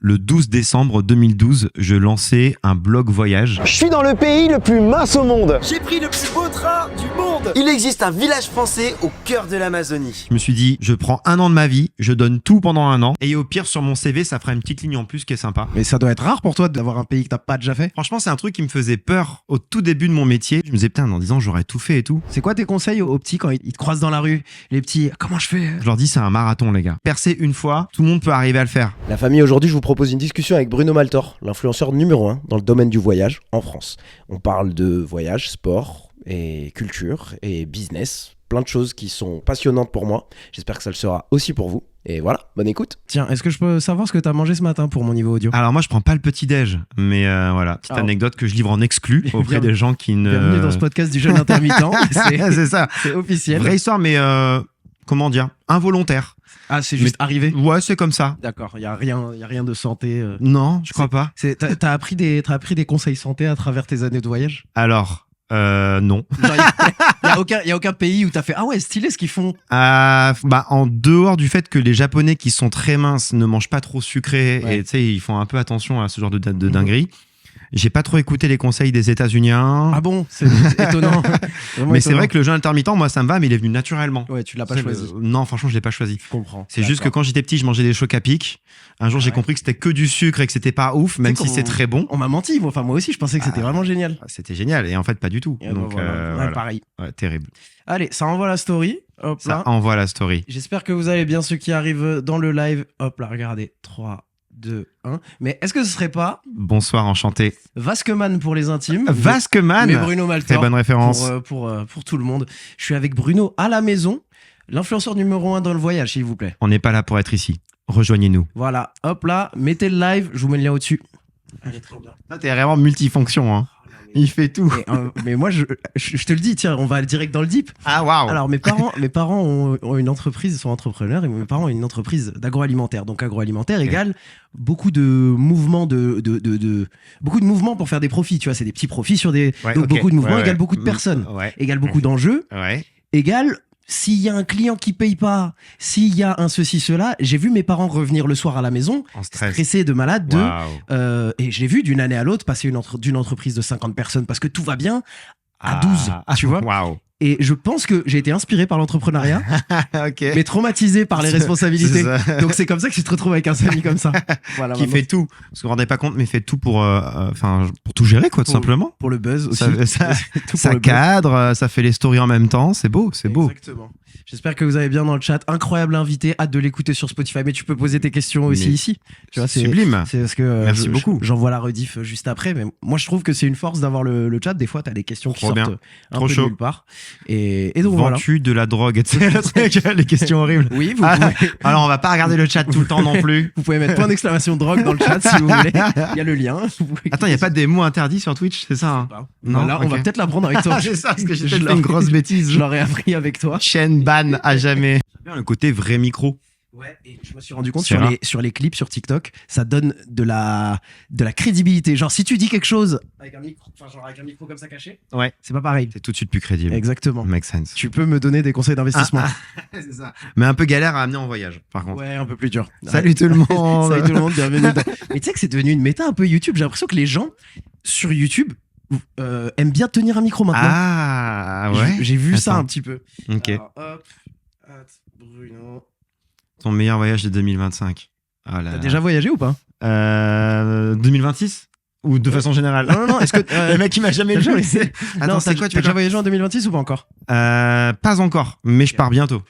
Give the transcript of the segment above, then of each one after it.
le 12 décembre 2012, je lançais un blog voyage. Je suis dans le pays le plus mince au monde. J'ai pris le plus beau train du monde. Il existe un village français au cœur de l'Amazonie. Je me suis dit, je prends 1 an de ma vie, je donne tout pendant 1 an, et au pire sur mon CV, ça fera une petite ligne en plus qui est sympa. Mais ça doit être rare pour toi d'avoir un pays que t'as pas déjà fait. Franchement, c'est un truc qui me faisait peur au tout début de mon métier. Je me disais, putain, dans 10 ans, j'aurais tout fait et tout. C'est quoi tes conseils aux petits quand ils te croisent dans la rue? Les petits, comment je fais? Je leur dis, c'est un marathon, les gars. Percer une fois, tout le monde peut arriver à le faire. La famille, aujourd'hui, je vous propose une discussion avec Bruno Maltor, l'influenceur numéro 1 dans le domaine du voyage en France. On parle de voyage, sport et culture et business. Plein de choses qui sont passionnantes pour moi. J'espère que ça le sera aussi pour vous. Et voilà, bonne écoute. Tiens, est-ce que je peux savoir ce que t'as mangé ce matin pour mon niveau audio? Alors moi, je prends pas le petit-déj, mais voilà, petite anecdote que je livre en exclu auprès des gens qui ne... Bienvenue dans ce podcast du jeune intermittent. C'est ça. C'est officiel. Vraie histoire, mais comment dire, involontaire. Ah, c'est juste arrivé? Ouais, c'est comme ça. D'accord, il y a rien de santé. Non, je crois pas. T'as appris des conseils santé à travers tes années de voyage? Alors, non. Il y a aucun pays où t'as fait ah ouais, stylé ce qu'ils font. En dehors du fait que les Japonais qui sont très minces ne mangent pas trop sucré, et tu sais, ils font un peu attention à ce genre de dinguerie. J'ai pas trop écouté les conseils des États-Uniens. Ah bon, c'est étonnant. Mais c'est vrai que le jeûne intermittent, moi ça me va, mais il est venu naturellement. Ouais, tu l'as pas choisi. Non, franchement, je l'ai pas choisi. Je comprends. C'est juste que quand j'étais petit, je mangeais des chocs à pic. Un jour, j'ai compris que c'était que du sucre et que c'était pas ouf, même si c'est très bon. On m'a menti, moi aussi, je pensais que c'était vraiment génial. C'était génial, et en fait, pas du tout. Donc, voilà. Pareil. Ouais, terrible. Allez, ça envoie la story. Hop là. Ça envoie la story. J'espère que vous allez bien, ceux qui arrivent dans le live. Hop là, regardez. 3, 2, 1. Mais est-ce que ce serait pas Bonsoir, enchanté. Vasqueman pour les intimes? Vasqueman. Mais Bruno Maltor. Très bonne référence. Pour tout le monde. Je suis avec Bruno à la maison, l'influenceur numéro 1 dans le voyage, s'il vous plaît. On n'est pas là pour être ici. Rejoignez-nous. Voilà, hop là, mettez le live, je vous mets le lien au-dessus. Allez, trop bien. Là, t'es vraiment multifonction, hein. Il fait tout. Mais moi, je te le dis, tiens, on va direct dans le deep. Ah, waouh. Alors, mes parents ont une entreprise, ils sont entrepreneurs, et mes parents ont une entreprise d'agroalimentaire. Donc, agroalimentaire égale beaucoup de mouvements beaucoup de mouvements pour faire des profits. Tu vois, c'est des petits profits sur des. Donc, beaucoup de mouvements égale beaucoup de personnes. Égale beaucoup d'enjeux. Égale. S'il y a un client qui paye pas, s'il y a un ceci, cela, j'ai vu mes parents revenir le soir à la maison, stressés de malade, et je l'ai vu d'une année à l'autre passer d'une entreprise de 50 personnes parce que tout va bien à 12, tu vois. Et je pense que j'ai été inspiré par l'entrepreneuriat, mais traumatisé par les responsabilités. Donc c'est comme ça que je te retrouve avec un Samy comme ça. Voilà, qui fait tout. Parce que vous vous rendez pas compte, mais fait tout pour tout gérer, quoi, tout simplement. Pour le buzz aussi. Ça cadre, ça fait les stories en même temps. C'est beau, c'est beau. Exactement. J'espère que vous allez bien dans le chat. Incroyable invité, hâte de l'écouter sur Spotify. Mais tu peux poser tes questions aussi ici. Tu vois, c'est sublime. C'est parce que merci beaucoup. J'envoie la rediff juste après. Mais moi, je trouve que c'est une force d'avoir le chat. Des fois, t'as des questions qui sortent un peu de nulle part. Et donc voilà. Vends-tu de la drogue, les questions horribles. Oui, vous pouvez. Alors, on va pas regarder le chat tout le temps non plus. Vous pouvez mettre point d'exclamation drogue dans le chat si vous voulez. Il y a le lien. Attends, il y a pas des mots interdits sur Twitch, c'est ça, hein? Non, là, on va peut-être l'apprendre avec toi. C'est ça, parce que j'ai fait une grosse bêtise. Je l'aurais appris avec toi. Chaîne ban à jamais. J'aime bien le côté vrai micro. Ouais, et je me suis rendu compte sur les clips sur TikTok, ça donne de la crédibilité. Genre, si tu dis quelque chose avec un micro comme ça caché, c'est pas pareil. C'est tout de suite plus crédible. Exactement. Make sense. Tu peux me donner des conseils d'investissement. C'est ça. Mais un peu galère à amener en voyage, par contre. Ouais, un peu plus dur. Salut tout le monde. Salut tout le monde, bienvenue. Mais tu sais que c'est devenu une méta un peu YouTube. J'ai l'impression que les gens sur YouTube aiment bien tenir un micro maintenant. Ah ouais. J'ai vu ça un petit peu. Ok. Alors, hop, Bruno. Ton meilleur voyage de 2025. T'as déjà voyagé ou pas? 2026 ou de façon générale? Non. Est-ce que le mec il m'a jamais vu. Attends, c'est quoi? Tu as déjà voyagé en 2026 ou pas encore? Pas encore, mais je pars bientôt.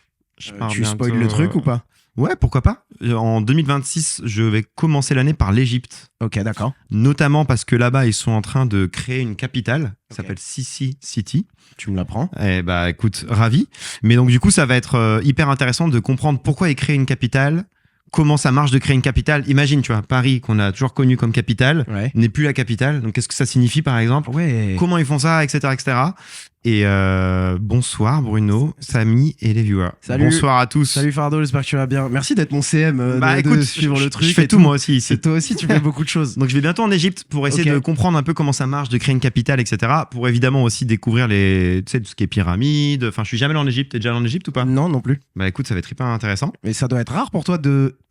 Tu spoil le truc ou pas? Ouais, pourquoi pas. En 2026, je vais commencer l'année par l'Égypte. Ok, d'accord. Notamment parce que là-bas, ils sont en train de créer une capitale qui s'appelle Sisi City. Tu me l'apprends. Eh bah écoute, ravi. Mais donc du coup, ça va être hyper intéressant de comprendre pourquoi ils créent une capitale, comment ça marche de créer une capitale. Imagine, tu vois, Paris, qu'on a toujours connu comme capitale, n'est plus la capitale. Donc qu'est-ce que ça signifie, par exemple? Comment ils font ça, etc., etc. Et bonsoir Bruno, Samy et les viewers. Salut. Bonsoir à tous. Salut Fardo, j'espère que tu vas bien. Merci d'être mon CM, de écoute, suivre le truc. Je fais et tout moi aussi ici. Et toi aussi, tu fais beaucoup de choses. Donc je vais bientôt en Égypte pour essayer de comprendre un peu comment ça marche, de créer une capitale, etc. Pour évidemment aussi découvrir tout ce qui est pyramide. Enfin, je suis jamais allé en Égypte. T'es déjà allé en Égypte ou pas? Non, non plus. Bah écoute, ça va être hyper intéressant. Mais ça doit être rare pour toi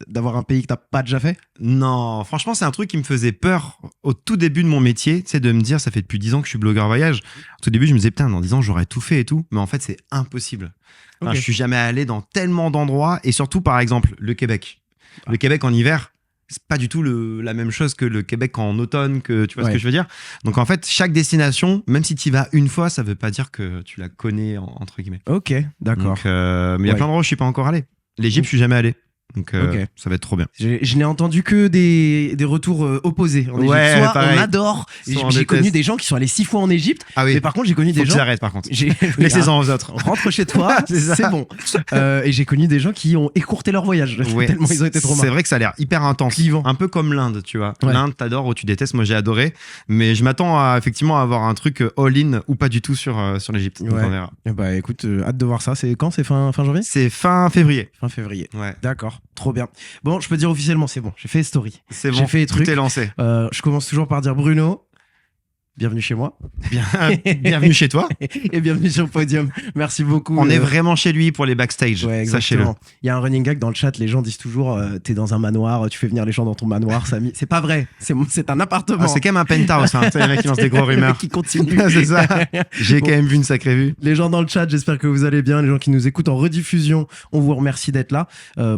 d'avoir un pays que t'as pas déjà fait? Non, franchement, c'est un truc qui me faisait peur au tout début de mon métier, tu sais, de me dire, ça fait depuis 10 ans que je suis blogueur voyage. Au tout début, je me disais, putain, dans 10 ans, j'aurais tout fait et tout. Mais en fait, c'est impossible. Enfin, je suis jamais allé dans tellement d'endroits. Et surtout, par exemple, le Québec. Le Québec en hiver, c'est pas du tout la même chose que le Québec en automne, que tu vois ce que je veux dire. Donc en fait, chaque destination, même si tu y vas une fois, ça veut pas dire que tu la connais, entre guillemets. Ok, d'accord. Donc, mais il y a plein d'endroits où je suis pas encore allé. L'Égypte, je suis jamais allé. Donc ça va être trop bien. Je n'ai entendu que des retours opposés en Égypte. Ouais, soit pareil. on adore. J'ai connu des gens qui sont allés 6 fois en Égypte. Ah oui. Mais par contre, j'ai connu des gens. J'arrête par contre. Laissez-en aux autres. Rentre chez toi, c'est bon. Et j'ai connu des gens qui ont écourté leur voyage tellement ils ont été trop marrants. C'est vrai que ça a l'air hyper intense. Clivant. Un peu comme l'Inde, tu vois. Ouais. L'Inde, t'adores ou tu détestes. Moi, j'ai adoré. Mais je m'attends à effectivement avoir un truc all-in ou pas du tout sur l'Égypte. Donc on verra. Et bah écoute, hâte de voir ça. C'est quand? C'est fin janvier? C'est fin février. Fin février. Ouais. D'accord, trop bien. Bon, je peux dire officiellement, c'est bon. J'ai fait story. C'est bon. J'ai fait les trucs. Tout est lancé. Je commence toujours par dire Bruno. Bienvenue chez moi. Bienvenue chez toi. Et bienvenue sur le podium. Merci beaucoup. On est vraiment chez lui pour les backstage. Ouais, sachez-le. Il y a un running gag dans le chat. Les gens disent toujours t'es dans un manoir, tu fais venir les gens dans ton manoir, Samy. C'est pas vrai. C'est un appartement. Ah, c'est quand même un penthouse. Hein. C'est les mecs qui lancent des gros rumeurs. Qui continuent. C'est ça. J'ai quand même vu une sacrée vue. Les gens dans le chat, j'espère que vous allez bien. Les gens qui nous écoutent en rediffusion, on vous remercie d'être là.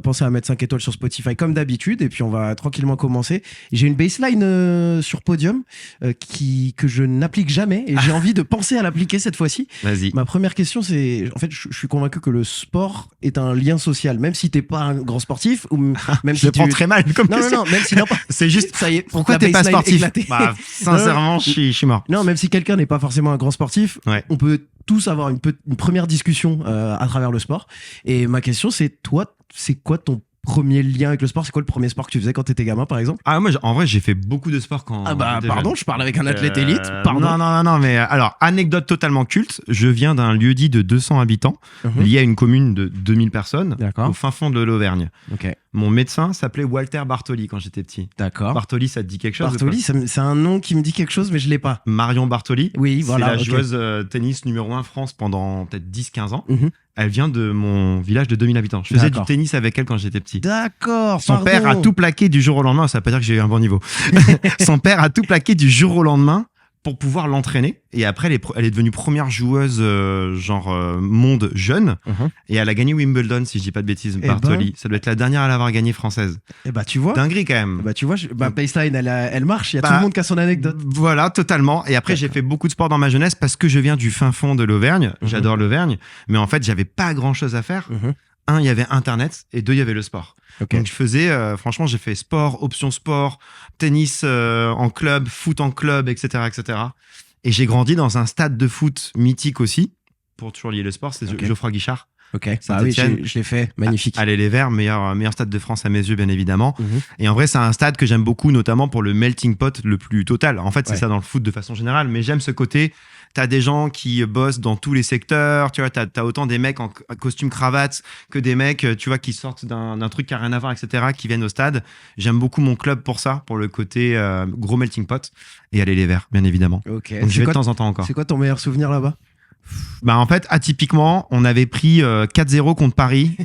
Pensez à mettre 5 étoiles sur Spotify comme d'habitude. Et puis on va tranquillement commencer. J'ai une baseline sur podium que je n'applique jamais. Et j'ai envie de penser à l'appliquer cette fois-ci. Vas-y. Ma première question, c'est... En fait, je suis convaincu que le sport est un lien social. Même si t'es pas un grand sportif, ou même si je prends très mal comme question. Non, même si... Non, c'est juste... ça y est, pourquoi la t'es pas baseline sportif? éclatée. Bah, sincèrement, je suis mort. Non, même si quelqu'un n'est pas forcément un grand sportif, on peut tous avoir une première discussion à travers le sport. Et ma question, c'est toi, c'est quoi ton premier lien avec le sport? C'est quoi le premier sport que tu faisais quand t'étais gamin, par exemple? Ah, moi, en vrai, j'ai fait beaucoup de sport quand. Ah, bah, pardon, je parle avec un athlète élite. Pardon. Non, mais alors, anecdote totalement culte. Je viens d'un lieu-dit de 200 habitants, lié à une commune de 2000 personnes, au fin fond de l'Auvergne. Ok. Mon médecin s'appelait Walter Bartoli quand j'étais petit. D'accord. Bartoli, ça te dit quelque chose? Bartoli, c'est un nom qui me dit quelque chose, mais je l'ai pas. Marion Bartoli. Oui, voilà. C'est la joueuse tennis numéro 1 France pendant peut-être 10-15 ans. Mhm. Elle vient de mon village de 2000 habitants. Je faisais du tennis avec elle quand j'étais petit. D'accord. Son père a tout plaqué du jour au lendemain. Ça veut pas dire que j'ai eu un bon niveau. Son père a tout plaqué du jour au lendemain pour pouvoir l'entraîner. Et après, elle est devenue première joueuse monde jeune. Et elle a gagné Wimbledon, si je dis pas de bêtises, Bartoli. Ça doit être la dernière à l'avoir gagné française. Et bah tu vois. Dinguerie quand même. Bah tu vois, baseline, elle marche. Il y a tout le monde qui a son anecdote. Voilà, totalement. Et après, j'ai fait beaucoup de sport dans ma jeunesse parce que je viens du fin fond de l'Auvergne. J'adore l'Auvergne. Mais en fait, j'avais pas grand chose à faire. Un, il y avait Internet, et deux, il y avait le sport. Donc je faisais, franchement, j'ai fait sport, option sport, tennis en club, foot en club, etc., etc. Et j'ai grandi dans un stade de foot mythique aussi, pour toujours lier le sport, c'est Geoffroy Guichard. Ok, bah oui, je l'ai fait, magnifique. Allez les Verts, meilleur stade de France à mes yeux, bien évidemment. Et en vrai, c'est un stade que j'aime beaucoup, notamment pour le melting pot le plus total. En fait, c'est ça dans le foot de façon générale, mais j'aime ce côté. T'as des gens qui bossent dans tous les secteurs, tu vois, t'as autant des mecs en costume cravate que des mecs, tu vois, qui sortent d'un truc qui a rien à voir, etc., qui viennent au stade. J'aime beaucoup mon club pour ça, pour le côté gros melting pot. Et aller les Verts, bien évidemment. Ok. Donc j'y vais de temps en temps encore. C'est quoi ton meilleur souvenir là-bas? Bah en fait, atypiquement, on avait pris 4-0 contre Paris.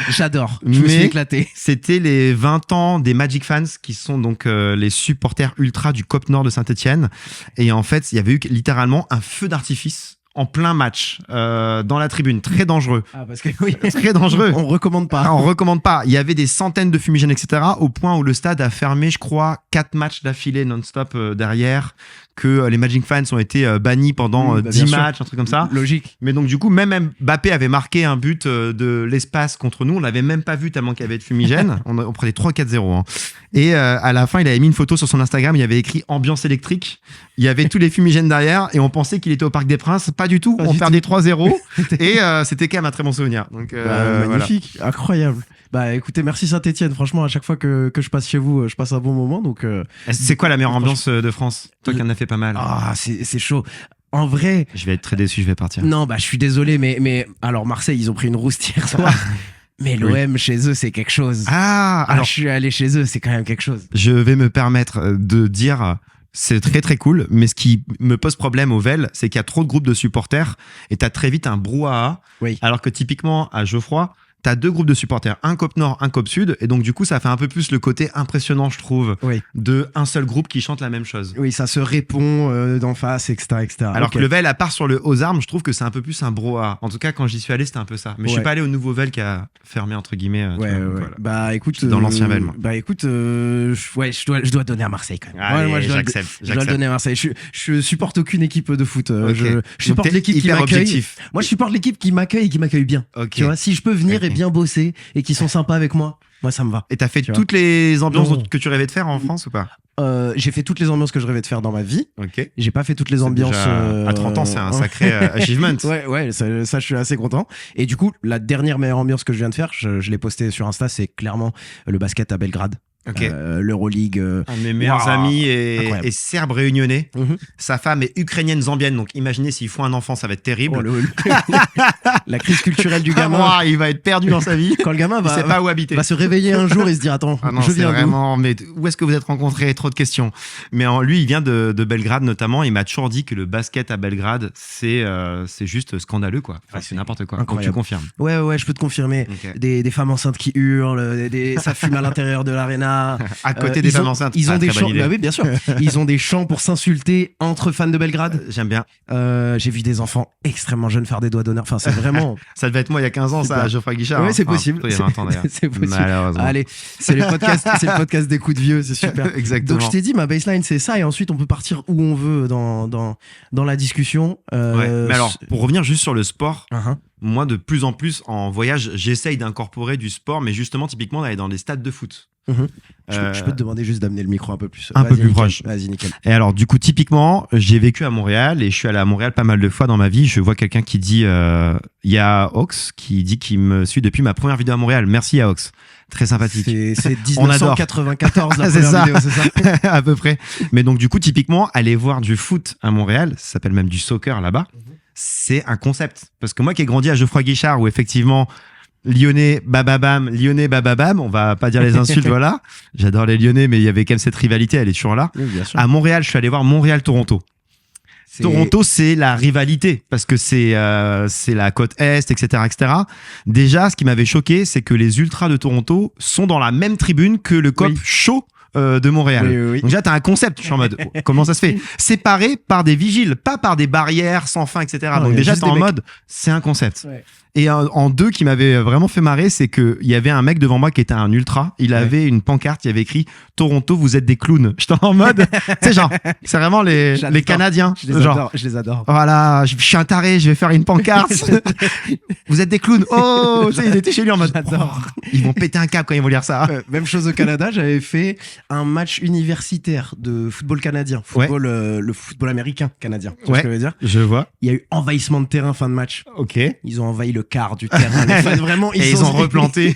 J'adore, je me suis éclaté. C'était les 20 ans des Magic Fans, qui sont donc les supporters ultra du COP Nord de Saint-Etienne. Et en fait, il y avait eu littéralement un feu d'artifice en plein match dans la tribune, très dangereux. Ah parce que oui, très dangereux. On recommande pas. On recommande pas. Il y avait des centaines de fumigènes, etc. Au point où le stade a fermé, je crois, 4 matchs d'affilée non-stop derrière. Que les Magic Fans ont été bannis pendant 10 matchs, un truc comme ça. Logique. Mais donc du coup, même Mbappé avait marqué un but de l'espace contre nous. On l'avait même pas vu tellement qu'il y avait de fumigène. on prenait 3-4-0. Hein. Et à la fin, il avait mis une photo sur son Instagram. Il y avait écrit ambiance électrique. Il y avait tous les fumigènes derrière et on pensait qu'il était au Parc des Princes. Pas du tout. On perdait 3-0 et c'était quand même un très bon souvenir. Donc magnifique, voilà. Incroyable. Bah écoutez, merci Saint-Etienne. Franchement, à chaque fois que je passe chez vous, je passe un bon moment. Donc. C'est quoi la meilleure ambiance de France? Toi qui en as fait pas mal. Ah, c'est chaud. en vrai, Je vais être très déçu, je vais partir. non, bah je suis désolé, mais alors Marseille, ils ont pris une rousse hier soir. Mais l'OM chez eux, c'est quelque chose. Alors, je suis allé chez eux, c'est quand même quelque chose. je vais me permettre de dire, c'est très très cool, mais ce qui me pose problème au Vel, c'est qu'il y a trop de groupes de supporters et t'as très vite un brouhaha. Oui. Alors que typiquement à Geoffroy, t'as 2 groupes de supporters, un COP Nord, un COP Sud, et donc du coup ça fait un peu plus le côté impressionnant, je trouve, Oui. de un seul groupe qui chante la même chose. Oui, ça se répond d'en face, etc., etc. Alors Ok. que le Vel, à part sur le aux armes, je trouve que c'est un peu plus un brouhaha. En tout cas, quand j'y suis allé, c'était un peu ça. Mais je suis Ouais. pas allé au nouveau Vel qui a fermé entre guillemets. Tu Ouais, vois, ouais, donc ouais. voilà. Bah écoute, J'étais dans l'ancien Vel, moi. Bah écoute, je dois donner à Marseille quand même. Allez, Ouais, moi, je dois le donner à Marseille. Je supporte aucune équipe de foot. Ok. Je Donc, supporte t'es l'équipe qui hyper m'accueille. objectif. Moi, je supporte l'équipe qui m'accueille et qui m'accueille bien. Ok. Tu vois, si je peux venir Ok. et bien bosser et qui sont sympas avec moi, ça me va. Et t'as fait Tu vois. toutes les ambiances Non. que tu rêvais de faire en France ou pas? J'ai fait toutes les ambiances que je rêvais de faire dans ma vie. Ok. J'ai pas fait toutes les C'est ambiances. déjà- À 30 ans, c'est un sacré achievement. Ouais, ça, je suis assez content. Et du coup, la dernière meilleure ambiance que je viens de faire, je l'ai posté sur Insta, c'est clairement le basket à Belgrade. Ok. L'Euroleague. Un de mes meilleurs Waouh, amis est incroyable. serbe réunionnais. Mhm. Sa femme est ukrainienne zambienne. Donc imaginez s'il faut un enfant, ça va être terrible. Oh, la crise culturelle du gamin. Ouah, il va être perdu dans sa vie. Quand le gamin Il sait pas où habiter. va se réveiller un jour et se dire attends, Ah non, je c'est viens d'où vraiment. Mais où est-ce que vous êtes rencontrés? Trop de questions. Mais lui, il vient de Belgrade notamment. Il m'a toujours dit que le basket à Belgrade, c'est juste scandaleux, quoi. Enfin, c'est n'importe quoi. Donc tu incroyable. confirmes. Ouais, je peux te confirmer. Ok. Des femmes enceintes qui hurlent, ça fume à l'intérieur de l'aréna. À côté des femmes enceintes. Ils ont Ah, des très bonne chants. idée. Bah oui, bien sûr. Ils ont des chants pour s'insulter entre fans de Belgrade. J'aime bien. J'ai vu des enfants extrêmement jeunes faire des doigts d'honneur. Enfin, c'est vraiment. Ça devait être moi il y a 15 ans, ça, Super. Geoffroy Guichard. Ouais, hein. c'est Enfin, possible. plutôt il y a 20 ans d'ailleurs. C'est possible. Malheureusement. Allez, c'est le podcast des coups de vieux, c'est super. Exactement. Donc je t'ai dit, ma baseline c'est ça, et ensuite on peut partir où on veut dans la discussion. Ouais. Mais alors, pour revenir juste sur le sport, Uh-huh. moi, de plus en plus, en voyage, j'essaye d'incorporer du sport, mais justement, typiquement, d'aller dans des stades de foot. Mhm. Euh, Je peux te demander juste d'amener le micro un peu plus. Un peu Vas-y, plus nickel. proche. Vas-y, nickel. Et alors, du coup, typiquement, j'ai vécu à Montréal et je suis allé à Montréal pas mal de fois dans ma vie. Je vois quelqu'un qui dit, il y a Ox qui dit qu'il me suit depuis ma première vidéo à Montréal. Merci à Ox. Très sympathique. C'est On adore. 1994 la C'est première ça. vidéo, c'est ça. À peu près. Mais donc, du coup, typiquement, aller voir du foot à Montréal, ça s'appelle même du soccer là-bas, c'est un concept. Parce que moi qui ai grandi à Geoffroy Guichard, où effectivement, Lyonnais, bababam, Lyonnais, bababam, on va pas dire les insultes, voilà. J'adore les Lyonnais, mais il y avait quand même cette rivalité, elle est toujours là. Oui, bien sûr. À Montréal, je suis allé voir Montréal-Toronto. C'est- Toronto, c'est la rivalité parce que c'est la côte est, etc., etc. Déjà, ce qui m'avait choqué, c'est que les ultras de Toronto sont dans la même tribune que le COP Oui. chaud de Montréal. Oui. Donc déjà, t'as un concept. Je suis en mode, comment ça se fait? Séparés par des vigiles, pas par des barrières sans fin, etc. Non, Donc il y a déjà, juste t'es en des mecs. mode, c'est un concept. Ouais. Et en deux, qui m'avait vraiment fait marrer, c'est que il y avait un mec devant moi qui était un ultra. Il avait une pancarte, il y avait écrit Toronto, vous êtes des clowns. J'étais en mode, tu sais, genre, c'est vraiment les J'adore. Canadiens. Je les Genre, adore. Je les adore. voilà, je suis un taré, je vais faire une pancarte. Vous êtes des clowns. Oh, tu sais, il était chez lui en mode, J'adore. oh, ils vont péter un câble quand ils vont lire ça. Même chose au Canada, j'avais fait un match universitaire de football canadien, le football américain canadien. Tu vois ce que je veux dire? Je vois. Il y a eu envahissement de terrain fin de match. Ok. Ils ont envahi le quart du terrain. Les fans, vraiment, Et ils ont replanté.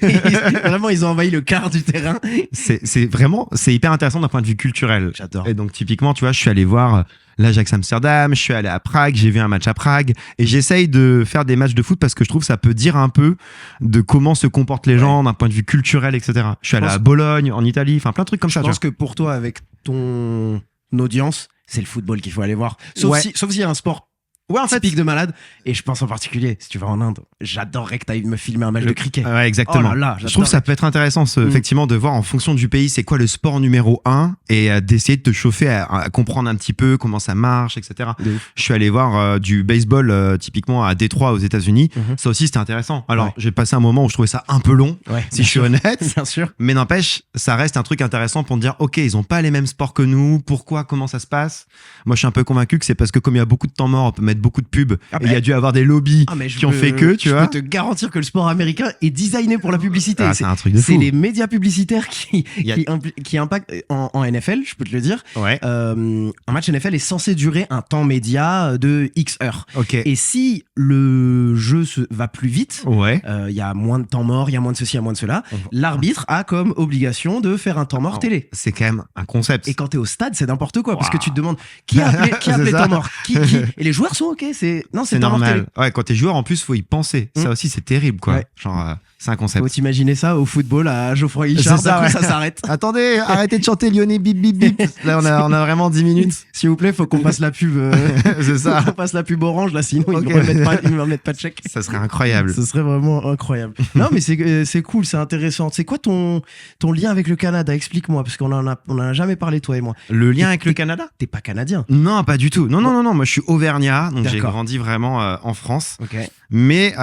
Vraiment, ils ont envahi le quart du terrain. C'est vraiment, c'est hyper intéressant d'un point de vue culturel. J'adore. Et donc, typiquement, tu vois, je suis allé voir l'Ajax Amsterdam, je suis allé à Prague, j'ai vu un match à Prague, et j'essaye de faire des matchs de foot parce que je trouve que ça peut dire un peu de comment se comportent les gens d'un point de vue culturel, etc. Je suis allé à Bologne, en Italie, enfin plein de trucs comme ça. Je tu pense que pour toi, avec ton audience, c'est le football qu'il faut aller voir. Sauf s'il y a un sport Ouais, en fait, typique de malade. Et je pense en particulier, si tu vas en Inde, j'adorerais que tu ailles me filmer un match de cricket. Ouais, exactement. Oh là là, je trouve que ça peut être intéressant, effectivement, de voir en fonction du pays, c'est quoi le sport numéro 1 et d'essayer de te chauffer à comprendre un petit peu comment ça marche, etc. Je suis allé voir du baseball, typiquement à Détroit, aux États-Unis. Ça aussi, c'était intéressant. Alors, j'ai passé un moment où je trouvais ça un peu long, si je suis honnête. Bien sûr. Mais n'empêche, ça reste un truc intéressant pour me dire, ok, ils ont pas les mêmes sports que nous. Pourquoi? Comment ça se passe? Moi, je suis un peu convaincu que c'est parce que comme il y a beaucoup de temps mort, on peut mettre mettre beaucoup de pubs. Ah, Et il y a dû avoir des lobbies qui ont fait que, tu vois. Je peux te garantir que le sport américain est designé pour la publicité. Ah, c'est un truc de fou. C'est les médias publicitaires qui impactent en NFL, je peux te le dire. Ouais. Un match NFL est censé durer un temps média de X heures. Ok. Et si le jeu va plus vite, Ouais. il y a moins de temps mort, il y a moins de ceci, il y a moins de cela, l'arbitre a comme obligation de faire un temps mort télé. C'est quand même un concept. Et quand t'es au stade, c'est n'importe quoi, parce que tu te demandes qui a appelé C'est ça. temps mort, qui. Et les joueurs sont ok, c'est temps mort normal. télé. Ouais, quand t'es joueur, en plus, faut y penser. Ça aussi, c'est terrible, quoi. Ouais. Genre, c'est un concept. Faut t'imaginer ça au football à Geoffroy Guichard, C'est ça, d'un coup, ouais. ça s'arrête. Attendez, arrêtez de chanter Lyonnais bip bip bip. Là, on a vraiment 10 minutes. S'il vous plaît, faut qu'on passe la pub. C'est ça. Faut qu'on passe la pub orange, là, sinon Ok. ils ne remettent pas de chèque. Ça serait incroyable. Ce serait vraiment incroyable. Non, mais c'est cool, c'est intéressant. C'est quoi ton lien avec le Canada? Explique-moi, parce qu'on en a jamais parlé, toi et moi. Le lien avec le Canada? T'es pas canadien. Non, pas du tout. Non. Moi, je suis auvergnat, donc j'ai D'accord. grandi vraiment en France. Ok. Mais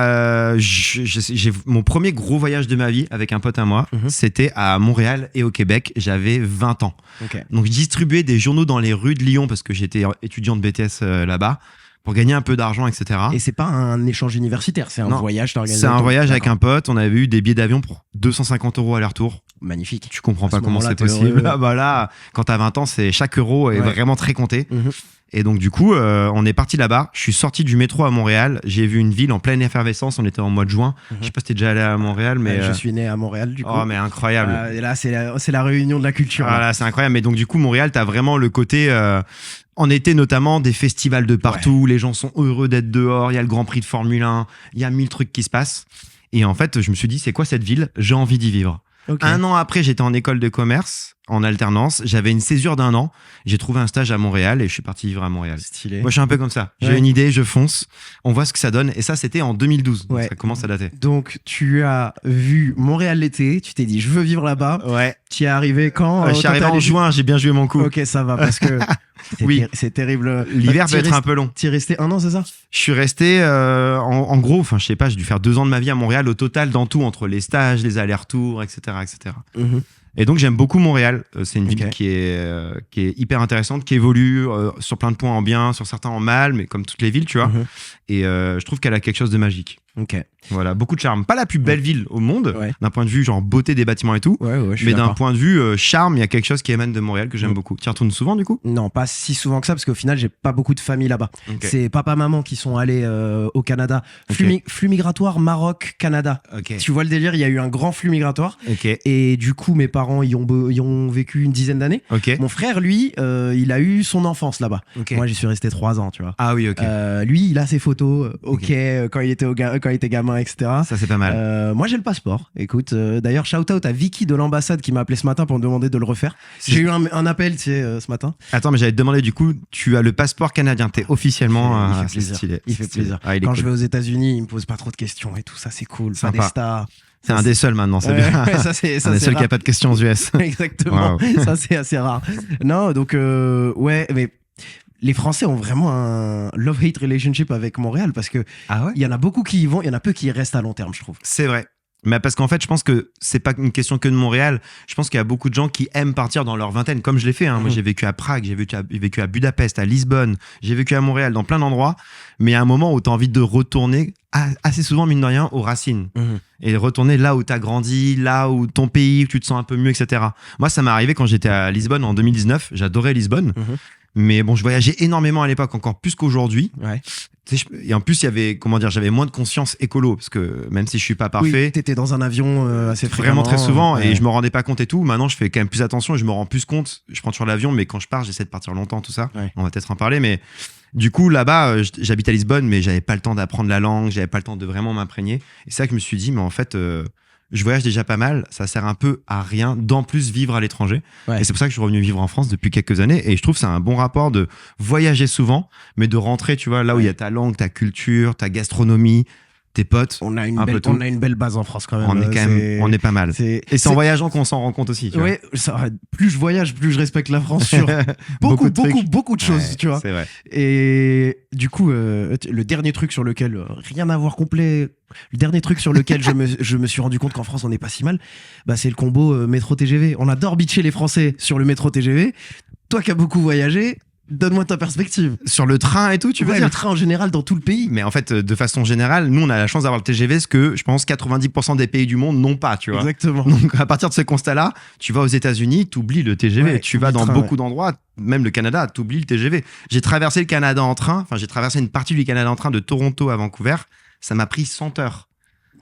j'ai mon premier gros voyage de ma vie avec un pote à moi, c'était à Montréal et au Québec. J'avais 20 ans. Ok. Donc, je distribuais des journaux dans les rues de Lyon parce que j'étais étudiant de BTS là-bas pour gagner un peu d'argent, etc. Et c'est pas un échange universitaire, c'est un Non. voyage t'as organisé C'est un avec ton- voyage avec D'accord. un pote. On avait eu des billets d'avion pour 250 € aller-retour. Magnifique. Tu comprends À pas ce comment moment-là, c'est t'es possible. heureux. Ah bah là, quand t'as 20 ans, c'est chaque euro est Ouais. vraiment très compté. Mhm. Et donc du coup, on est parti là-bas. Je suis sorti du métro à Montréal. J'ai vu une ville en pleine effervescence. On était en mois de juin. Je sais pas si t'es déjà allé à Montréal, mais Je suis né à Montréal, du coup. oh mais incroyable. Et là, c'est la réunion de la culture. là. Voilà, c'est incroyable. Mais donc du coup, Montréal, t'as vraiment le côté. En été notamment, des festivals de partout. Les gens sont heureux d'être dehors. Il y a le Grand Prix de Formule 1. Il y a 1000 trucs qui se passent. Et en fait, je me suis dit, c'est quoi cette ville? J'ai envie d'y vivre. Ok. Un an après, j'étais en école de commerce, en alternance. J'avais une césure d'1 an. J'ai trouvé un stage à Montréal et je suis parti vivre à Montréal. Stylé. Moi, je suis un peu comme ça. J'ai Ouais. une idée, je fonce. On voit ce que ça donne. Et ça, c'était en 2012. Donc Ouais. ça commence à dater. Donc, tu as vu Montréal l'été, tu t'es dit, je veux vivre là-bas. Ouais. Tu es arrivé quand Je suis quand arrivé t'es en allé- juin, j'ai bien joué mon coup. Ok, ça va, parce que Oui. c'est terrible. L'hiver T'y peut être restes- un peu long. T'y es resté 1 an, c'est ça? Je suis resté, en gros, enfin, je sais pas, j'ai dû faire 2 ans de ma vie à Montréal au total, dans tout, entre les stages, les allers-retours, etc., etc. Et donc, j'aime beaucoup Montréal. C'est une ville Ok. qui est hyper intéressante, qui évolue sur plein de points en bien, sur certains en mal, mais comme toutes les villes, tu vois. Mhm. Et je trouve qu'elle a quelque chose de magique. Ok. Voilà, beaucoup de charme. Pas la plus belle ville au monde, Ouais. d'un point de vue genre beauté des bâtiments et tout, Ouais, je suis mais d'un d'accord. point de vue charme, il y a quelque chose qui émane de Montréal que j'aime Mhm. beaucoup. Tu y retournes souvent du coup? Non, pas si souvent que ça, parce qu'au final, j'ai pas beaucoup de famille là-bas. Ok. C'est papa-maman qui sont allés au Canada. Flux migratoire Maroc-Canada. Ok. Tu vois le délire, il y a eu un grand flux migratoire. Ok. Et du coup, mes parents y ont vécu une dizaine d'années. Ok. Mon frère, lui, il a eu son enfance là-bas. Ok. Moi, j'y suis resté 3 ans, tu vois. Ah oui, ok. Lui, il a ses photos, quand il était gamin, etc. Ça, c'est pas mal. Moi, j'ai le passeport. Écoute, d'ailleurs, shout out à Vicky de l'ambassade qui m'a appelé ce matin pour me demander de le refaire. J'ai eu un appel, tu sais, ce matin. Attends, mais j'allais te demander du coup, tu as le passeport canadien, t'es officiellement. Il fait c'est plaisir. stylé. Il fait c'est stylé. plaisir. Ah, il est Quand cool. je vais aux États-Unis, il me pose pas trop de questions et tout ça, c'est cool. Pas Sympa. des stars. C'est un des seuls maintenant, c'est Ouais, bien. ouais, ça, c'est un des seuls qui rare. a pas de questions aux US. Exactement. Ça, c'est assez rare. Non, donc, ouais, mais les Français ont vraiment un love-hate relationship avec Montréal parce que Ah ouais? il y en a beaucoup qui y vont, il y en a peu qui y restent à long terme, je trouve. C'est vrai. Mais parce qu'en fait, je pense que c'est pas une question que de Montréal. Je pense qu'il y a beaucoup de gens qui aiment partir dans leur vingtaine, comme je l'ai fait. Hein. Moi, j'ai vécu à Prague, j'ai vécu à Budapest, à Lisbonne, j'ai vécu à Montréal, dans plein d'endroits. Mais il y a un moment où tu as envie de retourner, assez souvent, mine de rien, aux racines. Et retourner là où tu as grandi, là où ton pays, où tu te sens un peu mieux, etc. Moi, ça m'est arrivé quand j'étais à Lisbonne en 2019. J'adorais Lisbonne. Mais bon, je voyageais énormément à l'époque, encore plus qu'aujourd'hui. Ouais. Tu sais, et en plus, il y avait, j'avais moins de conscience écolo, parce que même si je suis pas parfait, Oui, t'étais dans un avion assez fréquemment. vraiment très souvent, Ouais. et je me rendais pas compte et tout. Maintenant, je fais quand même plus attention et je me rends plus compte. Je prends toujours l'avion, mais quand je pars, j'essaie de partir longtemps, tout ça. Ouais. On va peut-être en parler, mais du coup, là-bas, j'habite à Lisbonne, mais j'avais pas le temps d'apprendre la langue, j'avais pas le temps de vraiment m'imprégner. Et c'est ça que je me suis dit, mais en fait, je voyage déjà pas mal, ça sert un peu à rien d'en plus vivre à l'étranger. Ouais. Et c'est pour ça que je suis revenu vivre en France depuis quelques années. Et je trouve que c'est un bon rapport de voyager souvent, mais de rentrer, tu vois, là où il y a ta langue, ta culture, ta gastronomie, tes potes. On a un peu tout. on a une belle base en France quand même. On est quand même, on est pas mal. C'est- Et c'est en voyageant qu'on s'en rend compte aussi. Tu vois. Ouais, plus je voyage, plus je respecte la France sur beaucoup, de trucs. beaucoup de choses, Ouais, tu vois. C'est vrai. Et du coup, le dernier truc sur lequel, rien à voir complet, le dernier truc sur lequel je me suis rendu compte qu'en France on n'est pas si mal, bah, c'est le combo métro TGV. On adore bitcher les Français sur le métro TGV. Toi qui as beaucoup voyagé, Donne-moi ta perspective. Sur le train et tout, tu veux dire? Le train en général dans tout le pays. Mais en fait, de façon générale, nous, on a la chance d'avoir le TGV, ce que je pense 90% des pays du monde n'ont pas, tu vois. Exactement. Donc, à partir de ce constat-là, tu vas aux États-Unis, t'oublies le TGV. Ouais, tu vas dans train, beaucoup d'endroits, même le Canada, t'oublies le TGV. J'ai traversé le Canada en train, j'ai traversé une partie du Canada en train de Toronto à Vancouver. Ça m'a pris 100 heures.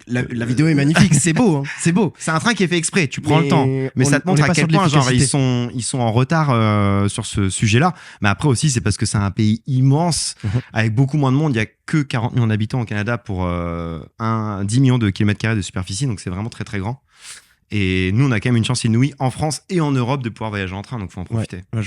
La vidéo est magnifique, c'est beau, hein, c'est beau. C'est un train qui est fait exprès, tu prends le temps. Mais ça te montre à quel point genre, ils sont en retard sur ce sujet-là. Mais après aussi, c'est parce que c'est un pays immense, avec beaucoup moins de monde. Il n'y a que 40 millions d'habitants au Canada pour 10 millions de kilomètres carrés de superficie. Donc c'est vraiment très très grand. Et nous, on a quand même une chance inouïe en France et en Europe de pouvoir voyager en train. Donc faut en profiter. Ouais,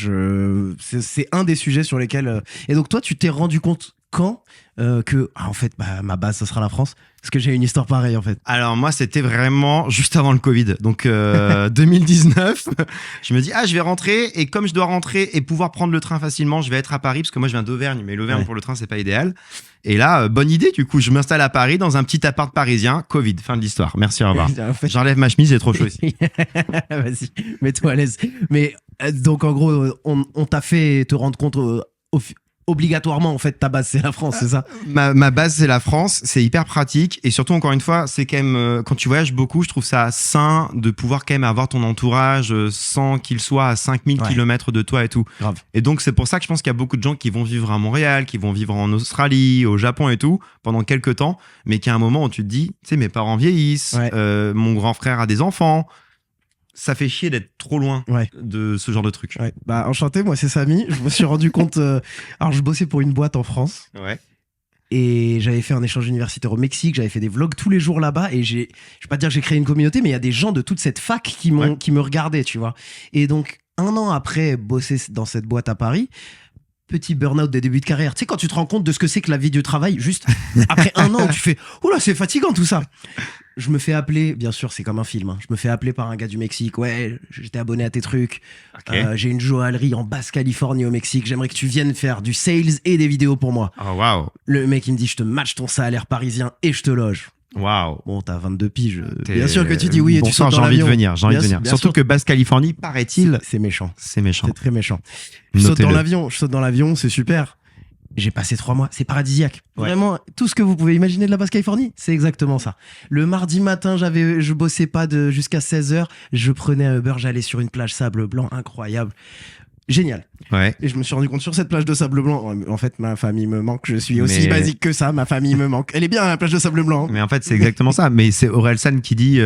c'est un des sujets sur lesquels... Et donc toi, tu t'es rendu compte quand en fait, ma base, ce sera la France? Parce que j'ai une histoire pareille, en fait. Alors moi, c'était vraiment juste avant le Covid. Donc 2019, je me dis, je vais rentrer. Et comme je dois rentrer et pouvoir prendre le train facilement, je vais être à Paris. Parce que moi, je viens d'Auvergne. Mais l'Auvergne, pour le train, c'est pas idéal. Et là, bonne idée, du coup. Je m'installe à Paris dans un petit appart parisien. Covid, fin de l'histoire. Merci, au revoir. En fait... J'enlève ma chemise, c'est trop chaud ici. Vas-y, mets-toi à l'aise. Mais donc, en gros, on t'a fait te rendre compte obligatoirement, en fait, ta base, c'est la France, c'est ça? Ma base, c'est la France. C'est hyper pratique. Et surtout, encore une fois, c'est quand même, quand tu voyages beaucoup, je trouve ça sain de pouvoir quand même avoir ton entourage sans qu'il soit à 5000 km de toi et tout. Grave. Et donc, c'est pour ça que je pense qu'il y a beaucoup de gens qui vont vivre à Montréal, qui vont vivre en Australie, au Japon et tout, pendant quelques temps. Mais qu'il y a un moment où tu te dis, tu sais, mes parents vieillissent, mon grand frère a des enfants. Ça fait chier d'être trop loin de ce genre de truc. Ouais. Bah, enchanté, moi c'est Samy. Je me suis rendu compte. Alors, je bossais pour une boîte en France. Ouais. Et j'avais fait un échange universitaire au Mexique. J'avais fait des vlogs tous les jours là-bas. Et je vais pas dire que j'ai créé une communauté, mais il y a des gens de toute cette fac qui me regardaient, tu vois. Et donc, un an après bosser dans cette boîte à Paris, petit burn-out des débuts de carrière. Tu sais, quand tu te rends compte de ce que c'est que la vie du travail, juste après un an, tu fais « Oula, c'est fatigant tout ça !» Je me fais appeler, bien sûr, c'est comme un film. Je me fais appeler par un gars du Mexique. Ouais, j'étais abonné à tes trucs. J'ai une joaillerie en Basse-Californie au Mexique. J'aimerais que tu viennes faire du sales et des vidéos pour moi. Oh, waouh. Le mec, il me dit, je te match ton salaire parisien et je te loge. Waouh. Bon, t'as 22 piges. Bien sûr que tu dis oui et tu sautes dans j'ai envie de l'avion. venir. Surtout que Basse-Californie, paraît-il, c'est méchant. C'est méchant. C'est très méchant. Je saute dans l'avion, c'est super. J'ai passé 3 mois, c'est paradisiaque. Vraiment, tout ce que vous pouvez imaginer de la Basse-Californie, c'est exactement ça. Le mardi matin, je bossais pas jusqu'à 16h, je prenais un Uber, j'allais sur une plage sable blanc incroyable. Génial. Ouais. Et je me suis rendu compte sur cette plage de sable blanc, en fait, ma famille me manque. Je suis aussi basique que ça, ma famille me manque. Elle est bien, la plage de sable blanc. Mais en fait, c'est exactement ça. Mais c'est Orelsan qui dit...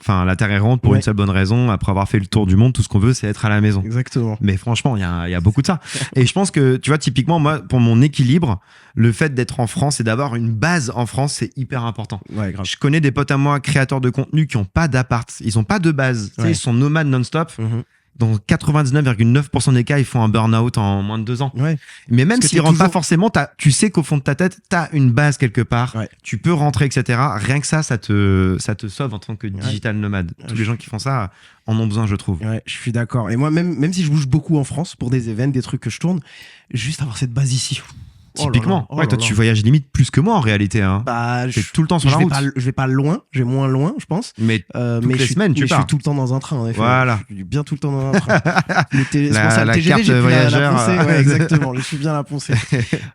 la Terre est ronde pour une seule bonne raison. Après avoir fait le tour du monde, tout ce qu'on veut, c'est être à la maison. Exactement. Mais franchement, il y a beaucoup de ça. Et je pense que, tu vois, typiquement, moi, pour mon équilibre, le fait d'être en France et d'avoir une base en France, c'est hyper important. Ouais, grave. Je connais des potes à moi, créateurs de contenu, qui n'ont pas d'appart. Ils n'ont pas de base. Tu sais, ils sont nomades non-stop. Dans 99,9% des cas, ils font un burn-out en moins de 2 ans. Ouais. Mais même s'ils rentrent pas forcément, tu sais qu'au fond de ta tête, tu as une base quelque part. Ouais. Tu peux rentrer, etc. Rien que ça te sauve en tant que digital nomade. Tous les gens qui font ça en ont besoin, je trouve. Ouais, je suis d'accord. Et moi, même si je bouge beaucoup en France pour des événements, des trucs que je tourne, juste avoir cette base ici. Typiquement, toi tu voyages limite plus que moi en réalité. Hein. Bah, je suis tout le temps sur la route. Je vais pas loin, je vais moins loin, je pense. Mais toutes les semaines, tu pars. Je suis tout le temps dans un train, en effet. Voilà. Je suis bien tout le temps dans un train. Le TGV, j'ai la Poncée. Ouais, exactement, je suis bien la Poncée.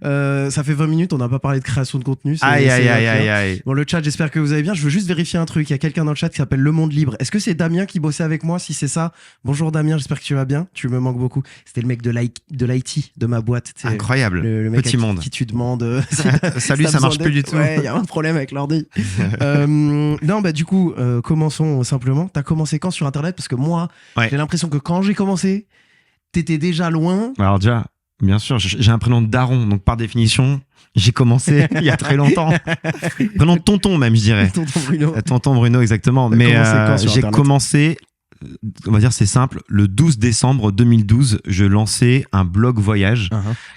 Ça fait 20 minutes, on n'a pas parlé de création de contenu. Aïe. Bon, le chat, j'espère que vous allez bien. Je veux juste vérifier un truc. Il y a quelqu'un dans le chat qui s'appelle Le Monde Libre. Est-ce que c'est Damien qui bossait avec moi? Si c'est ça, bonjour Damien, j'espère que tu vas bien. Tu me manques beaucoup. C'était le mec de l'IT de ma boîte. Incroyable. Le mec Petit monde. Qui tu demandes. Salut, ça marche plus du tout. Ouais, il y a un problème avec l'ordi. Non, bah du coup, commençons simplement. T'as commencé quand sur Internet? Parce que moi, j'ai l'impression que quand j'ai commencé, t'étais déjà loin. Alors déjà, bien sûr, j'ai un prénom de daron, donc par définition, j'ai commencé il y a très longtemps. Prénom de tonton même, je dirais. Tonton Bruno. Tonton Bruno, exactement. Mais j'ai commencé... On va dire c'est simple, le 12 décembre 2012, je lançais un blog voyage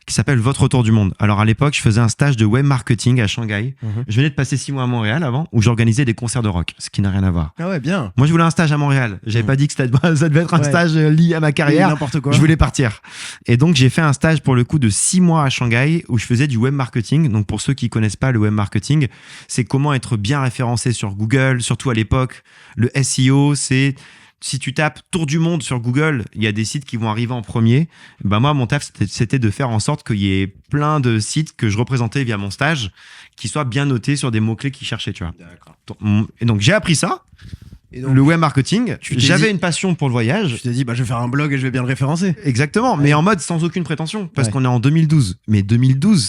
qui s'appelle Votre Tour du Monde. Alors à l'époque, je faisais un stage de web marketing à Shanghai. Je venais de passer 6 mois à Montréal avant, où j'organisais des concerts de rock, ce qui n'a rien à voir. Ah ouais, bien. Moi, je voulais un stage à Montréal. J'avais pas dit que ça devait être un stage lié à ma carrière. N'importe quoi. Je voulais partir. Et donc, j'ai fait un stage pour le coup de 6 mois à Shanghai où je faisais du web marketing. Donc, pour ceux qui connaissent pas le web marketing, c'est comment être bien référencé sur Google, surtout à l'époque. Le SEO, c'est si tu tapes Tour du monde sur Google, il y a des sites qui vont arriver en premier. Bah moi, mon taf, c'était de faire en sorte qu'il y ait plein de sites que je représentais via mon stage qui soient bien notés sur des mots-clés qu'ils cherchaient, tu vois. D'accord. Et donc, j'ai appris ça, Et donc, le web marketing. tu t'es J'avais dit- une passion pour le voyage. je t'ai dit, bah, je vais faire un blog et je vais bien le référencer. Exactement, mais en mode sans aucune prétention, parce Ouais. qu'on est en 2012. Mais 2012,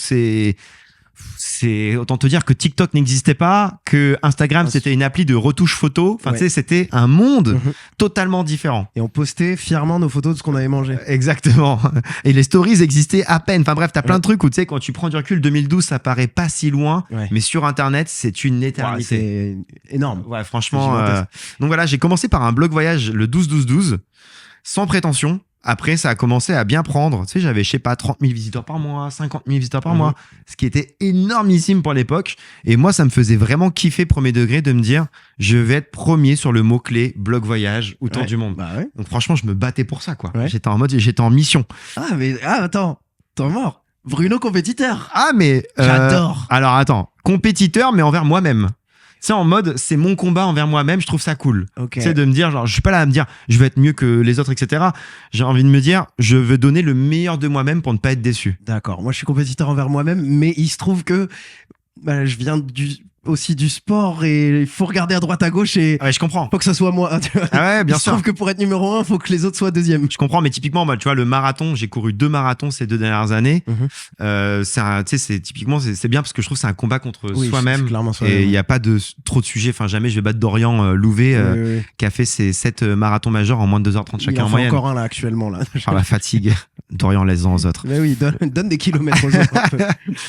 c'est autant te dire que TikTok n'existait pas, que Instagram Ah, c'était une appli de retouche photo. Enfin, Ouais. tu sais, c'était un monde Mhm. totalement différent. Et on postait fièrement nos photos de ce qu'on avait mangé. Exactement. Et les stories existaient à peine. Enfin bref, t'as plein de trucs où tu sais, quand tu prends du recul, 2012, ça paraît pas si loin, Ouais. mais sur Internet, c'est une Ouais, éternité. c'est énorme. Ouais, franchement. C'est gigantesque. Donc voilà, j'ai commencé par un blog voyage le 12-12-12, sans prétention. Après, ça a commencé à bien prendre. Tu sais, j'avais, je sais pas, 30 000 visiteurs par mois, 50 000 visiteurs par mois, ce qui était énormissime pour l'époque. Et moi, ça me faisait vraiment kiffer premier degré de me dire, je vais être premier sur le mot-clé blog voyage autour Ouais. du monde. Bah ouais. Donc franchement, je me battais pour ça, quoi. Ouais. J'étais en mode, j'étais en mission. Attends, t'es mort. Bruno compétiteur. Ah, mais... J'adore. Alors attends, compétiteur, mais envers moi-même. C'est en mode, c'est mon combat envers moi-même, je trouve ça cool. Ok. Tu sais, de me dire, genre, je suis pas là à me dire, je veux être mieux que les autres, etc. J'ai envie de me dire, je veux donner le meilleur de moi-même pour ne pas être déçu. D'accord. Moi, je suis compétiteur envers moi-même, mais il se trouve que bah, je viens aussi du sport et il faut regarder à droite à gauche et Ouais, je comprends. faut que ça soit moi. Tu vois. Ah ouais, bien il se sûr. trouve que pour être numéro 1, il faut que les autres soient deuxième. Je comprends, mais typiquement, moi, tu vois, le marathon, j'ai couru 2 marathons ces 2 dernières années. Mhm. Typiquement, c'est bien parce que je trouve que c'est un combat contre Oui, soi-même. c'est clairement Et soi-même. il n'y a pas trop de sujets. Enfin, jamais je vais battre Dorian Louvet, Oui, oui, oui. qui a fait ses 7 marathons majeurs en moins de 2h30 Il chacun en en fait moyenne. encore un là actuellement là. Par la fatigue. Dorian laisse-en aux autres. Mais oui, donne des kilomètres aux autres. un peu.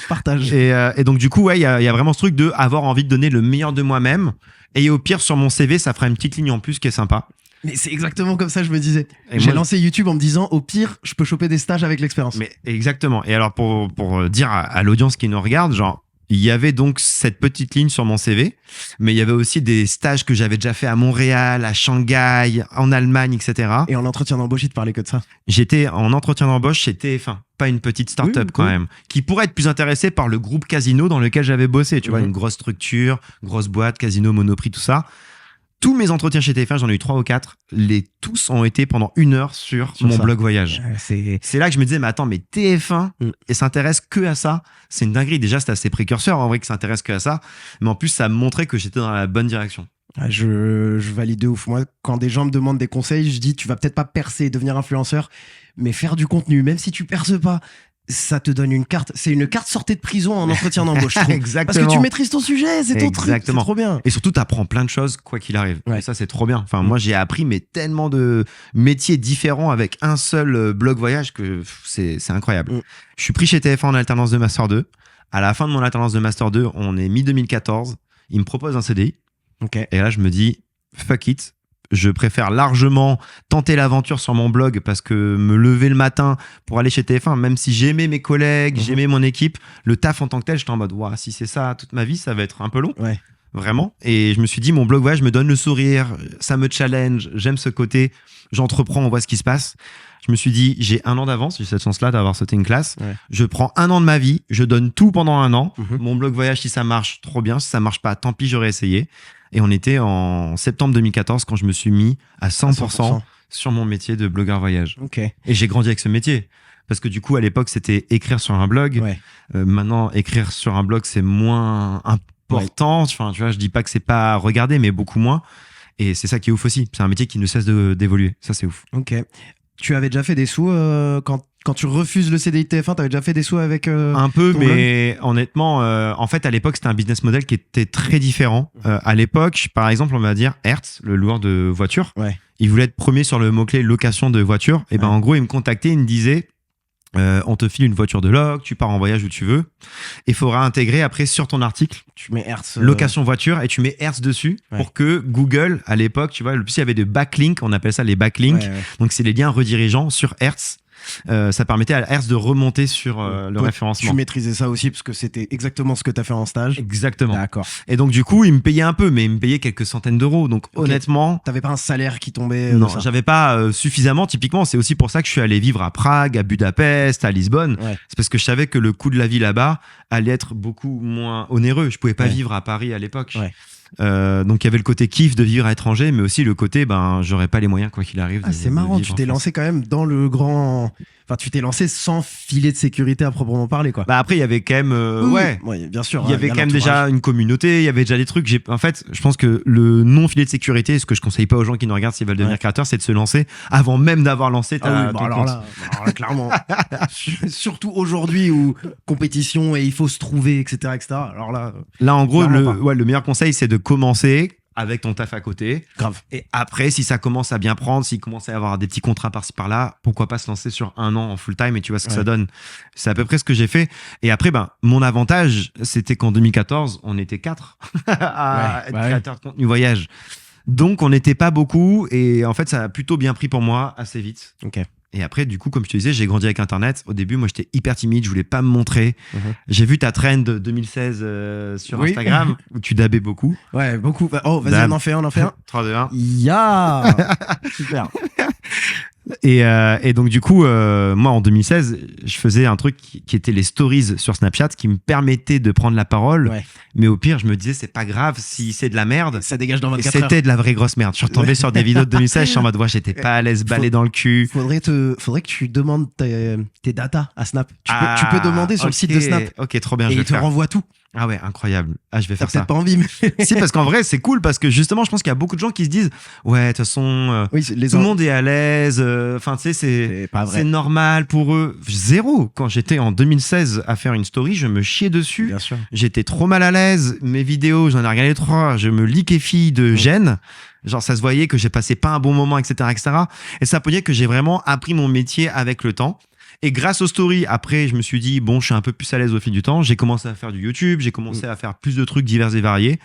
Partage. Et donc, du coup, ouais, il y a vraiment ce truc de avoir envie de donner le meilleur de moi-même. Et au pire, sur mon CV, ça fera une petite ligne en plus qui est sympa. Mais c'est exactement comme ça que je me disais. Et J'ai moi, lancé YouTube en me disant, au pire, je peux choper des stages avec l'expérience. Mais exactement. Et alors, pour dire à l'audience qui nous regarde, genre, il y avait donc cette petite ligne sur mon CV, mais il y avait aussi des stages que j'avais déjà fait à Montréal, à Shanghai, en Allemagne, etc. Et en entretien d'embauche, il te parlait que de ça. J'étais en entretien d'embauche chez TF1, pas une petite start-up Oui, quand oui. même, qui pourrait être plus intéressée par le groupe Casino dans lequel j'avais bossé. Tu vois, Mhm. une grosse structure, grosse boîte, Casino, Monoprix, tout ça. Tous mes entretiens chez TF1, j'en ai eu 3 ou 4. Tous ont été pendant 1 heure sur mon ça. blog voyage. C'est C'est là que je me disais, mais attends, mais TF1 et s'intéresse que à ça. C'est une dinguerie. Déjà, c'était assez précurseur en vrai que s'intéresse que à ça. Mais en plus, ça me montrait que j'étais dans la bonne direction. Je valide de ouf. Moi, quand des gens me demandent des conseils, je dis tu vas peut-être pas percer et devenir influenceur, mais faire du contenu, même si tu perces pas, ça te donne une carte. C'est une carte sortie de prison en entretien d'embauche. je trouve. Exactement. Parce que tu maîtrises ton sujet, c'est ton truc. C'est Exactement. trop bien. Et surtout, tu apprends plein de choses, quoi qu'il arrive. Ouais. Et ça, c'est trop bien. Enfin, moi, j'ai appris mais tellement de métiers différents avec un seul blog voyage que c'est incroyable. Je suis pris chez TF1 en alternance de Master 2. À la fin de mon alternance de Master 2, on est mi-2014. Ils me proposent un CDI. Ok. Et là, je me dis, fuck it. Je préfère largement tenter l'aventure sur mon blog parce que me lever le matin pour aller chez TF1, même si j'aimais mes collègues, j'aimais mon équipe, le taf en tant que tel, j'étais en mode, ouah, si c'est ça toute ma vie, ça va être un peu long. Ouais. Vraiment. Et je me suis dit, mon blog voyage me donne le sourire, ça me challenge, j'aime ce côté, j'entreprends, on voit ce qui se passe. Je me suis dit, j'ai 1 an d'avance, j'ai cette chance-là d'avoir sauté une classe. Ouais. Je prends 1 an de ma vie, je donne tout pendant 1 an. Mhm. Mon blog voyage, si ça marche, trop bien. Si ça marche pas, tant pis, j'aurais essayé. Et on était en septembre 2014 quand je me suis mis à 100% sur mon métier de blogueur voyage. Ok. Et j'ai grandi avec ce métier. Parce que du coup, à l'époque, c'était écrire sur un blog. Ouais. Maintenant, écrire sur un blog, c'est moins important. Enfin, tu vois, je dis pas que c'est pas regardé, mais beaucoup moins. Et c'est ça qui est ouf aussi. C'est un métier qui ne cesse d'évoluer. Ça, c'est ouf. Ok. Tu avais déjà fait des sous quand tu refuses le CDI de TF1, t'avais déjà fait des sous avec. Un peu, ton mais honnêtement, en fait, à l'époque, c'était un business model qui était très différent. À l'époque, par exemple, on va dire Hertz, le loueur de voitures, Ouais. il voulait être premier sur le mot-clé location de voiture. Et ben, Ouais. en gros, il me contactait, il me disait, on te file une voiture de loc, tu pars en voyage où tu veux. Il faudra intégrer après sur ton article Tu mets Hertz. location voiture et tu mets Hertz dessus Ouais. pour que Google, à l'époque, tu vois, le plus il y avait de backlinks, on appelle ça les backlinks. Ouais, ouais. Donc, c'est les liens redirigeants sur Hertz. Ça permettait à Hertz de remonter sur le Toi, référencement. Tu maîtrisais ça aussi parce que c'était exactement ce que t'as fait en stage. Exactement. D'accord. Et donc, du coup, il me payait un peu, mais il me payait quelques centaines d'euros. Donc, honnêtement, T'avais pas un salaire qui tombait non, de ça. j'avais pas suffisamment. Typiquement, c'est aussi pour ça que je suis allé vivre à Prague, à Budapest, à Lisbonne. Ouais. C'est parce que je savais que le coût de la vie là-bas allait être beaucoup moins onéreux. Je pouvais pas Ouais. vivre à Paris à l'époque. Ouais. Donc il y avait le côté kiff de vivre à l'étranger, mais aussi le côté j'aurais pas les moyens quoi qu'il arrive. C'est marrant, tu t'es lancé quand même dans le grand. Enfin, tu t'es lancé sans filet de sécurité à proprement parler, quoi. Après, il y avait quand même, Oui, bien sûr. Il y avait quand même déjà une communauté, il y avait déjà des trucs. En fait, je pense que le non filet de sécurité, ce que je conseille pas aux gens qui nous regardent s'ils veulent devenir créateurs, c'est de se lancer avant même d'avoir lancé ton alors compte. là, clairement. Surtout aujourd'hui où compétition et il faut se trouver, etc., etc. Alors là, en gros, le meilleur conseil, c'est de commencer avec ton taf à côté. Grave. Et après, si ça commence à bien prendre, s'il commence à y avoir des petits contrats par-ci par-là, pourquoi pas se lancer sur 1 an en full time et tu vois ce que ça donne. C'est à peu près ce que j'ai fait. Et après, mon avantage, c'était qu'en 2014, on était 4 à être créateurs de contenu voyage. Donc, on n'était pas beaucoup et en fait, ça a plutôt bien pris pour moi assez vite. Ok. Et après, du coup, comme je te disais, j'ai grandi avec Internet. Au début, moi, j'étais hyper timide, je voulais pas me montrer. J'ai vu ta trend 2016 sur Instagram où tu dabais beaucoup. Ouais, beaucoup. Oh, vas-y, on en fait un. 3, 2, 1. Ya Super. Et donc du coup, moi en 2016, je faisais un truc qui était les stories sur Snapchat, qui me permettait de prendre la parole. Mais au pire, je me disais, c'est pas grave si c'est de la merde. Ça dégage dans 24 heures. C'était de la vraie grosse merde. Je suis retombé sur des vidéos de 2016, je suis en mode, j'étais pas à l'aise, balai dans le cul. Faudrait que tu demandes tes datas à Snap. Tu peux demander sur le site de Snap. Ok, trop bien. Et il te renvoie tout. Ah ouais, incroyable. Je vais faire ça. T'as peut-être pas envie, mais... Si, parce qu'en vrai, c'est cool parce que justement, je pense qu'il y a beaucoup de gens qui se disent ouais, de toute façon, tout le monde est à l'aise. Enfin, tu sais, c'est normal pour eux. Zéro. Quand j'étais en 2016 à faire une story, je me chiais dessus. Bien sûr. J'étais trop mal à l'aise. Mes vidéos, j'en ai regardé 3. Je me liquéfie de gêne. Genre, ça se voyait que j'ai passé pas un bon moment, etc., etc. Et ça peut dire que j'ai vraiment appris mon métier avec le temps. Et grâce aux stories, après, je me suis dit, je suis un peu plus à l'aise au fil du temps. J'ai commencé à faire du YouTube, j'ai commencé à faire plus de trucs divers et variés.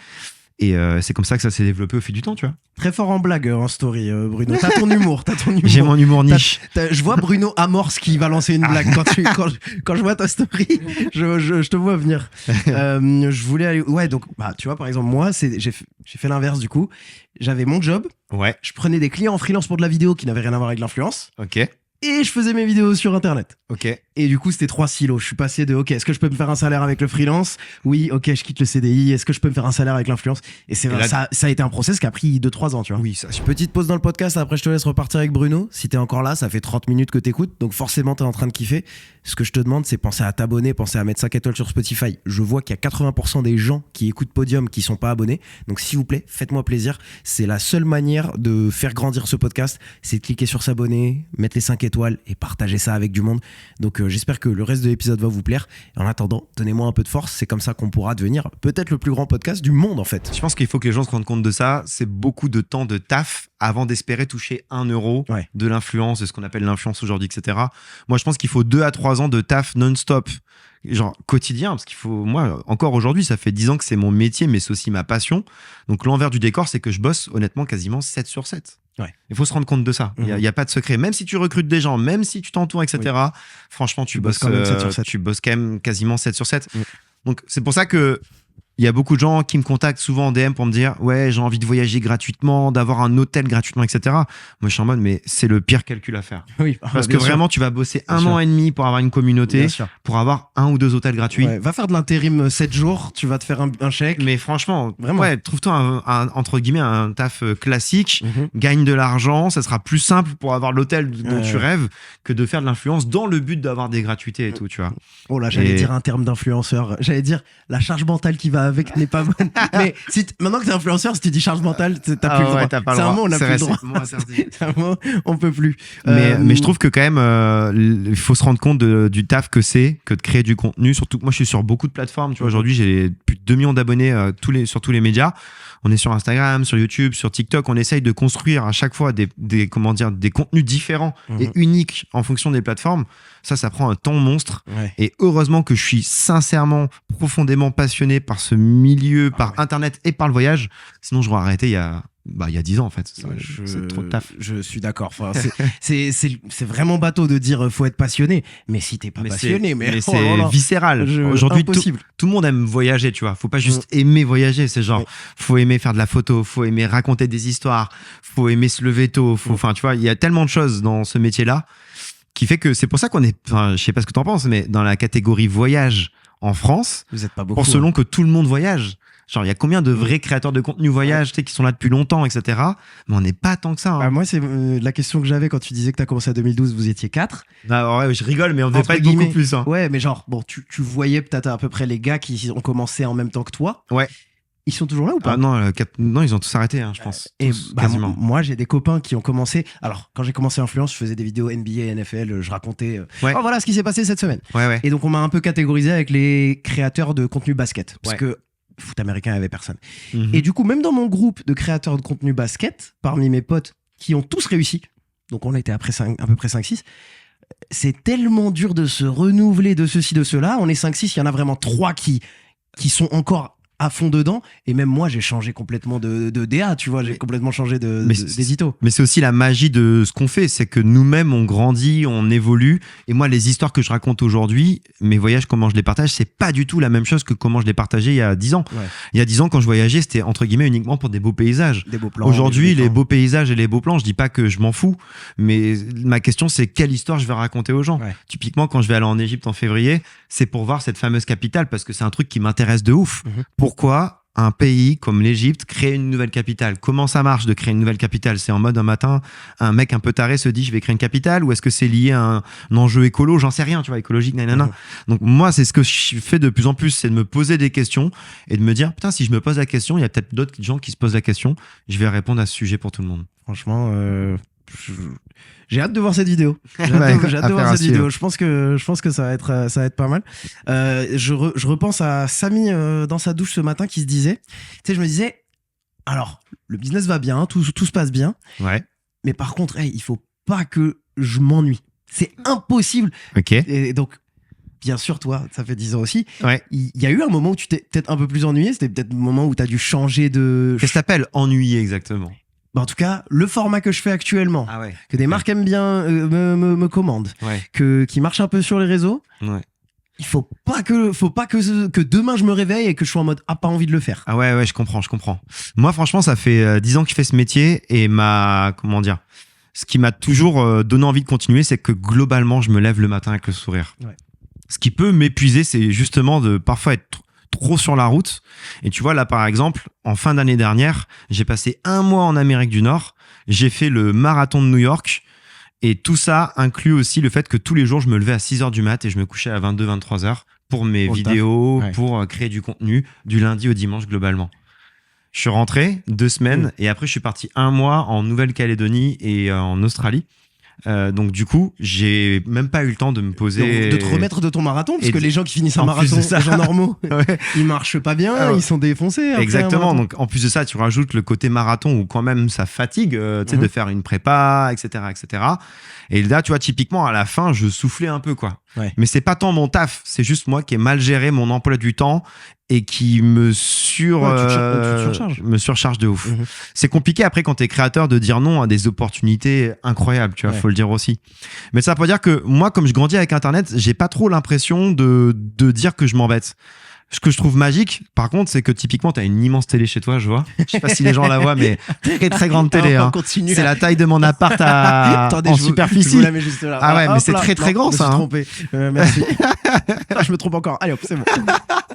Et c'est comme ça que ça s'est développé au fil du temps, tu vois. Très fort en blague, en story, Bruno. T'as ton humour. J'ai mon humour niche. Je vois Bruno amorce qui va lancer une blague. Quand je vois ta story, je te vois venir. Je voulais aller... Ouais, donc, tu vois, par exemple, moi, j'ai fait l'inverse, du coup. J'avais mon job. Ouais. Je prenais des clients en freelance pour de la vidéo qui n'avaient rien à voir avec l'influence. Ok. Et je faisais mes vidéos sur Internet. Ok. Et du coup, c'était 3 silos. Je suis passé de, ok, est-ce que je peux me faire un salaire avec le freelance? Oui, ok, je quitte le CDI. Est-ce que je peux me faire un salaire avec l'influence? Et ça a été un process qui a pris 2-3 ans, tu vois. Oui, ça. Petite pause dans le podcast, après je te laisse repartir avec Bruno. Si t'es encore là, ça fait 30 minutes que t'écoutes, donc forcément t'es en train de kiffer. Ce que je te demande, c'est penser à t'abonner, penser à mettre 5 étoiles sur Spotify. Je vois qu'il y a 80% des gens qui écoutent Podium qui sont pas abonnés. Donc s'il vous plaît, faites-moi plaisir. C'est la seule manière de faire grandir ce podcast, c'est de cliquer sur s'abonner, mettre les 5 étoiles et partager ça avec du monde. Donc j'espère que le reste de l'épisode va vous plaire. Et en attendant, donnez-moi un peu de force. C'est comme ça qu'on pourra devenir peut-être le plus grand podcast du monde, en fait. Je pense qu'il faut que les gens se rendent compte de ça. C'est beaucoup de temps de taf avant d'espérer toucher 1 euro de l'influence, de ce qu'on appelle l'influence aujourd'hui, etc. Moi, je pense qu'il faut 2 à 3 ans de taf non-stop, genre quotidien, parce qu'il faut, moi, encore aujourd'hui, ça fait 10 ans que c'est mon métier, mais c'est aussi ma passion. Donc, l'envers du décor, c'est que je bosse, honnêtement, quasiment 7 sur 7. Il faut se rendre compte de ça. Il n'y a pas de secret. Même si tu recrutes des gens, même si tu t'entoures, etc., franchement, tu bosses quand même 7 sur 7. Tu bosses quand même quasiment 7 sur 7. Donc, c'est pour ça que il y a beaucoup de gens qui me contactent souvent en DM pour me dire ouais, j'ai envie de voyager gratuitement, d'avoir un hôtel gratuitement, etc. Moi, je suis en mode mais c'est le pire calcul à faire. Oui, parce que vraiment, tu vas bosser 1 an et demi pour avoir une communauté, pour avoir 1 ou 2 hôtels gratuits. Va faire de l'intérim 7 jours, tu vas te faire un chèque. Mais franchement, vraiment, trouve-toi entre guillemets un taf classique, gagne de l'argent, ça sera plus simple pour avoir l'hôtel dont tu rêves que de faire de l'influence dans le but d'avoir des gratuités et tout, tu vois. Oh là, j'allais dire un terme d'influenceur. J'allais dire la charge mentale qui va avec n'est pas bonne. Mais maintenant que t'es influenceur, si tu dis charge mentale, t'as plus le droit. C'est un mot, on n'a plus le droit. C'est un mot, on peut plus. Mais je trouve que quand même, il faut se rendre compte du taf que c'est, que de créer du contenu. Surtout que moi, je suis sur beaucoup de plateformes. Tu vois, aujourd'hui, j'ai plus de 2 millions d'abonnés sur tous les médias. On est sur Instagram, sur YouTube, sur TikTok. On essaye de construire à chaque fois des contenus différents et uniques en fonction des plateformes. Ça prend un temps monstre. Et heureusement que je suis sincèrement, profondément passionné par ce milieu, par Internet et par le voyage. Sinon, j'aurais arrêté il y a 10 ans, en fait. C'est trop de taf. Je suis d'accord. Enfin, c'est vraiment bateau de dire faut être passionné. Mais si t'es pas passionné, c'est viscéral. Aujourd'hui, tout le monde aime voyager, tu vois. Faut pas juste aimer voyager. C'est genre, faut aimer faire de la photo, faut aimer raconter des histoires, faut aimer se lever tôt. Enfin, tu vois, il y a tellement de choses dans ce métier-là qui fait que c'est pour ça qu'on est, enfin, je sais pas ce que t'en penses, mais dans la catégorie voyage, en France Vous êtes pas beaucoup. pour selon que tout le monde voyage. Genre, il y a combien de vrais créateurs de contenu voyage, tu sais, qui sont là depuis longtemps, etc. Mais on n'est pas tant que ça. Hein. Bah, moi, c'est la question que j'avais quand tu disais que tu as commencé en 2012, vous étiez 4. Ah, ouais, je rigole, mais on devait Entre pas être guillemets. beaucoup plus. Hein. Ouais, mais genre, bon, tu voyais peut-être à peu près les gars qui ont commencé en même temps que toi. Ouais. Ils sont toujours là ou pas? Ah, non, non, ils ont tous arrêté, hein, je pense. Et Tous, bah, quasiment. moi, j'ai des copains qui ont commencé. Alors, quand j'ai commencé Influence, je faisais des vidéos NBA, NFL, je racontais. Ouais. Oh, voilà ce qui s'est passé cette semaine. Ouais. Et donc, on m'a un peu catégorisé avec les créateurs de contenu basket. Parce Ouais. que foot américain, il n'y avait personne. Mhm. Et du coup, même dans mon groupe de créateurs de contenu basket, parmi mes potes qui ont tous réussi, donc on était à peu près 5-6, c'est tellement dur de se renouveler de ceci, de cela. On est 5-6, il y en a vraiment 3 qui sont encore à fond dedans. Et même moi, j'ai changé complètement de DA, tu vois, j'ai complètement changé d'édito. Mais c'est aussi la magie de ce qu'on fait, c'est que nous-mêmes, on grandit, on évolue. Et moi, les histoires que je raconte aujourd'hui, mes voyages, comment je les partage, c'est pas du tout la même chose que comment je les partageais il y a 10 ans. Ouais. Il y a 10 ans, quand je voyageais, c'était entre guillemets uniquement pour des beaux paysages. Des beaux plans. Aujourd'hui, des les beaux paysages et les beaux plans, je dis pas que je m'en fous, mais ma question, c'est quelle histoire je vais raconter aux gens. Ouais. Typiquement, quand je vais aller en Égypte en février, c'est pour voir cette fameuse capitale, parce que c'est un truc qui m'intéresse de ouf. Mhm. Pourquoi un pays comme l'Égypte crée une nouvelle capitale? Comment ça marche de créer une nouvelle capitale? C'est en mode un matin, un mec un peu taré se dit je vais créer une capitale, ou est-ce que c'est lié à un enjeu écolo? J'en sais rien, tu vois, écologique, nanana. Mhm. Donc moi, c'est ce que je fais de plus en plus, c'est de me poser des questions et de me dire putain, si je me pose la question, il y a peut-être d'autres gens qui se posent la question, je vais répondre à ce sujet pour tout le monde. Franchement, j'ai hâte de voir cette vidéo. J'ai hâte Ouais, de voir affaire à cette suivre. vidéo. Je pense que ça va être pas mal. Je repense à Samy dans sa douche ce matin qui se disait, tu sais, je me disais, alors le business va bien, tout se passe bien, Ouais. mais par contre, hey, il faut pas que je m'ennuie. C'est impossible. Ok. Et donc, bien sûr, toi, ça fait 10 ans aussi. Ouais. Il y a eu un moment où tu t'es peut-être un peu plus ennuyé. C'était peut-être le moment où tu as dû changer de. Qu'est-ce que t'appelles ennuyer exactement? Bah, en tout cas, le format que je fais actuellement, Ah ouais. que des marques aiment bien, me commandent, Ouais. qui marche un peu sur les réseaux. Ouais. Il faut pas que demain je me réveille et que je sois en mode pas envie de le faire. Ah ouais, je comprends. Moi, franchement, ça fait 10 ans que je fais ce métier et comment dire, ce qui m'a toujours donné envie de continuer, c'est que globalement, je me lève le matin avec le sourire. Ouais. Ce qui peut m'épuiser, c'est justement de parfois être trop sur la route. Et tu vois, là, par exemple, en fin d'année dernière, j'ai passé 1 mois en Amérique du Nord. J'ai fait le marathon de New York. Et tout ça inclut aussi le fait que tous les jours, je me levais à 6h du mat et je me couchais à 22-23h pour mes Pour le taf. vidéos, Ouais. pour créer du contenu du lundi au dimanche globalement. Je suis rentré 2 semaines et après je suis parti 1 mois en Nouvelle-Calédonie et en Australie. Donc du coup, j'ai même pas eu le temps de me poser. De te remettre de ton marathon, parce Et que les gens qui finissent un en plus marathon, de ça- les gens normaux, Ouais. ils marchent pas bien, Ah ouais. ils sont défoncés. après un Exactement. marathon. Donc en plus de ça, tu rajoutes le côté marathon où quand même ça fatigue, tu sais, Mhm. de faire une prépa, etc., etc. Et là, tu vois, typiquement à la fin, je soufflais un peu, quoi. Ouais. Mais c'est pas tant mon taf, c'est juste moi qui ai mal géré mon emploi du temps et qui Ouais, tu te surcharges. me surcharge de ouf. Mhm. C'est compliqué après quand t'es créateur de dire non à des opportunités incroyables, tu vois, Ouais. faut le dire aussi. Mais ça veut dire que moi, comme je grandis avec Internet, j'ai pas trop l'impression de dire que je m'embête. Ce que je trouve magique, par contre, c'est que typiquement, t'as une immense télé chez toi, je vois. Je sais pas si les gens la voient, mais très très grande télé. Alors, on Hein. continue. C'est la taille de mon appart Attendez, en je vous superficie. la mets juste là. Ah ouais, mais Hop c'est là. très, très Non, grand, je me ça, suis hein. trompé. Merci. Ah, je me trompe encore. Allez hop, c'est bon.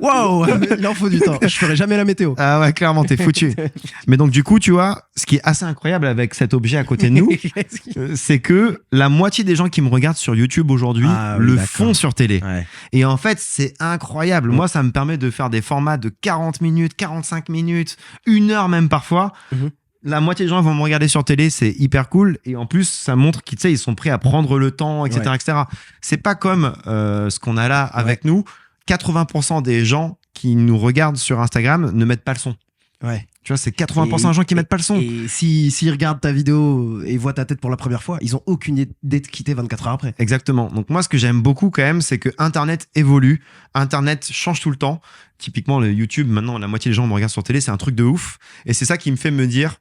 Waouh, il en faut du temps. Je ferai jamais la météo. Ah ouais, clairement, t'es foutu. Mais donc, du coup, tu vois, ce qui est assez incroyable avec cet objet à côté de nous, c'est que la moitié des gens qui me regardent sur YouTube aujourd'hui Ah oui, le d'accord. font sur télé. Ouais. Et en fait, c'est incroyable. Moi, ça me permet de faire des formats de 40 minutes, 45 minutes, 1 heure même parfois. Mhm. La moitié des gens vont me regarder sur télé, c'est hyper cool. Et en plus, ça montre qu'ils, tu sais, ils sont prêts à prendre le temps, etc., Ouais. etc. C'est pas comme ce qu'on a là avec nous. 80% des gens qui nous regardent sur Instagram ne mettent pas le son. Ouais. Tu vois, c'est 80% des gens qui mettent pas le son. Et s'ils regardent ta vidéo et voient ta tête pour la première fois, ils ont aucune idée de quitter 24 heures après. Exactement. Donc moi, ce que j'aime beaucoup quand même, c'est que Internet évolue, Internet change tout le temps. Typiquement, le YouTube, maintenant, la moitié des gens me regardent sur télé, c'est un truc de ouf. Et c'est ça qui me fait me dire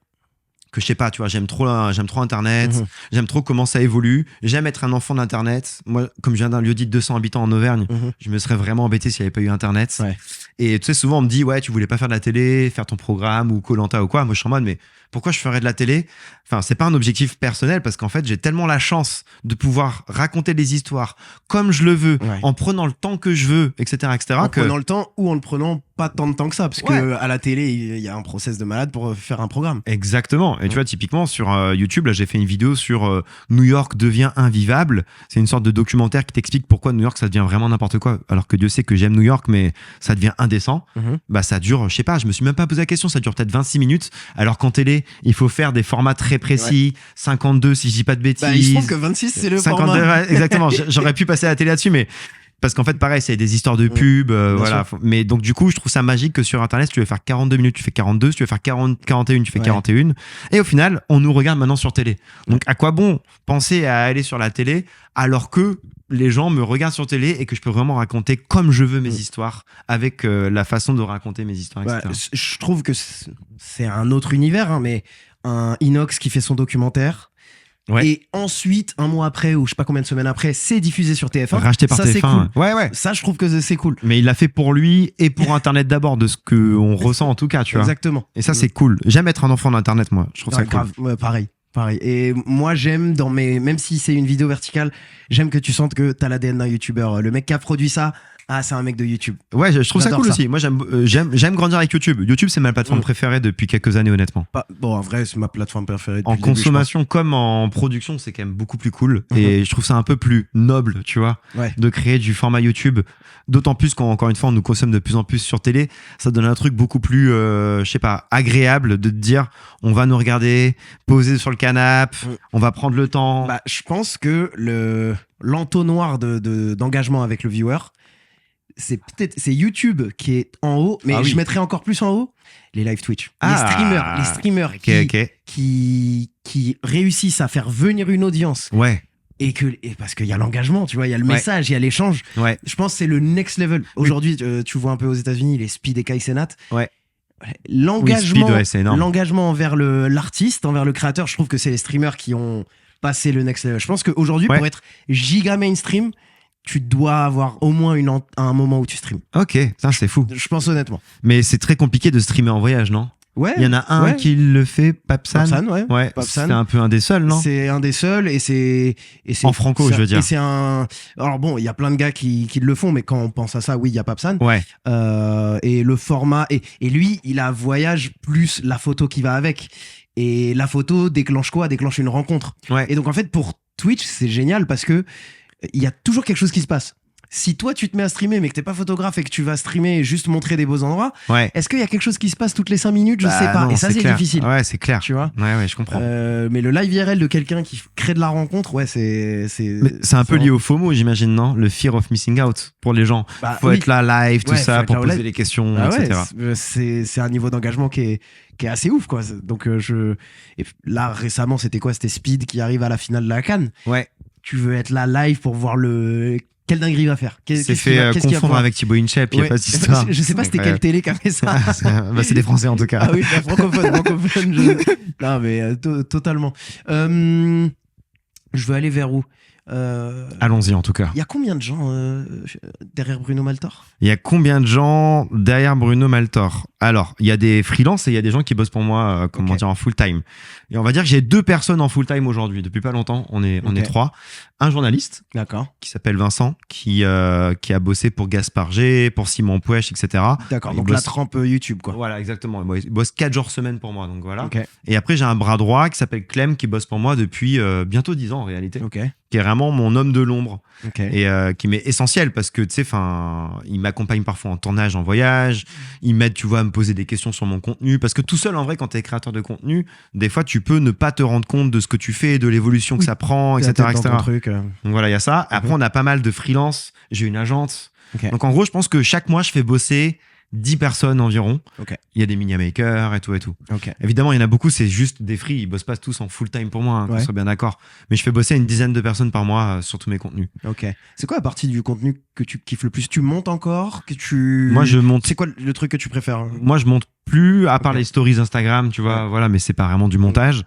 que je sais pas, tu vois, j'aime trop Internet, j'aime trop comment ça évolue, j'aime être un enfant d'Internet. Moi, comme je viens d'un lieu dit de 200 habitants en Auvergne, je me serais vraiment embêté s'il n'y avait pas eu Internet. Ouais. Et tu sais, souvent on me dit, ouais, tu voulais pas faire de la télé, faire ton programme ou Koh-Lanta ou quoi. Moi, je suis en mode, mais pourquoi je ferais de la télé? Enfin, c'est pas un objectif personnel parce qu'en fait, j'ai tellement la chance de pouvoir raconter des histoires comme je le veux, en prenant le temps que je veux, etc., etc. En prenant le temps ou en le prenant pas tant de temps que ça, parce que à la télé, il y a un process de malade pour faire un programme. Exactement. Et tu vois, typiquement sur YouTube, là, j'ai fait une vidéo sur New York devient invivable. C'est une sorte de documentaire qui t'explique pourquoi New York ça devient vraiment n'importe quoi. Alors que Dieu sait que j'aime New York, mais ça devient indécent. Bah, ça dure, je sais pas, je me suis même pas posé la question. Ça dure peut-être 26 minutes. Alors qu'en télé, il faut faire des formats très précis. 52, si je dis pas de bêtises. Bah, il se trouve que 26, c'est le 52, format. Exactement. J'aurais pu passer à la télé là-dessus, mais. Parce qu'en fait, pareil, c'est des histoires de pub, voilà. Mais donc, du coup, je trouve ça magique que sur Internet, si tu veux faire 42 minutes, tu fais 42. Si tu veux faire 41, tu fais 41. Et au final, on nous regarde maintenant sur télé. Donc, à quoi bon penser à aller sur la télé alors que les gens me regardent sur télé et que je peux vraiment raconter comme je veux mes histoires avec la façon de raconter mes histoires, etc. Je trouve que c'est un autre univers, hein, mais un Inox qui fait son documentaire. Ouais. Et ensuite, un mois après, ou je sais pas combien de semaines après, c'est diffusé sur TF1. Racheté par ça, TF1. c'est cool. Ouais. Ça, je trouve que c'est cool. Mais il l'a fait pour lui et pour Internet d'abord, de ce qu'on ressent en tout cas, tu vois. Exactement. Et ça, c'est cool. J'aime être un enfant d'Internet, moi. Je trouve ça cool. Grave. Ouais, pareil. Et moi, j'aime même si c'est une vidéo verticale, j'aime que tu sentes que t'as l'ADN d'un youtubeur. Le mec qui a produit ça, c'est un mec de YouTube. Ouais, je trouve ça J'adore cool ça. aussi. Moi, j'aime grandir avec YouTube. YouTube, c'est ma plateforme préférée depuis quelques années, honnêtement. Bon, en vrai, c'est ma plateforme préférée. Depuis En le début, consommation comme en production, c'est quand même beaucoup plus cool. Et je trouve ça un peu plus noble, tu vois, de créer du format YouTube. D'autant plus qu'encore une fois, on nous consomme de plus en plus sur télé. Ça donne un truc beaucoup plus, je sais pas, agréable de te dire, on va nous regarder, poser sur le canapé, on va prendre le temps. Bah, je pense que l'entonnoir d'engagement avec le viewer, c'est YouTube qui est en haut, mais je mettrais encore plus en haut les live Twitch. Les streamers qui réussissent à faire venir une audience. Ouais. Et parce qu'il y a l'engagement, tu vois, il y a le message, il y a l'échange. Ouais. Je pense que c'est le next level. Aujourd'hui, tu vois un peu aux États-Unis les Speed et Kai Cenat. Ouais. L'engagement, Speed, c'est énorme. l'engagement envers l'artiste, envers le créateur, je trouve que c'est les streamers qui ont passé le next level. Je pense qu'aujourd'hui, pour être giga mainstream, tu dois avoir au moins un moment où tu streams. Ok, ça c'est fou. Je pense honnêtement. Mais c'est très compliqué de streamer en voyage, non? Ouais. Il y en a un qui le fait, Papsan. Papsan, c'est un peu un des seuls, non? C'est un des seuls et c'est en franco, je veux dire. Et c'est alors bon, il y a plein de gars qui le font, mais quand on pense à ça, oui, il y a Papsan. Ouais. Et le format et lui, il a voyage plus la photo qui va avec. Et la photo déclenche quoi? Déclenche une rencontre. Ouais. Et donc en fait, pour Twitch, c'est génial parce que il y a toujours quelque chose qui se passe. Si toi tu te mets à streamer mais que t'es pas photographe et que tu vas streamer et juste montrer des beaux endroits, est-ce qu'il y a quelque chose qui se passe toutes les 5 minutes? Je sais pas. Non, et ça c'est difficile. Ouais, c'est clair. Tu vois? Ouais, je comprends. Mais le live IRL de quelqu'un qui crée de la rencontre, c'est un peu lié au FOMO, j'imagine, non? Le fear of missing out pour les gens. Faut être là live, tout ça, pour poser les questions, etc. C'est un niveau d'engagement qui est assez ouf, quoi. Donc et là récemment, c'était quoi? C'était Speed qui arrive à la finale de la CAN. Ouais. Tu veux être là live pour voir quelle dinguerie il va faire. C'est fait confondre avec Thibaut Inchep, il n'y a pas cette histoire. Je sais pas c'était quelle télé qui a fait ça. C'est des Français en tout cas. Ah oui, francophone. Non mais totalement. Je veux aller vers où? Allons-y en tout cas. Il y a combien de gens derrière Bruno Maltor? Il y a combien de gens derrière Bruno Maltor? Alors, il y a des freelances et il y a des gens qui bossent pour moi, en full time. Et on va dire que j'ai 2 personnes en full time aujourd'hui. Depuis pas longtemps, on est 3. Un journaliste, qui s'appelle Vincent, qui a bossé pour Gaspard G, pour Simon Pouèche, etc. D'accord. Donc la trempe YouTube, quoi. Voilà, exactement. Il bosse 4 jours semaine pour moi, donc voilà. Et après, j'ai un bras droit qui s'appelle Clem, qui bosse pour moi depuis bientôt 10 ans en réalité. Qui est vraiment mon homme de l'ombre et qui m'est essentiel parce que tu sais, il m'accompagne parfois en tournage, en voyage, il m'aide, tu vois, à me poser des questions sur mon contenu parce que tout seul, en vrai, quand tu es créateur de contenu, des fois tu peux ne pas te rendre compte de ce que tu fais, de l'évolution que ça prend, etc. Donc voilà, il y a ça. Après, on a pas mal de freelance, j'ai une agente. Donc en gros, je pense que chaque mois, je fais bosser 10 personnes environ. Ok. Il y a des media makers et tout. Ok. Évidemment, il y en a beaucoup, c'est juste des free. Ils bossent pas tous en full time pour moi, qu'on soit bien d'accord. Mais je fais bosser une dizaine de personnes par mois sur tous mes contenus. Ok. C'est quoi la partie du contenu que tu kiffes le plus? Tu montes encore? Moi, je monte. C'est quoi le truc que tu préfères? Moi, je monte plus, à part les stories Instagram, tu vois, voilà, mais c'est pas vraiment du montage.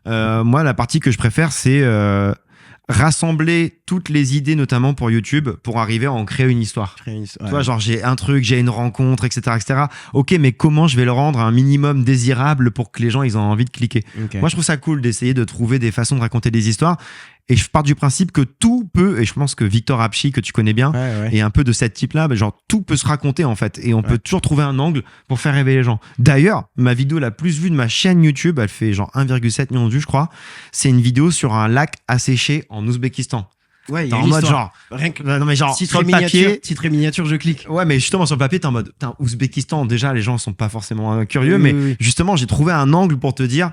Moi, la partie que je préfère, c'est rassembler toutes les idées, notamment pour YouTube, pour arriver à en créer une histoire. Tu vois, genre, j'ai un truc, j'ai une rencontre, etc. Ok, mais comment je vais le rendre un minimum désirable pour que les gens ils aient envie de cliquer? Moi, je trouve ça cool d'essayer de trouver des façons de raconter des histoires. Et je pars du principe que tout peut, et je pense que Victor Apchi, que tu connais bien, est un peu de cette type-là, genre tout peut se raconter en fait, et on peut toujours trouver un angle pour faire rêver les gens. D'ailleurs, ma vidéo la plus vue de ma chaîne YouTube, elle fait genre 1,7 million de vues, je crois, c'est une vidéo sur un lac asséché en Ouzbékistan. Ouais, il y t'es a en mode genre, rien que non mais genre titre sur et le papier, miniature, je clique. ouais, mais justement sur le papier t'es en mode putain, Ouzbékistan, déjà les gens sont pas forcément curieux, mais justement j'ai trouvé un angle pour te dire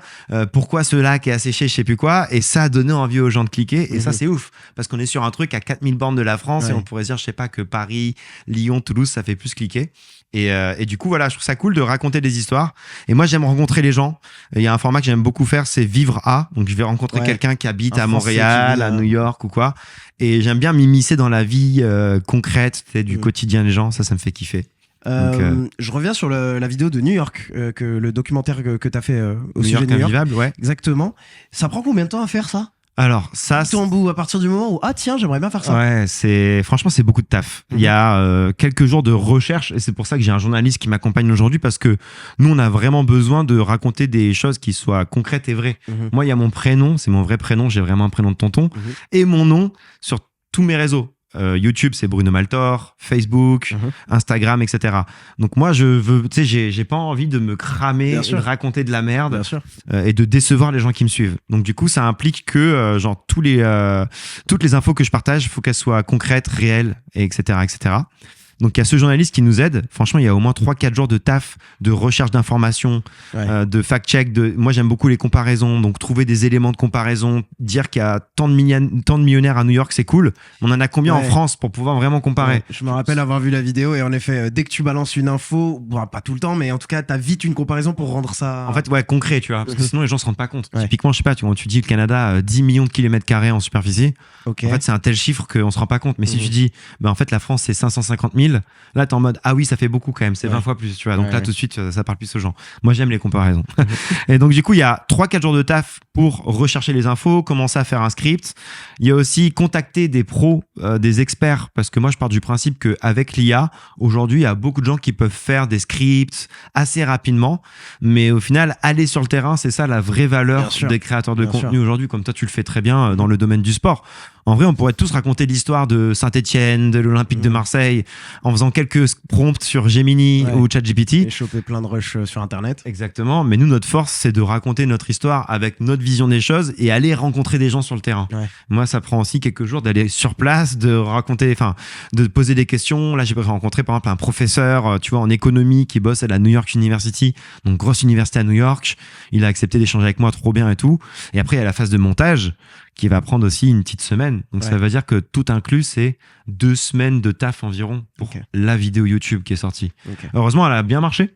pourquoi ce lac est asséché, je sais plus quoi, et ça a donné envie aux gens de cliquer, et ça c'est ouf parce qu'on est sur un truc à 4000 bornes de la France, et on pourrait se dire je sais pas que Paris, Lyon, Toulouse ça fait plus cliquer. Et du coup, voilà, je trouve ça cool de raconter des histoires. Et moi, j'aime rencontrer les gens. Il y a un format que j'aime beaucoup faire, c'est vivre à. Donc, je vais rencontrer quelqu'un qui habite à Montréal, à New York ou quoi. Et j'aime bien m'immiscer dans la vie concrète du quotidien des gens. Ça me fait kiffer. Je reviens sur la vidéo de New York, que le documentaire que tu as fait au sujet de New York. Invivable, ouais. Exactement. Ça prend combien de temps à faire ça? Alors, ça. Tout en bout, à partir du moment où, ah tiens, j'aimerais bien faire ça. Ouais, franchement, c'est beaucoup de taf. Il y a quelques jours de recherche, et c'est pour ça que j'ai un journaliste qui m'accompagne aujourd'hui, parce que nous, on a vraiment besoin de raconter des choses qui soient concrètes et vraies. Moi, il y a mon prénom, c'est mon vrai prénom, j'ai vraiment un prénom de tonton, et mon nom sur tous mes réseaux. YouTube, c'est Bruno Maltor, Facebook, Instagram, etc. Donc moi, je veux, tu sais, j'ai pas envie de me cramer, de raconter de la merde, et de décevoir les gens qui me suivent. Donc du coup, ça implique que genre toutes les infos que je partage, faut qu'elles soient concrètes, réelles, et etc., etc. Donc il y a ce journaliste qui nous aide. Franchement, il y a au moins 3-4 jours de taf, de recherche d'informations, de fact-check. Moi, j'aime beaucoup les comparaisons. Donc trouver des éléments de comparaison, dire qu'il y a tant de millionnaires à New York, c'est cool. On en a combien en France pour pouvoir vraiment comparer? Je me rappelle avoir vu la vidéo, et en effet, dès que tu balances une info, bon, pas tout le temps, mais en tout cas, t'as vite une comparaison pour rendre ça... En fait, concret, tu vois. Parce que sinon, les gens se rendent pas compte. Typiquement, je sais pas, quand tu dis le Canada, 10 millions de kilomètres carrés en superficie, en fait, c'est un tel chiffre qu'on se rend pas compte. Mais si tu dis, en fait, la France, c'est 550 000, là, t'es en mode, ah oui, ça fait beaucoup quand même, c'est 20 fois plus, tu vois. Donc là, tout de suite, ça parle plus aux gens. Moi, j'aime les comparaisons. Et donc, du coup, il y a 3-4 jours de taf pour rechercher les infos, commencer à faire un script. Il y a aussi contacter des pros, des experts, parce que moi, je pars du principe qu'avec l'IA, aujourd'hui, il y a beaucoup de gens qui peuvent faire des scripts assez rapidement. Mais au final, aller sur le terrain, c'est ça la vraie valeur des créateurs de contenu aujourd'hui, comme toi, tu le fais très bien dans le domaine du sport. En vrai, on pourrait tous raconter l'histoire de Saint-Etienne, de l'Olympique de Marseille, en faisant quelques prompts sur Gemini ou ChatGPT. Et choper plein de rushs sur Internet. Exactement. Mais nous, notre force, c'est de raconter notre histoire avec notre vision des choses et aller rencontrer des gens sur le terrain. Moi, ça prend aussi quelques jours d'aller sur place, de raconter, de poser des questions. Là, j'ai rencontré, par exemple, un professeur, tu vois, en économie qui bosse à la New York University, donc grosse université à New York. Il a accepté d'échanger avec moi, trop bien et tout. Et après, il y a la phase de montage qui va prendre aussi une petite semaine. Donc ça veut dire que tout inclus, c'est 2 semaines de taf environ pour la vidéo YouTube qui est sortie. Heureusement, elle a bien marché.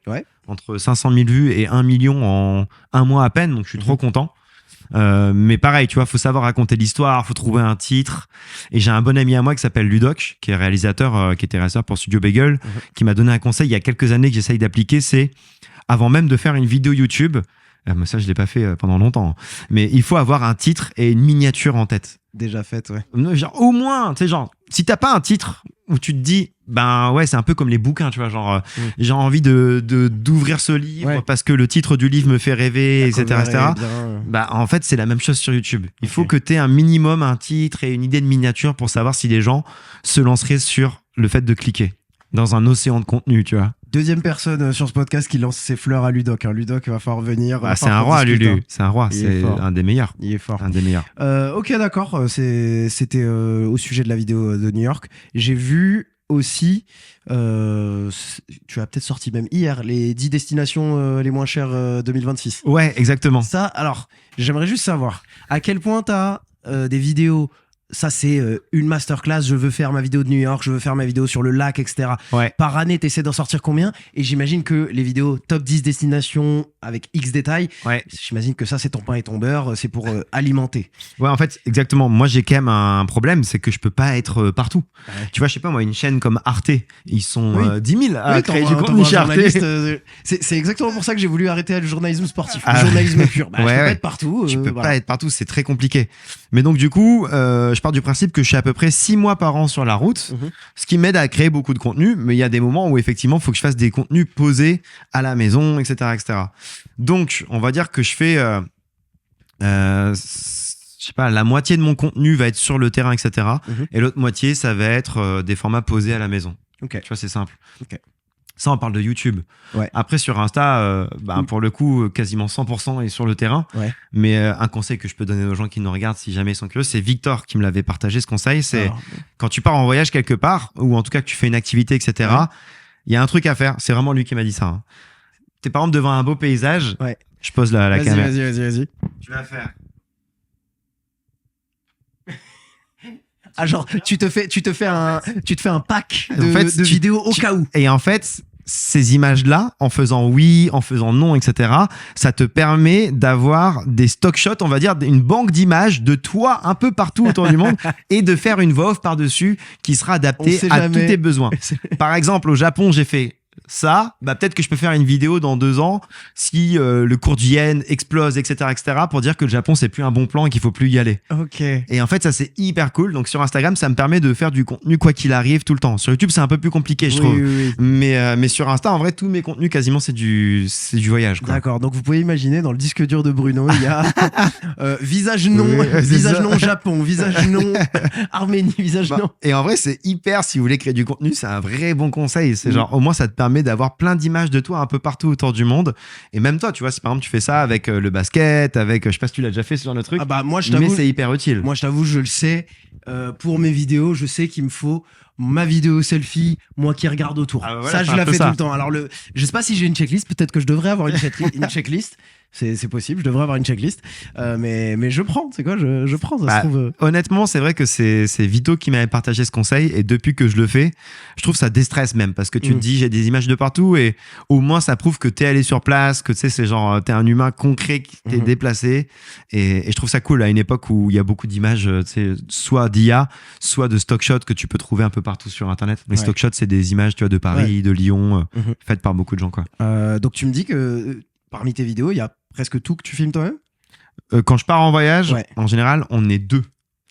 Entre 500 000 vues et 1 million en un mois à peine. Donc je suis trop content. Mais pareil, tu vois, faut savoir raconter l'histoire, faut trouver un titre. Et j'ai un bon ami à moi qui s'appelle Ludoc, qui est réalisateur, qui était réalisateur pour Studio Bagel, qui m'a donné un conseil il y a quelques années que j'essaye d'appliquer, c'est avant même de faire une vidéo YouTube, mais ça je l'ai pas fait pendant longtemps, mais il faut avoir un titre et une miniature en tête. Déjà faite, Genre au moins, tu sais, genre si t'as pas un titre où tu te dis c'est un peu comme les bouquins, tu vois, genre j'ai envie d'ouvrir ce livre parce que le titre du livre me fait rêver, etc. En fait c'est la même chose sur YouTube. Il faut que t'aies un minimum, un titre et une idée de miniature pour savoir si les gens se lanceraient sur le fait de cliquer dans un océan de contenu, tu vois. Deuxième personne sur ce podcast qui lance ses fleurs à Ludoc. Ludoc va falloir venir. C'est un roi, Lulu. C'est un roi. C'est un des meilleurs. Il est fort. Un des meilleurs. Ok, d'accord. C'était au sujet de la vidéo de New York. J'ai vu aussi, tu as peut-être sorti même hier, les 10 destinations les moins chères 2026. Ouais, exactement. Ça, alors, j'aimerais juste savoir à quel point tu as des vidéos ça c'est une masterclass, je veux faire ma vidéo de New York, je veux faire ma vidéo sur le lac, etc. Ouais. Par année, t'essaies d'en sortir combien? Et j'imagine que les vidéos top 10 destinations avec X détails, Ouais. j'imagine que ça c'est ton pain et ton beurre, c'est pour alimenter. Ouais, en fait, exactement. Moi, j'ai quand même un problème, c'est que je peux pas être partout. Ouais. Tu vois, je sais pas, moi, une chaîne comme Arte, ils sont Oui. 10 000 à Oui, créer t'envoies- du t'envoies contenu un chez Arte. journaliste, c'est exactement pour ça que j'ai voulu arrêter le journalisme sportif, Ah. le journalisme pur. Bah, je Ouais, peux pas ouais. être partout. Tu peux voilà. pas être partout, c'est très compliqué. Mais donc, du coup, je pars du principe que je suis à peu près 6 mois par an sur la route, Mhm. ce qui m'aide à créer beaucoup de contenu. Mais il y a des moments où, effectivement, il faut que je fasse des contenus posés à la maison, etc., etc. Donc, on va dire que je fais, je sais pas, la moitié de mon contenu va être sur le terrain, etc. Mhm. Et l'autre moitié, ça va être des formats posés à la maison. Ok. Tu vois, c'est simple. Ok. Ça, on parle de YouTube. Ouais. Après, sur Insta, pour le coup, quasiment 100% est sur le terrain. Ouais. Mais un conseil que je peux donner aux gens qui nous regardent, si jamais ils sont curieux, c'est Victor qui me l'avait partagé, ce conseil. C'est Alors, quand tu pars en voyage quelque part, ou en tout cas que tu fais une activité, etc., Ouais. il y a un truc à faire. C'est vraiment lui qui m'a dit ça. Hein. T'es par exemple devant un beau paysage. Ouais. Je pose la vas-y, caméra. vas-y. Tu vas faire. Ah, genre, tu te fais un pack de, En fait, de vidéos au cas où. Et en fait, ces images-là, en faisant oui, en faisant non, etc., ça te permet d'avoir des stock shots, on va dire, une banque d'images de toi un peu partout autour du monde et de faire une voix off par-dessus qui sera On adaptée sait à jamais. tous tes besoins. Par exemple, au Japon, j'ai fait ça, peut-être que je peux faire une vidéo dans 2 ans si le cours du yen explose, etc., pour dire que le Japon, c'est plus un bon plan et qu'il faut plus y aller. Ok. Et en fait, ça, c'est hyper cool. Donc, sur Instagram, ça me permet de faire du contenu quoi qu'il arrive tout le temps. Sur YouTube, c'est un peu plus compliqué, je trouve. Oui. Mais sur Insta, en vrai, tous mes contenus, quasiment, c'est du voyage, quoi. D'accord, donc vous pouvez imaginer dans le disque dur de Bruno, il y a visage non, Oui, c'est visage ça. non Japon, visage non Arménie, visage non. Et en vrai, c'est hyper, si vous voulez créer du contenu, c'est un vrai bon conseil. C'est genre, au moins, ça te permet d'avoir plein d'images de toi un peu partout autour du monde. Et même toi, tu vois, si par exemple, tu fais ça avec le basket, avec, je sais pas si tu l'as déjà fait, ce genre de truc. Ah bah moi je Mais t'avoue, c'est hyper utile. moi je t'avoue, je le sais, pour mes vidéos, je sais qu'il me faut ma vidéo selfie, moi qui regarde autour. Ah bah voilà, ça, c'est je un la peu fais ça. tout le temps. Alors je sais pas si j'ai une checklist, peut-être que je devrais avoir une checklist. C'est possible, je devrais avoir une checklist. Mais je prends, c'est quoi, je prends, ça Bah, se trouve. Honnêtement, c'est vrai que c'est Vito qui m'avait partagé ce conseil et depuis que je le fais, je trouve ça déstresse même parce que tu te dis j'ai des images de partout et au moins ça prouve que t'es allé sur place, que tu sais c'est genre t'es un humain concret qui t'es déplacé et je trouve ça cool à une époque où il y a beaucoup d'images, tu sais, soit d'IA, soit de stock shots que tu peux trouver un peu partout sur internet. Les Ouais. stock shots, c'est des images, tu vois, de Paris, de Lyon, faites par beaucoup de gens, quoi. Donc tu me dis que parmi tes vidéos, il y a presque tout que tu filmes toi-même. Quand je pars en voyage, Ouais. en général, on est 2.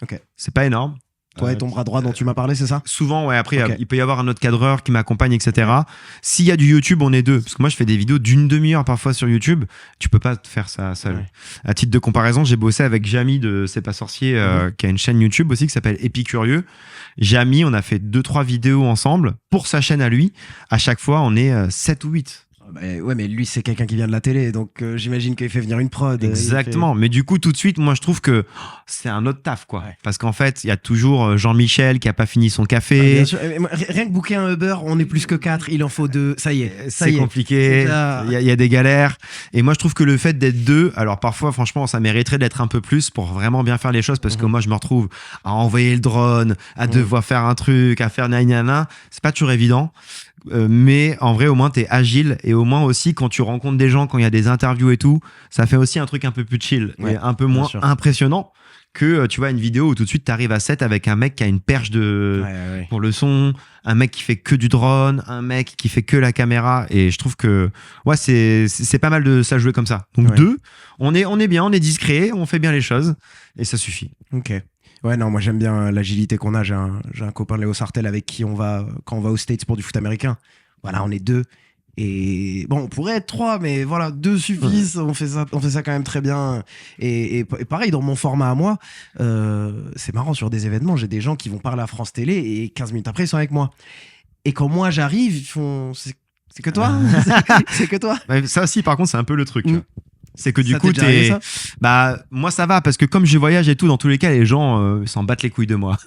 Ok. C'est pas énorme. Toi et ton bras droit dont tu m'as parlé, c'est ça? Souvent, ouais. Après, Ok. il peut y avoir un autre cadreur qui m'accompagne, etc. S'il y a du YouTube, on est 2. Parce que moi, je fais des vidéos d'une demi-heure parfois sur YouTube. Tu peux pas te faire ça seul. Ouais. À titre de comparaison, j'ai bossé avec Jamy de C'est pas sorcier, qui a une chaîne YouTube aussi qui s'appelle Épicurieux. Jamy, on a fait 2-3 vidéos ensemble pour sa chaîne à lui. À chaque fois, on est 7 ou 8. Ouais, mais lui, c'est quelqu'un qui vient de la télé, donc j'imagine qu'il fait venir une prod. Exactement. Mais du coup, tout de suite, moi, je trouve que c'est un autre taf, quoi. Ouais. Parce qu'en fait, il y a toujours Jean-Michel qui a pas fini son Ah, café. bien sûr. Rien que booker un Uber, on est plus que 4, il en faut 2. Ça y est, ça C'est y est. compliqué, Ça- il y a des galères. Et moi, je trouve que le fait d'être 2, alors parfois, franchement, ça mériterait d'être un peu plus pour vraiment bien faire les choses parce que moi, je me retrouve à envoyer le drone, à devoir faire un truc, à faire nanana. C'est pas toujours évident. Mais en vrai, au moins, t'es agile et au moins aussi, quand tu rencontres des gens, quand il y a des interviews et tout, ça fait aussi un truc un peu plus chill Ouais, et un peu bien moins sûr. impressionnant que tu vois une vidéo où tout de suite t'arrives à 7 avec un mec qui a une perche Ouais. pour le son, un mec qui fait que du drone, un mec qui fait que la caméra et je trouve que ouais c'est pas mal de ça jouer comme ça. Donc Ouais. 2, on est bien, on est discret, on fait bien les choses et ça suffit. Ok. Ouais, non, moi j'aime bien l'agilité qu'on a. J'ai un copain, Léo Sartel, avec qui on va, quand on va aux States pour du foot américain. Voilà, on est 2. Et bon, on pourrait être 3, mais voilà, 2 suffisent. On fait ça quand même très bien. Et pareil, dans mon format à moi, c'est marrant, sur des événements, j'ai des gens qui vont parler à France Télé et 15 minutes après, ils sont avec moi. Et quand moi j'arrive, ils font. C'est que toi C'est que toi. Ouais, ça aussi par contre c'est un peu le truc. tu vois. C'est que du Ça coup, t'est déjà arrivé, ça bah, moi, ça va parce que comme je voyage et tout, dans tous les cas, les gens s'en battent les couilles de moi.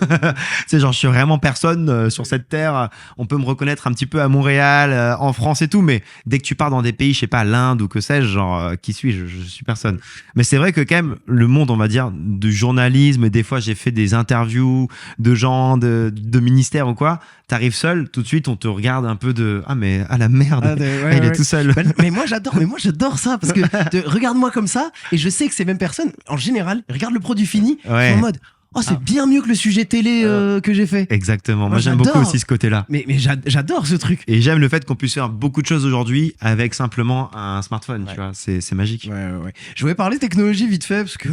C'est genre, je suis vraiment personne sur cette terre. On peut me reconnaître un petit peu à Montréal, en France et tout, mais dès que tu pars dans des pays, je sais pas, l'Inde ou que sais-je, genre, qui suis-je? Je suis personne. Mais c'est vrai que quand même, le monde, on va dire, du journalisme, et des fois, j'ai fait des interviews de gens de ministères ou quoi. T'arrives seul, tout de suite, on te regarde un peu de ah mais ah la merde, il est tout seul. Mais moi j'adore ça parce que regarde-moi comme ça et je sais que ces mêmes personnes en général regardent le produit fini sont en mode oh c'est bien mieux que le sujet télé que j'ai fait. Exactement. Moi j'aime beaucoup aussi ce côté-là. Mais j'adore ce truc. Et j'aime le fait qu'on puisse faire beaucoup de choses aujourd'hui avec simplement un smartphone. Tu vois, c'est magique. Ouais. Je voulais parler technologie vite fait parce que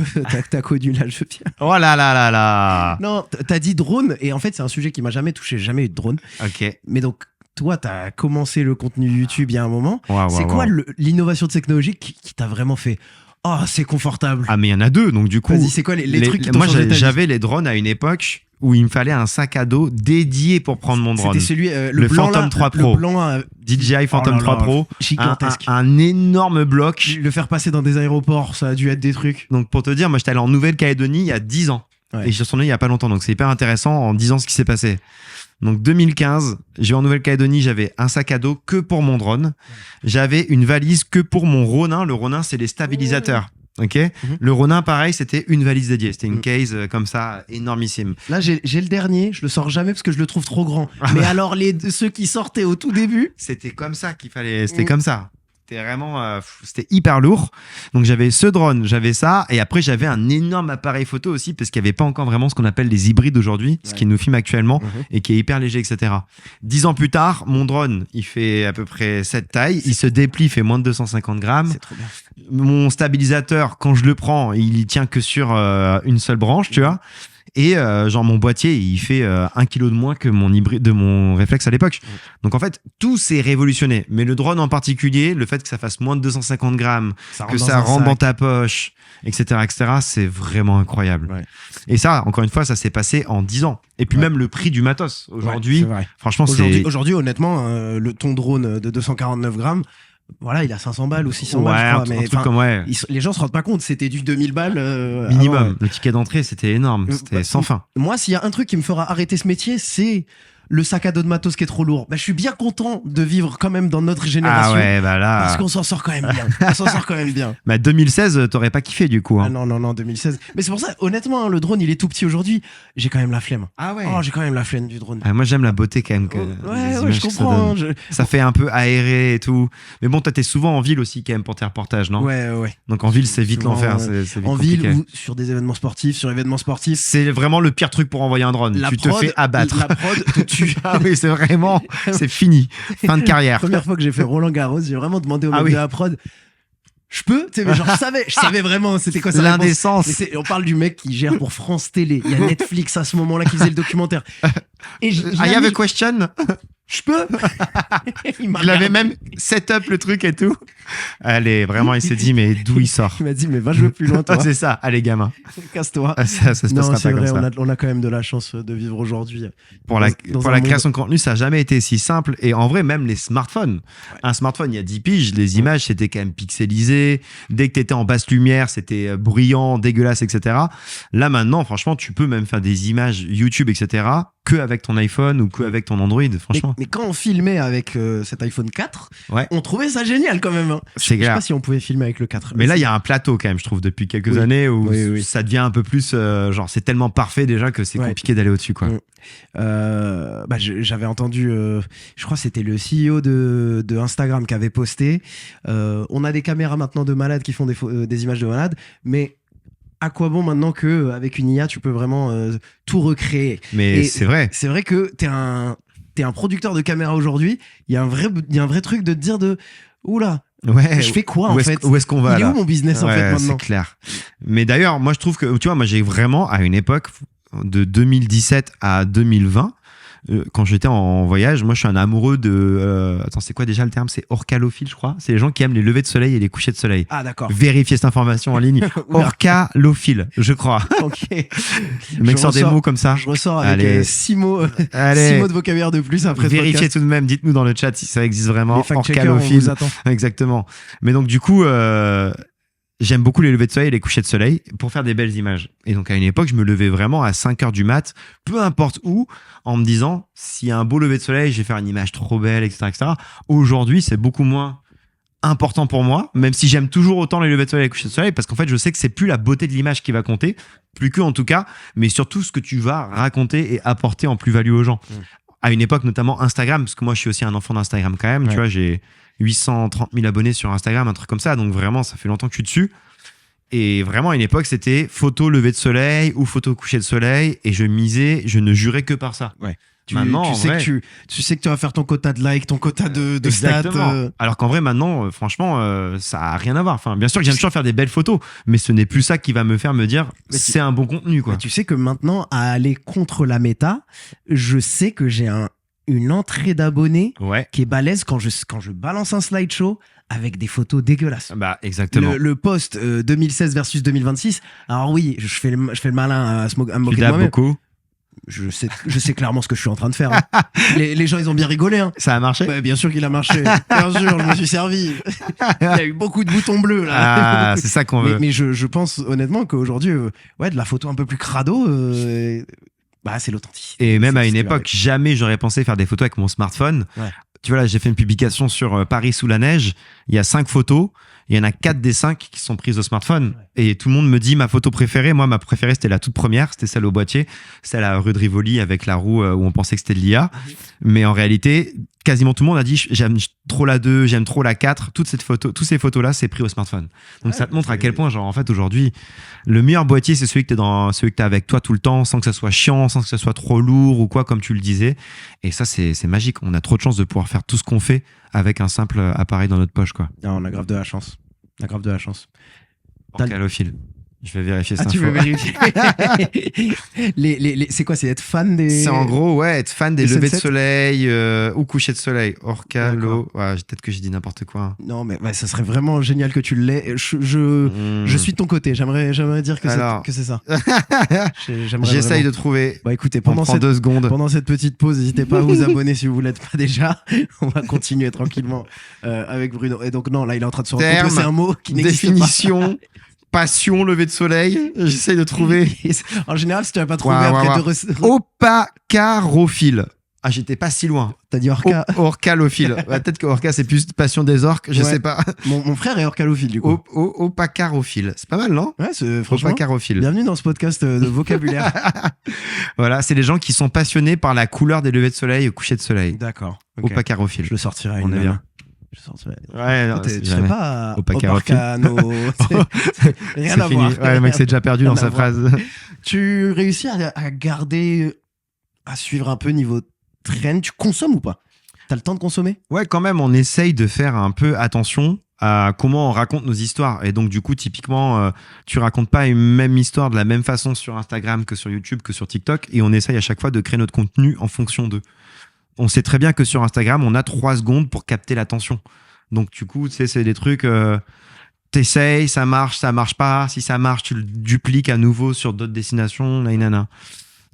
t'as connu l'âge de pierre. Oh là là là là. Non, t'as dit drone et en fait c'est un sujet qui m'a jamais touché, j'ai jamais eu de drone. Ok. Mais donc toi, t'as commencé le contenu YouTube il y a un moment. C'est quoi l'innovation technologique qui t'a vraiment fait oh, c'est confortable? Ah, mais il y en a deux, donc du coup. Vas-y, c'est quoi les trucs qui t'ont Moi, changé ta vie? j'avais les drones à une époque où il me fallait un sac à dos dédié pour prendre mon drone. C'était celui, le blanc, Phantom là, 3 Pro. Le blanc, DJI Phantom 3 Pro. Gigantesque. Un énorme bloc. Le faire passer dans des aéroports, ça a dû être des trucs. Donc, pour te dire, moi, j'étais allé en Nouvelle-Calédonie il y a 10 ans. Ouais. Et je suis retourné il y a pas longtemps. Donc, c'est hyper intéressant en 10 ans ce qui s'est passé. Donc 2015, j'ai en Nouvelle-Calédonie, j'avais un sac à dos que pour mon drone. J'avais une valise que pour mon Ronin. Le Ronin, c'est les stabilisateurs. Ok. Le Ronin, pareil, c'était une valise dédiée. C'était une case comme ça, énormissime. Là, j'ai le dernier. Je le sors jamais parce que je le trouve trop grand. Mais alors, ceux qui sortaient au tout début, c'était comme ça qu'il fallait. C'était comme ça. C'était vraiment, c'était hyper lourd. Donc j'avais ce drone, j'avais ça, et après j'avais un énorme appareil photo aussi parce qu'il n'y avait pas encore vraiment ce qu'on appelle les hybrides aujourd'hui, ce qui nous filme actuellement et qui est hyper léger, etc. 10 ans plus tard, mon drone, il fait à peu près cette taille, il se déplie, il fait moins de 250 grammes. c'est trop bien. Mon stabilisateur, quand je le prends, il tient que sur une seule branche, tu vois. Et genre mon boîtier, il fait 1 kilo de moins que mon hybride de mon réflexe à l'époque. Donc en fait, tout s'est révolutionné. Mais le drone en particulier, le fait que ça fasse moins de 250 grammes, que ça rentre dans ta poche, etc., c'est vraiment incroyable. Ouais. Et ça, encore une fois, ça s'est passé en 10 ans. Et puis même le prix du matos. Aujourd'hui, franchement, Aujourd'hui, honnêtement, ton drone de 249 grammes, voilà, il a 500 balles ou 600 balles, je crois. Un truc comme, les gens se rendent pas compte, c'était du 2000 balles. Minimum. Avant. Le ticket d'entrée, c'était énorme. C'était sans fin. Moi, s'il y a un truc qui me fera arrêter ce métier, c'est le sac à dos de matos qui est trop lourd. Bah, je suis bien content de vivre quand même dans notre génération. Ah ouais, bah là. Parce qu'on s'en sort quand même bien. Bah 2016, t'aurais pas kiffé du coup. Hein. Ah non, 2016. Mais c'est pour ça, honnêtement, le drone, il est tout petit aujourd'hui. J'ai quand même la flemme. Ah ouais. Oh, j'ai quand même la flemme du drone. Ah, moi, j'aime la beauté quand même. Ouais, je comprends. Ça fait un peu aéré et tout. Mais bon, toi, t'es souvent en ville aussi quand même pour tes reportages, non? Ouais. Donc en ville, c'est vite l'enfer. C'est vite en compliqué. ville ou sur des événements sportifs, C'est vraiment le pire truc pour envoyer un drone. Tu te fais abattre. La prod te tue. Ah oui, c'est vraiment, c'est fini. Fin de carrière. Première fois que j'ai fait Roland Garros, j'ai vraiment demandé au mec de la prod. Je peux, tu sais, mais genre je savais vraiment c'était quoi ça. L'indécence. On parle du mec qui gère pour France Télé. Il y a Netflix à ce moment-là qui faisait le documentaire. Et I have a question. Je peux. Il avait même set up le truc et tout. Allez, vraiment, il s'est dit, mais d'où il sort? Il m'a dit, mais va jouer plus loin, toi. C'est ça, allez, gamin. Casse-toi. Ça se passera pas comme ça. On a quand même de la chance de vivre aujourd'hui. Pour la création de contenu, ça n'a jamais été si simple. Et en vrai, même les smartphones. Ouais. Un smartphone, il y a 10 piges, les images, c'était quand même pixelisé. Dès que tu étais en basse lumière, c'était bruyant, dégueulasse, etc. Là, maintenant, franchement, tu peux même faire des images YouTube, etc. que avec ton iPhone ou que avec ton Android, franchement. Mais quand on filmait avec cet iPhone 4, on trouvait ça génial quand même. Hein. C'est clair. Je sais pas si on pouvait filmer avec le 4. Mais là, il y a un plateau quand même, je trouve, depuis quelques années où ça devient un peu plus... genre, c'est tellement parfait déjà que c'est compliqué d'aller au-dessus, quoi. J'avais entendu, je crois que c'était le CEO de Instagram qui avait posté. On a des caméras maintenant de malades qui font des images de malades, mais... à quoi bon maintenant qu'avec une IA, tu peux vraiment tout recréer? Mais c'est vrai. C'est vrai que t'es un producteur de caméra aujourd'hui. Il y a un vrai truc de te dire oula, je fais quoi en fait? Où est-ce qu'on va? Il est où mon business en fait maintenant? C'est clair. Mais d'ailleurs, moi je trouve que, tu vois, moi j'ai vraiment, à une époque de 2017 à 2020, quand j'étais en voyage, moi je suis un amoureux de... attends, c'est quoi déjà le terme? C'est orcalophile, je crois. C'est les gens qui aiment les levées de soleil et les couchers de soleil. Ah d'accord. Vérifiez cette information en ligne. Orcalophile, je crois. Ok. Le mec sort des mots comme ça. Je ressors avec 6 mots, 6 mots de vocabulaire de plus après. Vérifiez tout de même, dites-nous dans le chat si ça existe vraiment. Les fact-checkers, on vous attend. Exactement. Mais donc du coup... j'aime beaucoup les levées de soleil et les couchers de soleil pour faire des belles images. Et donc, à une époque, je me levais vraiment à 5h du mat, peu importe où, en me disant, s'il y a un beau lever de soleil, je vais faire une image trop belle, etc., etc. Aujourd'hui, c'est beaucoup moins important pour moi, même si j'aime toujours autant les levées de soleil et les couchers de soleil, parce qu'en fait, je sais que c'est plus la beauté de l'image qui va compter, plus que en tout cas, mais surtout ce que tu vas raconter et apporter en plus-value aux gens. À une époque, notamment Instagram, parce que moi, je suis aussi un enfant d'Instagram quand même, tu vois, j'ai 830 000 abonnés sur Instagram, un truc comme ça, donc vraiment, ça fait longtemps que je suis dessus. Et vraiment, à une époque, c'était photo lever de soleil ou photo coucher de soleil, et je ne jurais que par ça. Ouais. Maintenant, tu sais que tu vas faire ton quota de likes, ton quota de stats. Alors qu'en vrai, maintenant, franchement, ça a rien à voir. Enfin, bien sûr que j'aime toujours faire des belles photos, mais ce n'est plus ça qui va me faire me dire c'est un bon contenu, quoi. Tu sais que maintenant, à aller contre la méta, je sais que j'ai une entrée d'abonnés qui est balèze quand je balance un slideshow avec des photos dégueulasses. Bah, exactement. Le post 2016 versus 2026. Alors oui, je fais le malin à me moquer Tu de moi-même. beaucoup. Je sais clairement ce que je suis en train de faire. Hein. Les gens, ils ont bien rigolé. Hein. Ça a marché. Ouais, bien sûr qu'il a marché. Bien sûr, je me suis servi. Il y a eu beaucoup de boutons bleus là. Ah, c'est ça qu'on veut. Mais je pense honnêtement qu'aujourd'hui, de la photo un peu plus crado, c'est l'authenticité. Et même à une époque, jamais j'aurais pensé faire des photos avec mon smartphone. Ouais. Tu vois, là, j'ai fait une publication sur Paris sous la neige. Il y a 5 photos. Il y en a 4 des 5 qui sont prises au smartphone. Ouais. Et tout le monde me dit ma photo préférée. Moi, ma préférée, c'était la toute première. C'était celle au boîtier. Celle à rue de Rivoli avec la roue où on pensait que c'était de l'IA. Mais en réalité, quasiment tout le monde a dit j'aime trop la 2, j'aime trop la 4. Toutes ces photos-là, c'est pris au smartphone. Donc ça te montre à quel point, genre, en fait, aujourd'hui, le meilleur boîtier, c'est celui que t'as avec toi tout le temps, sans que ça soit chiant, sans que ça soit trop lourd ou quoi, comme tu le disais. Et ça, c'est magique. On a trop de chance de pouvoir faire tout ce qu'on fait avec un simple appareil dans notre poche, quoi. Non, on a grave de la chance. Orcalophile. Je vais vérifier ça. Tu veux vérifier c'est quoi? C'est être fan des. C'est en gros, être fan des levées de soleil ou coucher de soleil. Orcalo. Ouais, peut-être que j'ai dit n'importe quoi. Hein. Non, mais ça serait vraiment génial que tu l'aies. Je suis de ton côté. J'aimerais dire que c'est ça. J'essaye de trouver. Bah écoutez, pendant 2 secondes. Pendant cette petite pause, n'hésitez pas à vous abonner si vous ne l'êtes pas déjà. On va continuer tranquillement avec Bruno. Et donc, non, là, il est en train de se rendre compte que c'est un mot qui n'existe pas. Définition. Passion, lever de soleil. J'essaye de trouver. En général, si tu n'as pas trouvé après Opacarophile. Ah, j'étais pas si loin. T'as dit orca. Orcalophile. Peut-être que orca, c'est plus passion des orques, je sais pas. Mon frère est orcalophile, du coup. Opacarophile. C'est pas mal, non? Ouais, franchement. Opacarophile. Bienvenue dans ce podcast de vocabulaire. Voilà, c'est les gens qui sont passionnés par la couleur des levées de soleil au coucher de soleil. D'accord. Okay. Opacarophile. Je le sortirai. On est bien. Ouais, non, tu serais pas Opacarano. Rien à voir. Ouais, le mec s'est déjà perdu dans sa phrase. Tu réussis à garder, à suivre un peu niveau trend. Tu consommes ou pas? T'as le temps de consommer? Ouais, quand même, on essaye de faire un peu attention à comment on raconte nos histoires. Et donc, du coup, typiquement, tu racontes pas une même histoire de la même façon sur Instagram que sur YouTube, que sur TikTok. Et on essaye à chaque fois de créer notre contenu en fonction d'eux. On sait très bien que sur Instagram, on a 3 secondes pour capter l'attention. Donc, du coup, tu sais, c'est des trucs, t'essayes, ça marche pas. Si ça marche, tu le dupliques à nouveau sur d'autres destinations, nanana.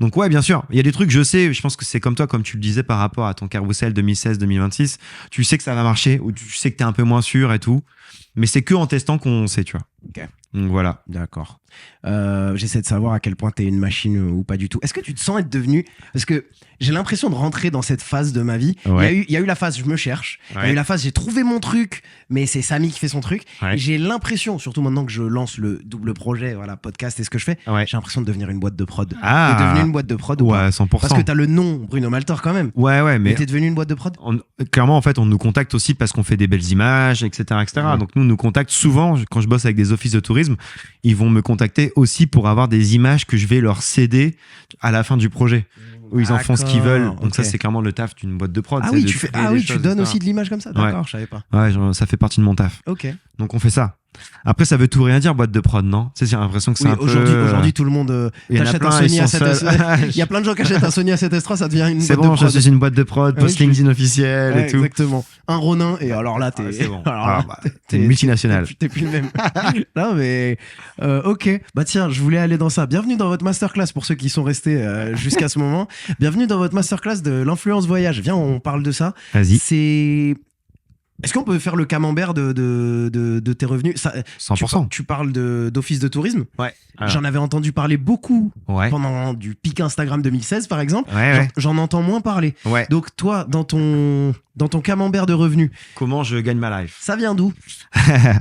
Donc, ouais, bien sûr, il y a des trucs, je sais, je pense que c'est comme toi, comme tu le disais par rapport à ton carrousel 2016-2026. Tu sais que ça va marcher ou tu sais que t'es un peu moins sûr et tout. Mais c'est que en testant qu'on sait, tu vois. Ok. Donc, voilà. D'accord. J'essaie de savoir à quel point t'es une machine ou pas du tout. Est-ce que tu te sens être devenu... Parce que j'ai l'impression de rentrer dans cette phase de ma vie. Ouais. Il y a eu la phase je me cherche. Ouais. Il y a eu la phase j'ai trouvé mon truc, mais c'est Samy qui fait son truc. Ouais. Et j'ai l'impression, surtout maintenant que je lance le double projet, voilà, podcast et ce que je fais, Ouais. j'ai l'impression de devenir une boîte de prod. Ah. T'es devenu une boîte de prod ou pas? 100%. Parce que t'as le nom Bruno Maltor quand même. Ouais, mais t'es devenu une boîte de prod? clairement, en fait, on nous contacte aussi parce qu'on fait des belles images, etc. Ouais. Donc, nous contactent souvent, quand je bosse avec des offices de tourisme, ils vont me contacter aussi pour avoir des images que je vais leur céder à la fin du projet. Où ils en font ce qu'ils veulent. Donc okay. ça, c'est clairement le taf d'une boîte de prod. Ah oui, tu donnes aussi de l'image comme ça. D'accord, je savais pas. Ouais, ça fait partie de mon taf. Ok. Donc on fait ça. Après, ça veut tout rien dire, boîte de prod, non? Tu sais, j'ai l'impression que c'est un peu... Aujourd'hui, tout le monde t'achète un Sony A7S. Il y a plein de gens qui achètent un Sony A7S3, ça devient une boîte de prod. C'est bon, je suis une boîte de prod, post LinkedIn officiel et tout. Exactement. Un Ronin, et alors là, t'es... c'est bon. T'es une multinationale. T'es plus le même. Non, mais... ok. Bah tiens, je voulais aller dans ça. Bienvenue dans votre masterclass, pour ceux qui sont restés jusqu'à ce moment. Bienvenue dans votre masterclass de l'influence voyage. Viens, on parle de ça. Vas-y. C'est... Est-ce qu'on peut faire le camembert de tes revenus? Ça, 100%. Tu parles d'office de tourisme. Ouais. Alors. J'en avais entendu parler beaucoup Ouais. pendant du pic Instagram 2016, par exemple. Ouais. J'en entends moins parler. Ouais. Donc, toi, dans ton camembert de revenus, Comment je gagne ma life? ça vient d'où?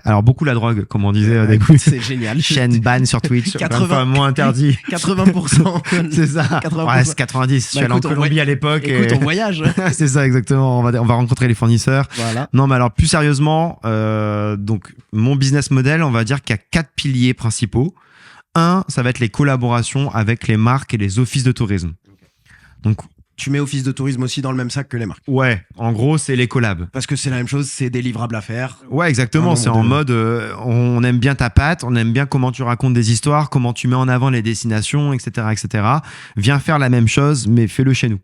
Alors, beaucoup la drogue, comme on disait au Ouais, début. c'est génial. Chaîne ban sur Twitch. 80. Moins interdit. 80%. C'est ça. 80%. Ouais, c'est 90. Je suis allé en écoute, on Colombie à l'époque. Écoute, on voyage. C'est ça, exactement. On va rencontrer les fournisseurs. Voilà. Non, mais alors, plus sérieusement, donc, mon business model, on va dire qu'il y a 4 piliers principaux. Un, ça va être les collaborations avec les marques et les offices de tourisme. Donc, Tu mets office de tourisme aussi dans le même sac que les marques. ouais, en gros, c'est les collabs. Parce que c'est la même chose, c'est des livrables à faire. Ouais, exactement. Ah non, C'est mon en Dieu. mode, on aime bien ta patte, on aime bien comment tu racontes des histoires, comment tu mets en avant les destinations, etc., etc. Viens faire la même chose, mais fais-le chez nous.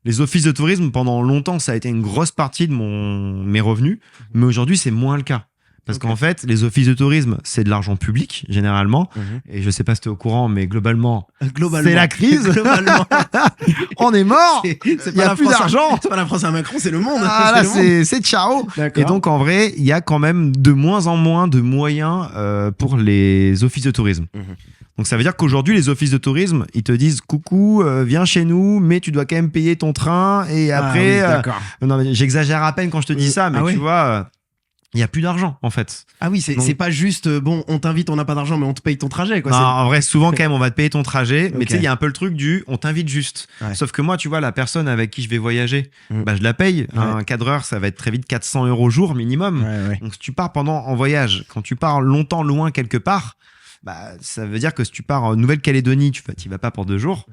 Les offices de tourisme, pendant longtemps, ça a été une grosse partie de mes revenus, mais aujourd'hui, c'est moins le cas. Parce Ok. qu'en fait, les offices de tourisme, c'est de l'argent public, généralement. Et je sais pas si tu es au courant, mais globalement, Globalement. c'est la crise. Globalement. on est mort. C'est Il y pas a la plus France. d'argent. C'est pas la France à Macron, c'est le monde. Ah là, le monde. c'est ciao. D'accord. Et donc, en vrai, il y a quand même de moins en moins de moyens pour les offices de tourisme. Mhm. Donc, ça veut dire qu'aujourd'hui, les offices de tourisme, ils te disent coucou, viens chez nous, mais tu dois quand même payer ton train. Et après, Ah oui, d'accord. non, mais j'exagère à peine quand je te dis ça, mais ah ouais. tu vois, il n'y a plus d'argent, en fait. Ah oui, c'est Donc- pas juste bon, on t'invite, on n'a pas d'argent, mais on te paye ton trajet. Quoi. Non, C'est- en vrai, souvent, quand même, on va te payer ton trajet. Mais Ok. tu sais, il y a un peu le truc du on t'invite juste. Ouais. Sauf que moi, tu vois, la personne avec qui je vais voyager, Mm. bah, je la paye. Ouais. Un cadreur, ça va être très vite 400 € jour minimum. Ouais, ouais. Donc, si tu pars en voyage, quand tu pars longtemps loin quelque part, bah, ça veut dire que si tu pars en Nouvelle-Calédonie, tu vas pas pour 2 jours.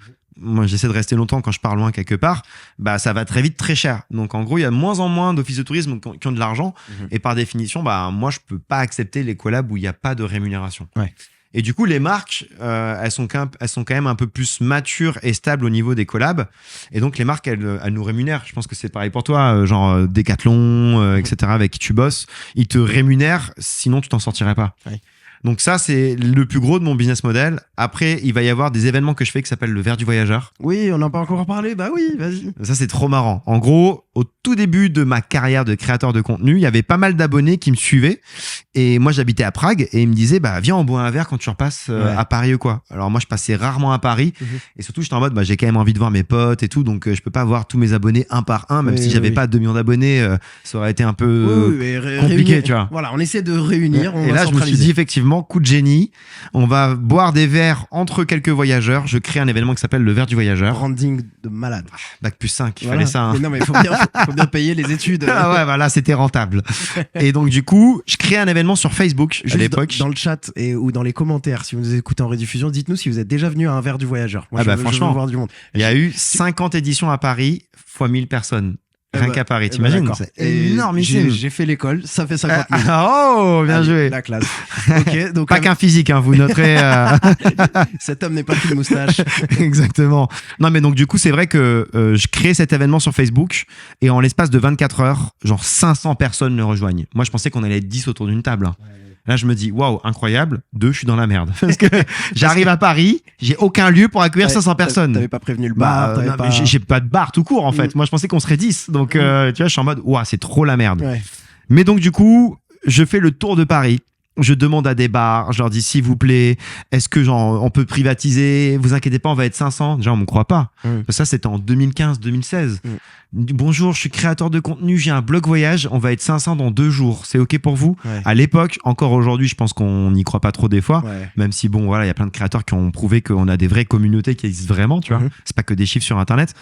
Moi, j'essaie de rester longtemps quand je pars loin quelque part. Bah, ça va très vite très cher. Donc, en gros, il y a de moins en moins d'offices de tourisme qui ont de l'argent. Mhm. Et par définition, bah, moi, je peux pas accepter les collabs où il n'y a pas de rémunération. Ouais. Et du coup, les marques, elles sont quand même un peu plus matures et stables au niveau des collabs. Et donc, les marques, elles nous rémunèrent. Je pense que c'est pareil pour toi, genre Decathlon, etc., avec qui tu bosses. Ils te rémunèrent, sinon tu t'en sortirais pas. Ouais. Donc ça, c'est le plus gros de mon business model. Après, il va y avoir des événements que je fais qui s'appellent le verre du voyageur. Oui, on n'a pas encore parlé. Bah oui, vas-y. Ça, c'est trop marrant. En gros, au tout début de ma carrière de créateur de contenu, il y avait pas mal d'abonnés qui me suivaient. Et moi, j'habitais à Prague et ils me disaient, bah, viens, on boit un verre quand tu repasses Ouais. à Paris ou quoi. Alors moi, je passais rarement à Paris. Mhm. Et surtout, j'étais en mode, bah, j'ai quand même envie de voir mes potes et tout. Donc, je peux pas voir tous mes abonnés un par un. Même Oui, si j'avais oui. pas 2 millions d'abonnés, ça aurait été un peu Oui, mais compliqué, réunir- tu vois. Voilà, on essaie de réunir. On Et va là, je me suis centraliser. dit effectivement, coup de génie, on va boire des verres entre quelques voyageurs. Je crée un événement qui s'appelle le verre du voyageur. Branding de malade. Bac plus 5, il Voilà. fallait ça. Hein. Mais non, mais faut bien payer les études. Ah ouais, voilà, c'était rentable. Et donc, du coup, je crée un événement sur Facebook Juste à l'époque. dans le chat ou dans les commentaires, si vous nous écoutez en rediffusion, dites-nous si vous êtes déjà venu à un verre du voyageur. Moi, Ah bah, je franchement. veux voir du monde. Il y a eu 50 éditions à Paris, fois 1000 personnes. Rien Eh bah, qu'à Paris, Eh ben, t'imagines? d'accord. C'est Et énormissime. J'ai fait l'école, ça fait 50 000. Oh, bien Allez, joué. La classe. Ok, donc Pas qu'un physique, hein, vous noterez. cet homme n'est pas qu'une moustache. Exactement. Non, mais donc, du coup, c'est vrai que je crée cet événement sur Facebook et en l'espace de 24 heures, genre 500 personnes le rejoignent. Moi, je pensais qu'on allait être 10 autour d'une table. Hein. Là, je me dis, waouh, incroyable. 2, je suis dans la merde. Parce que j'arrive à Paris, j'ai aucun lieu pour accueillir 500 personnes. T'avais pas prévenu le bar, Bah, t'avais non, pas... mais j'ai pas de bar tout court en fait. Moi je pensais qu'on serait 10. Donc tu vois, je suis en mode ouah, c'est trop la merde. Ouais. Mais donc du coup, je fais le tour de Paris. Je demande à des bars, je leur dis s'il vous plaît, est-ce que genre on peut privatiser? Vous inquiétez pas, on va être 500. Déjà on me croit pas. Ça c'était en 2015-2016. Bonjour, je suis créateur de contenu, j'ai un blog voyage, on va être 500 dans 2 jours. C'est ok pour vous? Ouais. À l'époque, encore aujourd'hui, je pense qu'on n'y croit pas trop des fois. Ouais. Même si bon voilà, il y a plein de créateurs qui ont prouvé qu'on a des vraies communautés qui existent vraiment, tu vois. Mhm. C'est pas que des chiffres sur internet.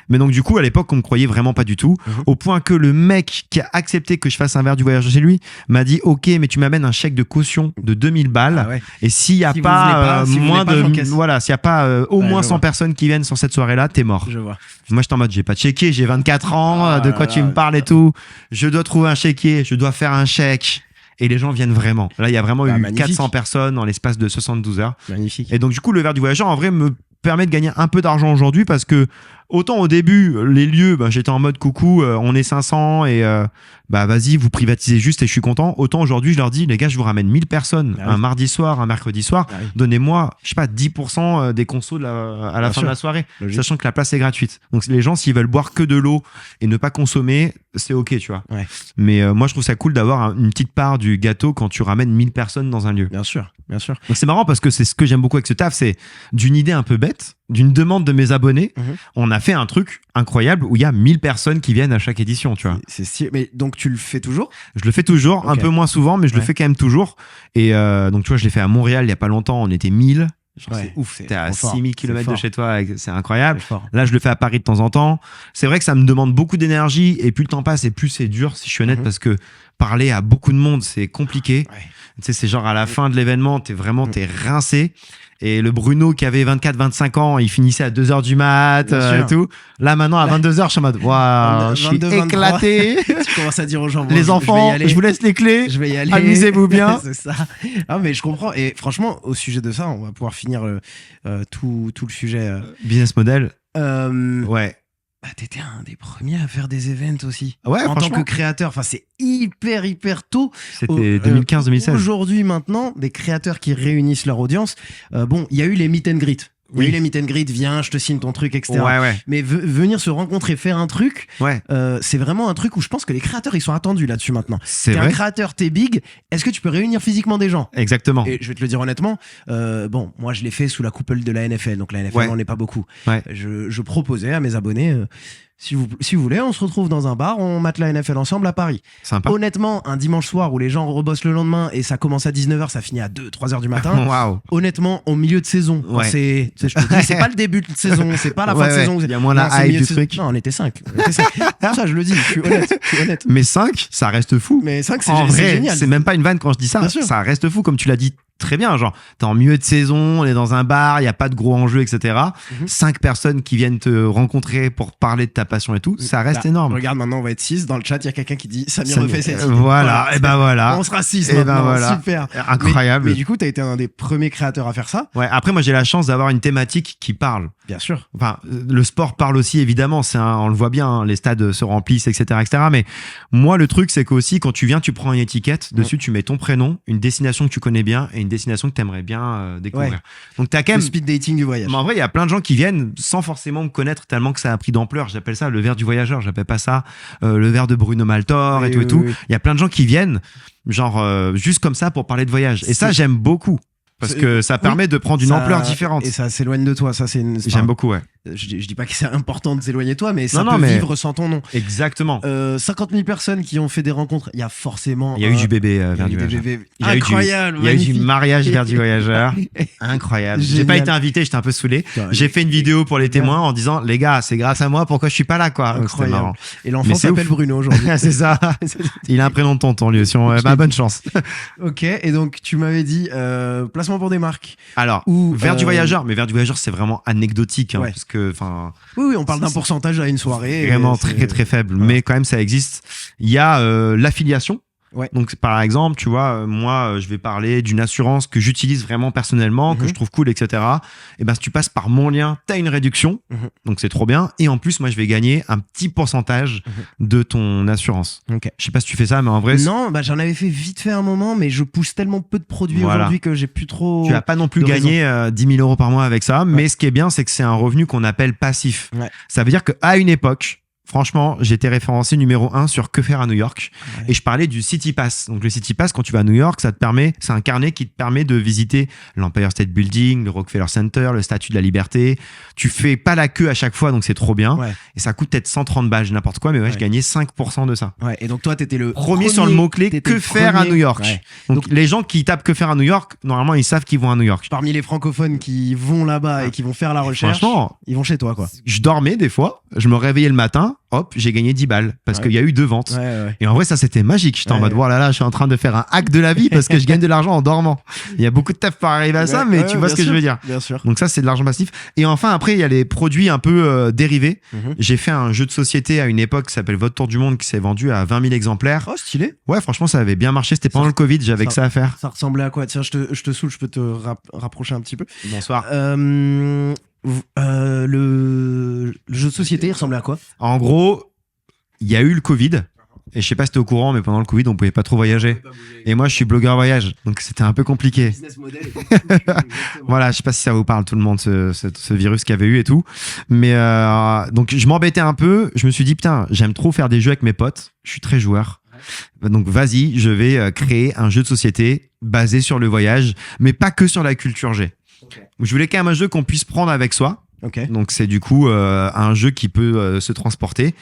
Mais donc du coup à l'époque on me croyait vraiment pas du tout, au point que le mec qui a accepté que je fasse un verre du voyage chez lui m'a dit ok, mais tu m'amènes un chèque de caution de 2000 balles Ah ouais. et s'il y a Si vous pas, voulez pas, si vous moins voulez pas, j'encaisse. voilà, s'il y a pas au Ouais, moins je 100 vois. personnes qui viennent sur cette soirée là, t'es mort. Je vois. Moi j'étais en mode j'ai pas de chéquier, j'ai 24 ans, Ah de là quoi tu là. me parles et tout. Je dois trouver un chéquier, je dois faire un chèque. Et les gens viennent vraiment. Là, il y a vraiment Ah, eu magnifique. 400 personnes en l'espace de 72 heures. Magnifique. Et donc, du coup, le verre du voyageur, en vrai, me permet de gagner un peu d'argent aujourd'hui parce que autant au début, les lieux, j'étais en mode coucou, on est 500 et vas-y, vous privatisez juste et je suis content. Autant aujourd'hui, je leur dis, les gars, je vous ramène 1000 personnes un mardi soir, un mercredi soir. Donnez-moi, je sais pas, 10% des consos à la fin de la soirée, sachant que la place est gratuite. Donc les gens, s'ils veulent boire que de l'eau et ne pas consommer, c'est ok, tu vois. Ouais. Mais moi, je trouve ça cool d'avoir une petite part du gâteau quand tu ramènes 1000 personnes dans un lieu. Bien sûr. Donc c'est marrant parce que c'est ce que j'aime beaucoup avec ce taf, c'est d'une idée un peu bête, d'une demande de mes abonnés, on a fait un truc incroyable où il y a 1000 personnes qui viennent à chaque édition, tu vois. C'est stylé. Mais donc tu le fais toujours? Je le fais toujours, un peu moins souvent, mais je le fais quand même toujours. Et donc tu vois, je l'ai fait à Montréal il y a pas longtemps, on était 1000. C'est ouf, t'es à 6000 km de chez toi, c'est incroyable. Là, je le fais à Paris de temps en temps. C'est vrai que ça me demande beaucoup d'énergie et plus le temps passe et plus c'est dur, si je suis honnête, parce que parler à beaucoup de monde, c'est compliqué. Tu sais, c'est genre à la fin de l'événement, t'es rincé. Et le Bruno qui avait 24-25 ans, il finissait à 2h du mat et tout. Là, maintenant, à 22h, je suis en mode, waouh, je suis éclaté. Tu commences à dire aux gens, les enfants, je vous laisse les clés. Je vais y aller. Amusez-vous bien. C'est ça. Ah, mais je comprends. Et franchement, au sujet de ça, on va pouvoir finir tout le sujet. Business model. Ouais. T'étais un des premiers à faire des events aussi. Ouais, en tant que créateur. Enfin, c'est hyper tôt. C'était 2015-2016. Aujourd'hui, maintenant, des créateurs qui réunissent leur audience. Il y a eu les meet and greet. Oui, les meet and greet, viens, je te signe ton truc, etc. Mais venir se rencontrer, faire un truc, c'est vraiment un truc où je pense que les créateurs, ils sont attendus là-dessus maintenant. C'est t'es vrai. Un créateur, t'es big, est-ce que tu peux réunir physiquement des gens? Exactement. Et je vais te le dire honnêtement, moi je l'ai fait sous la coupole de la NFL, donc la NFL on n'est pas beaucoup. Je proposais à mes abonnés, si vous voulez, on se retrouve dans un bar, on mate la NFL ensemble à Paris. Sympa. Honnêtement, un dimanche soir où les gens rebossent le lendemain et ça commence à 19h, ça finit à 2-3h du matin. Waouh. Honnêtement, au milieu de saison, je te dis, c'est pas le début de saison, c'est pas la fin de saison. Il y a moins la hype du truc. Non, on était 5. Ça, je le dis, je suis honnête. Mais 5, ça reste fou. Mais 5, c'est génial. C'est même pas une vanne quand je dis ça. Ça reste fou, comme tu l'as dit très bien. Genre, t'es en milieu de saison, on est dans un bar, il n'y a pas de gros enjeux, etc. 5 personnes qui viennent te rencontrer pour parler de ta passion et tout, ça reste énorme. Regarde, maintenant, on va être 6. Dans le chat, il y a quelqu'un qui dit Samir refait cette idée. Voilà, et voilà. On sera 6 maintenant, super. Incroyable. Mais du coup, t'as été un des premiers créateurs à faire ça. Ouais, après, moi, j'ai la chance d'avoir une thématique qui parle. Bien sûr. Enfin, le sport parle aussi, évidemment. On le voit bien, hein, les stades se remplissent, etc. Mais moi, le truc, c'est qu'aussi, quand tu viens, tu prends une étiquette. Dessus, tu mets ton prénom, une destination que tu connais bien et une destination que tu aimerais bien découvrir. Donc, t'as quand même. Le speed dating du voyage. Mais en vrai, il y a plein de gens qui viennent sans forcément me connaître tellement que ça a pris d'ampleur. J'appelle ça le verre du voyageur. J'appelle pas ça le verre de Bruno Maltor et tout. Il y a plein de gens qui viennent, genre, juste comme ça pour parler de voyage. Et ça, j'aime beaucoup. Parce que ça permet de prendre une ampleur différente. Et ça s'éloigne de toi. Ça, J'aime beaucoup, ouais. Je dis pas que c'est important de s'éloigner de toi, mais ça peut vivre sans ton nom. Exactement. 50 000 personnes qui ont fait des rencontres. Il y a forcément. Il y a eu du bébé vers du voyageur. Incroyable. Il y a eu du mariage vers du voyageur. Incroyable. J'ai pas été invité, j'étais un peu saoulé. J'ai fait une vidéo pour les témoins en disant, les gars, c'est grâce à moi, pourquoi je suis pas là, quoi. Incroyable. Et l'enfant s'appelle Bruno aujourd'hui. C'est ça. Il a un prénom de tonton, lui aussi. Bonne chance. Ok. Et donc, tu m'avais dit, placement pour des marques. Alors, vers du voyageur. Mais vers du voyageur, c'est vraiment anecdotique, hein, parce que, enfin. Oui, on parle d'un pourcentage à une soirée. Vraiment très très faible, mais quand même ça existe. Il y a l'affiliation. Donc par exemple, tu vois, moi je vais parler d'une assurance que j'utilise vraiment personnellement, que je trouve cool, etc. Et ben si tu passes par mon lien, t'as une réduction, donc c'est trop bien. Et en plus, moi je vais gagner un petit pourcentage de ton assurance. Je sais pas si tu fais ça, mais en vrai. Non, j'en avais fait vite fait un moment, mais je pousse tellement peu de produits aujourd'hui que j'ai plus trop. Tu vas pas non plus gagner 10 000 euros par mois avec ça, mais ce qui est bien, c'est que c'est un revenu qu'on appelle passif. Ça veut dire qu'à une époque, franchement, j'étais référencé numéro 1 sur Que faire à New York et je parlais du City Pass. Donc le City Pass, quand tu vas à New York, c'est un carnet qui te permet de visiter l'Empire State Building, le Rockefeller Center, le Statue de la Liberté. Tu fais pas la queue à chaque fois, donc c'est trop bien. Et ça coûte peut-être 130 balles, n'importe quoi, mais je gagnais 5% de ça. Et donc toi, t'étais le premier sur le mot-clé Que faire à New York. Donc les gens qui tapent Que faire à New York, normalement, ils savent qu'ils vont à New York. Parmi les francophones qui vont là-bas et qui vont faire la recherche, franchement, ils vont chez toi, quoi. Je dormais des fois, je me réveillais le matin, hop, j'ai gagné 10 balles parce qu'il y a eu 2 ventes. Et en vrai, ça c'était magique. J'étais en mode, voilà, là, je suis en train de faire un hack de la vie parce que je gagne de l'argent en dormant. Il y a beaucoup de taf pour arriver à ça, mais tu vois ce que je veux dire. Bien sûr. Donc ça, c'est de l'argent passif. Et enfin, après, il y a les produits un peu dérivés. J'ai fait un jeu de société à une époque qui s'appelle Votre Tour du Monde qui s'est vendu à 20 000 exemplaires. Oh, stylé. Ouais, franchement, ça avait bien marché. C'était pendant le Covid, j'avais que ça à faire. Ça ressemblait à quoi? Tiens, je te saoule, je peux te rapprocher un petit peu. Bonsoir. Le jeu de société, il ressemblait à quoi? En gros, il y a eu le Covid. Et je sais pas si t'es au courant, mais pendant le Covid, on pouvait pas trop voyager. Et moi, je suis blogueur voyage, donc c'était un peu compliqué. Voilà, je sais pas si ça vous parle tout le monde, ce virus qu'il y avait eu et tout. Mais donc je m'embêtais un peu. Je me suis dit putain, j'aime trop faire des jeux avec mes potes. Je suis très joueur. Donc vas-y, je vais créer un jeu de société basé sur le voyage, mais pas que sur la culture G. Okay. Je voulais quand même un jeu qu'on puisse prendre avec soi. Okay. Donc c'est du coup un jeu qui peut se transporter.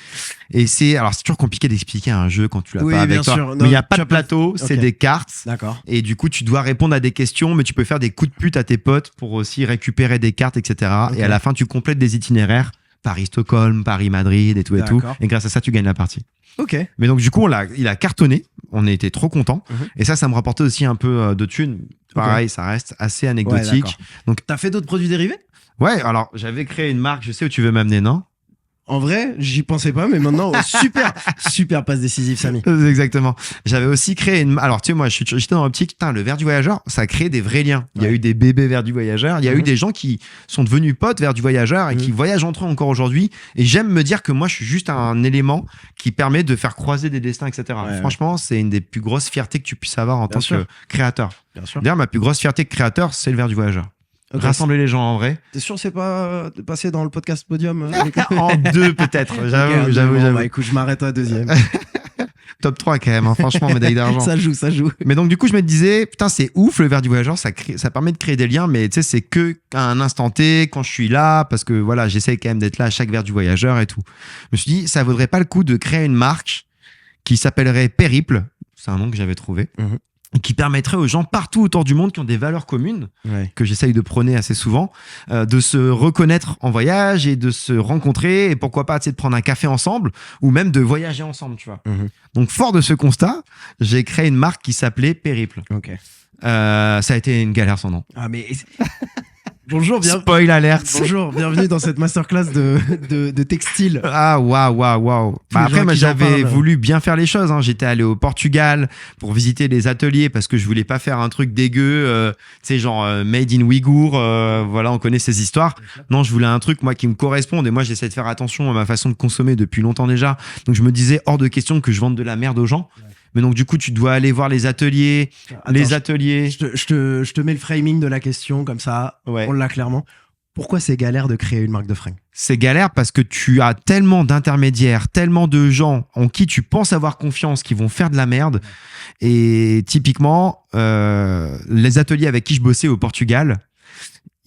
Et c'est toujours compliqué d'expliquer un jeu quand tu l'as pas avec toi. Sûr. Mais il y a pas de plateau, c'est des cartes. D'accord. Et du coup tu dois répondre à des questions, mais tu peux faire des coups de pute à tes potes pour aussi récupérer des cartes, etc. Okay. Et à la fin tu complètes des itinéraires. Paris-Stockholm, Paris-Madrid et tout et tout. Et grâce à ça tu gagnes la partie. Ok. Mais donc du coup il a cartonné. On était trop contents. Et ça me rapportait aussi un peu de thunes. Pareil, ça reste assez anecdotique. Ouais, donc t'as fait d'autres produits dérivés? Ouais, alors j'avais créé une marque, je sais où tu veux m'amener, non? En vrai, j'y pensais pas, mais maintenant, super passe décisive, Samy. Exactement. J'avais aussi créé une... Alors, tu sais, moi, j'étais dans l'optique, le verre du voyageur, ça crée des vrais liens. Il y a eu des bébés vers du voyageur, il y a eu des gens qui sont devenus potes vers du voyageur et qui voyagent entre eux encore aujourd'hui. Et j'aime me dire que moi, je suis juste un élément qui permet de faire croiser des destins, etc. Franchement, c'est une des plus grosses fiertés que tu puisses avoir en tant que créateur. Bien sûr. D'ailleurs, ma plus grosse fierté que créateur, c'est le verre du voyageur. Okay. Rassembler les gens en vrai. T'es sûr que c'est pas de passer dans le podcast Podium? En 2 peut-être, j'avoue. Bah écoute, je m'arrête à 2e. Top 3 quand même, hein, franchement, médaille d'argent. Ça joue. Mais donc du coup, je me disje putain, c'est ouf le verre du voyageur, ça permet de créer des liens, mais tu sais, c'est que à un instant T, quand je suis là, parce que voilà, j'essaie quand même d'être là à chaque verre du voyageur et tout. Je me suis dit, ça vaudrait pas le coup de créer une marque qui s'appellerait Périple, c'est un nom que j'avais trouvé. Qui permettrait aux gens partout autour du monde qui ont des valeurs communes, que j'essaye de prôner assez souvent, de se reconnaître en voyage et de se rencontrer et pourquoi pas de prendre un café ensemble ou même de voyager ensemble, tu vois. Donc fort de ce constat, j'ai créé une marque qui s'appelait Périple. Ça a été une galère sans nom. Ah mais... Bonjour, spoil alert. Bonjour, bienvenue dans cette masterclass de textile. Ah, waouh. Bah après, moi, j'avais voulu bien faire les choses. Hein. J'étais allé au Portugal pour visiter les ateliers parce que je voulais pas faire un truc dégueu, tu sais, genre made in Ouïghour. Voilà, on connaît ces histoires. Non, je voulais un truc, moi, qui me corresponde. Et moi, j'essaie de faire attention à ma façon de consommer depuis longtemps déjà. Donc, je me disais, hors de question que je vende de la merde aux gens. Mais donc, du coup, tu dois aller voir les ateliers. Attends, Je te mets le framing de la question, comme ça, on l'a clairement. Pourquoi c'est galère de créer une marque de fringues? C'est galère parce que tu as tellement d'intermédiaires, tellement de gens en qui tu penses avoir confiance qui vont faire de la merde. Et typiquement, les ateliers avec qui je bossais au Portugal,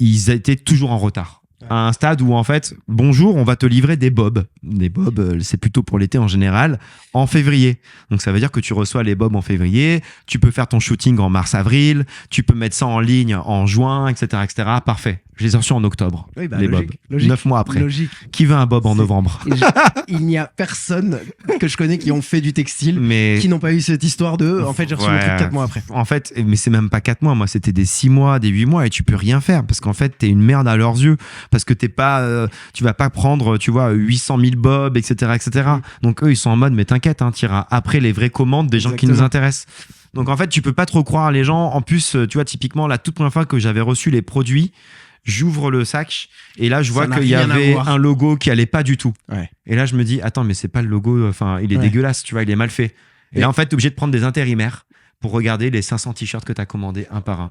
ils étaient toujours en retard. À un stade où en fait, bonjour, on va te livrer des bobs. Des bobs, c'est plutôt pour l'été en général, en février. Donc ça veut dire que tu reçois les bobs en février, tu peux faire ton shooting en mars-avril, tu peux mettre ça en ligne en juin, etc. Parfait. Je les ai reçus en octobre, les bobs. 9 mois après. Logique. Qui veut un bob en novembre? Il n'y a personne que je connais qui ont fait du textile, qui n'ont pas eu cette histoire de en fait j'ai reçu mon truc 4 mois après. En fait, mais c'est même pas 4 mois, moi c'était des 6 mois, des 8 mois et tu peux rien faire parce qu'en fait t'es une merde à leurs yeux parce que t'es pas, tu vas pas prendre, tu vois, 800 000 bobs, etc. Donc eux ils sont en mode mais t'inquiète, hein, t'iras après les vraies commandes des gens qui nous intéressent. Donc en fait tu peux pas trop croire les gens. En plus, tu vois, typiquement la toute première fois que j'avais reçu les produits, j'ouvre le sac et là je vois qu'il y avait un logo qui allait pas du tout. Et là je me dis attends mais c'est pas le logo, enfin il est dégueulasse, tu vois, il est mal fait. Et là en fait t'es obligé de prendre des intérimaires pour regarder les 500 t-shirts que t'as commandés un par un.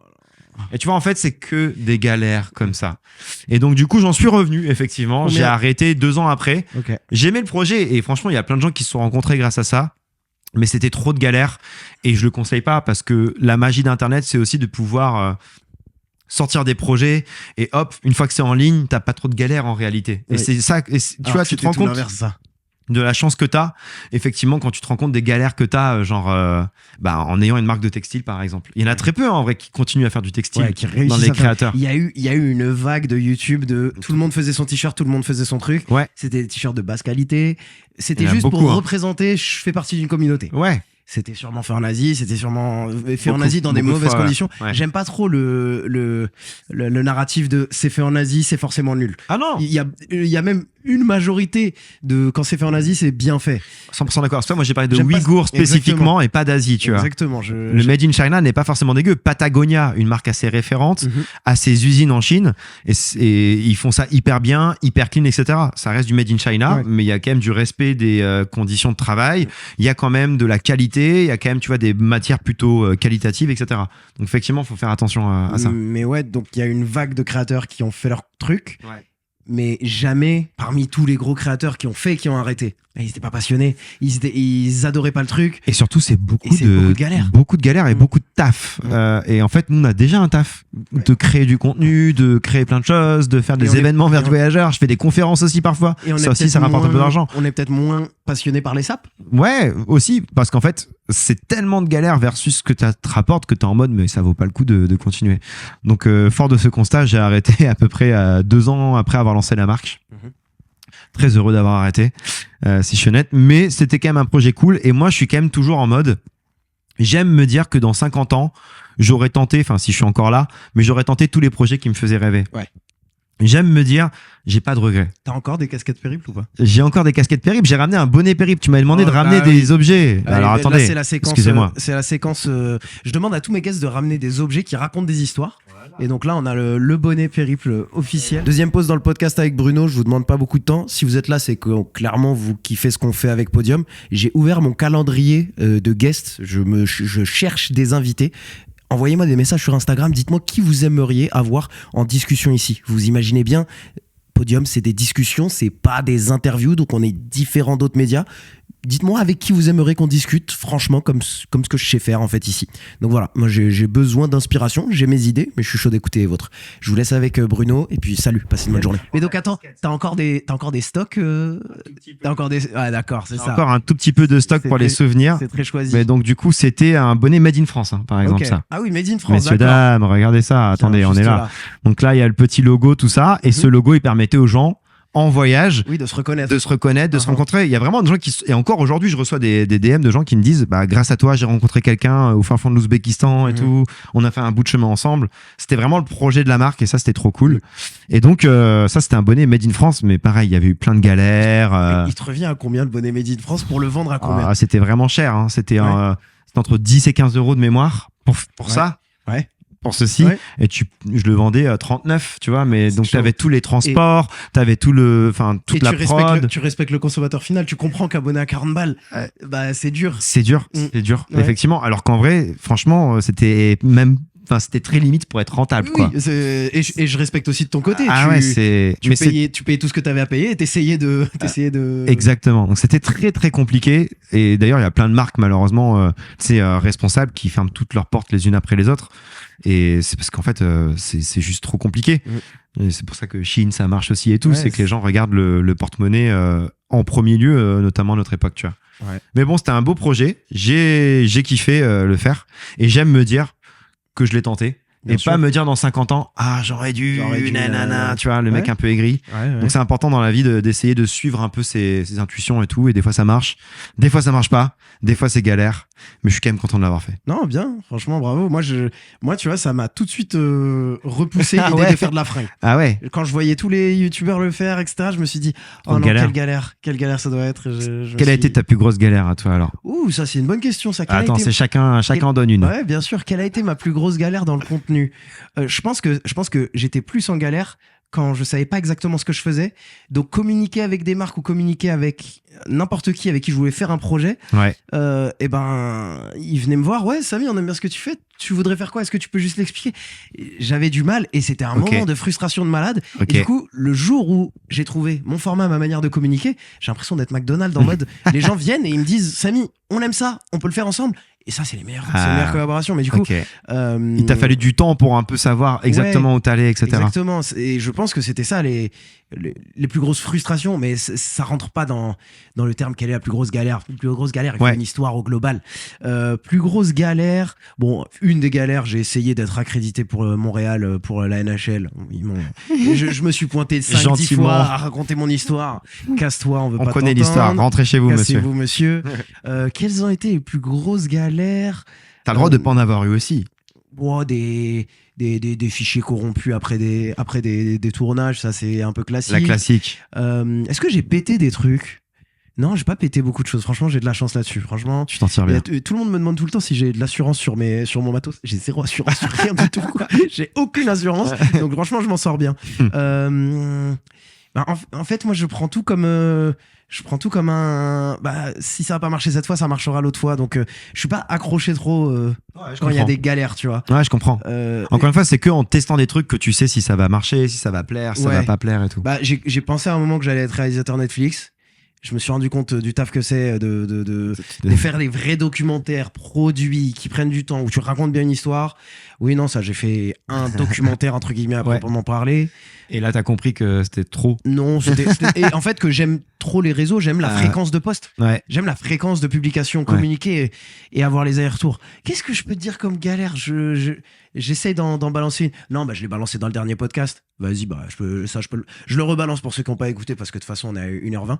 Et tu vois, en fait, c'est que des galères comme ça. Et donc, du coup, j'en suis revenu, effectivement. J'ai arrêté 2 ans après. J'aimais le projet et franchement, il y a plein de gens qui se sont rencontrés grâce à ça. Mais c'était trop de galères et je le conseille pas parce que la magie d'Internet, c'est aussi de pouvoir sortir des projets et hop, une fois que c'est en ligne, t'as pas trop de galères en réalité. Et c'est ça, tu vois, tu te rends compte de la chance que t'as, effectivement, quand tu te rends compte des galères que t'as, genre, en ayant une marque de textile, par exemple. Il y en a très peu, en vrai, qui continuent à faire du textile dans les créateurs. Il y a eu une vague de YouTube de tout le monde faisait son t-shirt, tout le monde faisait son truc. C'était des t-shirts de basse qualité. C'était juste pour représenter, je fais partie d'une communauté. C'était sûrement fait en Asie, c'était sûrement fait en Asie dans des mauvaises conditions. J'aime pas trop le narratif de c'est fait en Asie, c'est forcément nul. Ah non. Il y a même une majorité de quand c'est fait en Asie, c'est bien fait. 100% d'accord. C'est pour ça, moi, j'ai parlé de J'aime pas- Ouïghours spécifiquement et pas d'Asie, tu vois. Exactement. Le Made in China n'est pas forcément dégueu. Patagonia, une marque assez référente, a ses usines en Chine et ils font ça hyper bien, hyper clean, etc. Ça reste du Made in China, Ouais. mais il y a quand même du respect des conditions de travail. Il y a quand même de la qualité. Il y a quand même, tu vois, des matières plutôt qualitatives, etc. Donc effectivement, il faut faire attention à ça. Mais ouais, donc il y a une vague de créateurs qui ont fait leur truc, Ouais. mais jamais parmi tous les gros créateurs qui ont fait et qui ont arrêté. Ils n'étaient pas passionnés, ils adoraient pas le truc. Et surtout, c'est beaucoup, Et c'est beaucoup de galères. Beaucoup de galères et Mm. beaucoup de taf. Et en fait, nous, on a déjà un taf de créer du contenu, de créer plein de choses, de faire Et des on est- événements vers et du on- voyageur. Je fais des conférences aussi parfois. Et on est Ça aussi, peut-être ça rapporte un peu moins- d'argent. On est peut-être moins passionné par les sapes. Ouais, aussi, parce qu'en fait, c'est tellement de galères versus ce que ça te rapporte que t'es en mode, mais ça vaut pas le coup de continuer. Donc, fort de ce constat, j'ai arrêté à peu près 2 ans après avoir lancé la marque. Très heureux d'avoir arrêté, si je suis honnête. Mais c'était quand même un projet cool. Et moi, je suis quand même toujours en mode, j'aime me dire que dans 50 ans, j'aurais tenté, enfin, si je suis encore là, mais j'aurais tenté tous les projets qui me faisaient rêver. Ouais. J'aime me dire, j'ai pas de regrets. T'as encore des casquettes périple ou pas? J'ai encore des casquettes périple. J'ai ramené un bonnet périple. Tu m'avais demandé Oh, de ramener bah des objets. Allez, Alors là, attendez. c'est la séquence. Excusez-moi. C'est la séquence. Je demande à tous mes guests de ramener des objets qui racontent des histoires. Et donc là, on a le bonnet périple officiel. Deuxième pause dans le podcast avec Bruno. Je vous demande pas beaucoup de temps. Si vous êtes là, c'est que clairement vous kiffez ce qu'on fait avec Podium. J'ai ouvert mon calendrier de guests. Je cherche des invités. Envoyez-moi des messages sur Instagram. Dites-moi qui vous aimeriez avoir en discussion ici. Vous imaginez bien. Podium, c'est des discussions, c'est pas des interviews, donc on est différent d'autres médias. Dites-moi avec qui vous aimeriez qu'on discute, franchement, comme ce que je sais faire en fait ici. Donc voilà, moi j'ai besoin d'inspiration, j'ai mes idées, mais je suis chaud d'écouter les vôtres. Je vous laisse avec Bruno, et puis salut, passez une bonne journée. Mais donc attends, t'as encore des stocks T'as encore des... Ah d'accord, c'est ça. Encore un tout petit peu de stock C'est pour les très- souvenirs. C'est très choisi. Mais donc, du coup, c'était un bonnet Made in France, hein, par exemple, Ok. ça. Ah oui, Made in France, Messieurs, d'accord. dames, regardez ça. Attendez, Tiens, on est juste là. Donc là, il y a le petit logo, tout ça. Et ce logo, il permettait aux gens, en voyage, Oui, de se reconnaître. de se reconnaître, de se Uh-huh. rencontrer. Il y a vraiment des gens qui... Et encore aujourd'hui, je reçois des DM de gens qui me disent, bah, grâce à toi, j'ai rencontré quelqu'un au fin fond de l'Ouzbékistan et tout. On a fait un bout de chemin ensemble. C'était vraiment le projet de la marque et ça, c'était trop cool. Et donc, ça, c'était un bonnet Made in France. Mais pareil, il y avait eu plein de galères. Il te revient à combien le bonnet Made in France pour le vendre à combien? Ah, c'était vraiment cher. Hein. C'était entre 10 et 15 euros de mémoire pour Ouais. ça. Ouais. Pour ceci. Ouais. Et je le vendais à 39, tu vois. Mais C'est donc, chaud. t'avais tous les transports, t'avais toute Et la prod. tu respectes le consommateur final, tu comprends qu'abonner à 40 balles, bah c'est dur. C'est dur, Mm. c'est dur, Ouais. effectivement. Alors qu'en vrai, franchement, c'était même, c'était très limite pour être rentable, quoi. Oui, et je respecte aussi de ton côté. Ah ouais, c'est. tu payais tout ce que tu avais à payer et t'essayais de. Exactement. Donc c'était très très compliqué. Et d'ailleurs, il y a plein de marques malheureusement, responsables qui ferment toutes leurs portes les unes après les autres. Et c'est parce qu'en fait, c'est juste trop compliqué. Et c'est pour ça que Shein, ça marche aussi et tout. Ouais, c'est que les gens regardent le porte-monnaie en premier lieu, notamment à notre époque, tu vois. Ouais. Mais bon, c'était un beau projet. J'ai kiffé le faire. Et j'aime me dire que je l'ai tenté. Bien et sûr. pas me dire dans 50 ans, ah, j'aurais dû, nanana, tu vois, le mec Ouais. un peu aigri. Donc c'est important dans la vie d'essayer de suivre un peu ses intuitions et tout. Et des fois ça marche, des fois ça marche pas, des fois c'est galère. Mais je suis quand même content de l'avoir fait. Non, bien, franchement, bravo. Moi, tu vois, ça m'a tout de suite repoussé Ah l'idée ouais. de faire de la fringue. Ah ouais. Quand je voyais tous les youtubeurs le faire, etc., je me suis dit, oh Une non, galère. quelle galère ça doit être. Quelle a été ta plus grosse galère à toi alors? Ouh, ça c'est une bonne question. Ça. Quelle a Attends, été- c'est chacun en donne une. Ouais, bien sûr. Quelle a été ma plus grosse galère dans le contenu? Je pense que j'étais plus en galère quand je savais pas exactement ce que je faisais. Donc communiquer avec des marques ou communiquer avec n'importe qui avec qui je voulais faire un projet, Ouais. et ben ils venaient me voir. Ouais, Samy, on aime bien ce que tu fais. Tu voudrais faire quoi? Est-ce que tu peux juste l'expliquer? J'avais du mal et c'était un Ok. moment de frustration de malade. Ok. Et du coup, le jour où j'ai trouvé mon format, ma manière de communiquer, j'ai l'impression d'être McDonald's en mode les gens viennent et ils me disent, Samy, on aime ça, on peut le faire ensemble. Et ça, c'est les meilleures collaborations. Mais du coup, Ok. Il t'a fallu du temps pour un peu savoir exactement où t'allais, etc. exactement. Et je pense que c'était ça les plus grosses frustrations, mais ça rentre pas dans le terme quelle est la plus grosse galère. La plus grosse galère, il faut Ouais. une histoire au global. Plus grosse galère, bon, une des galères, j'ai essayé d'être accrédité pour Montréal, pour la NHL. Je me suis pointé 5-10 Gentiment. fois à raconter mon histoire. Casse-toi, on veut On pas connaît t'entendre. l'histoire. Rentrez chez vous, monsieur. Cassez-vous, monsieur. Quelles ont été les plus grosses galères? T'as le droit de pas en avoir eu aussi. Des fichiers corrompus après des tournages, ça c'est un peu classique. La classique. Est-ce que j'ai pété des trucs? Non, j'ai pas pété beaucoup de choses. Franchement, j'ai de la chance là-dessus. Franchement, Tu t'en tires bien. tout le monde me demande tout le temps si j'ai de l'assurance sur mon matos. J'ai zéro assurance sur rien du tout. Quoi. J'ai aucune assurance. Donc franchement, je m'en sors bien. En fait, moi, je prends tout comme un. Si ça va pas marcher cette fois, ça marchera l'autre fois. Donc, je suis pas accroché trop quand il y a des galères, tu vois. Ouais, je comprends. Encore une fois, c'est que en testant des trucs que tu sais si ça va marcher, si ça va plaire, si ça va pas plaire et tout. J'ai pensé à un moment que j'allais être réalisateur Netflix. Je me suis rendu compte du taf que c'est de faire des vrais documentaires produits qui prennent du temps, où tu racontes bien une histoire. Oui, non, ça, j'ai fait un documentaire, entre guillemets, à proprement parler. Et là, t'as compris que c'était trop. Non, et en fait, que j'aime trop les réseaux, j'aime la fréquence de poste. Ouais. J'aime la fréquence de publication, communiquer et avoir les allers-retours. Qu'est-ce que je peux te dire comme galère? J'essaie d'en balancer une. Non, je l'ai balancé dans le dernier podcast. Vas-y, je le rebalance pour ceux qui n'ont pas écouté parce que de toute façon, on est à 1h20.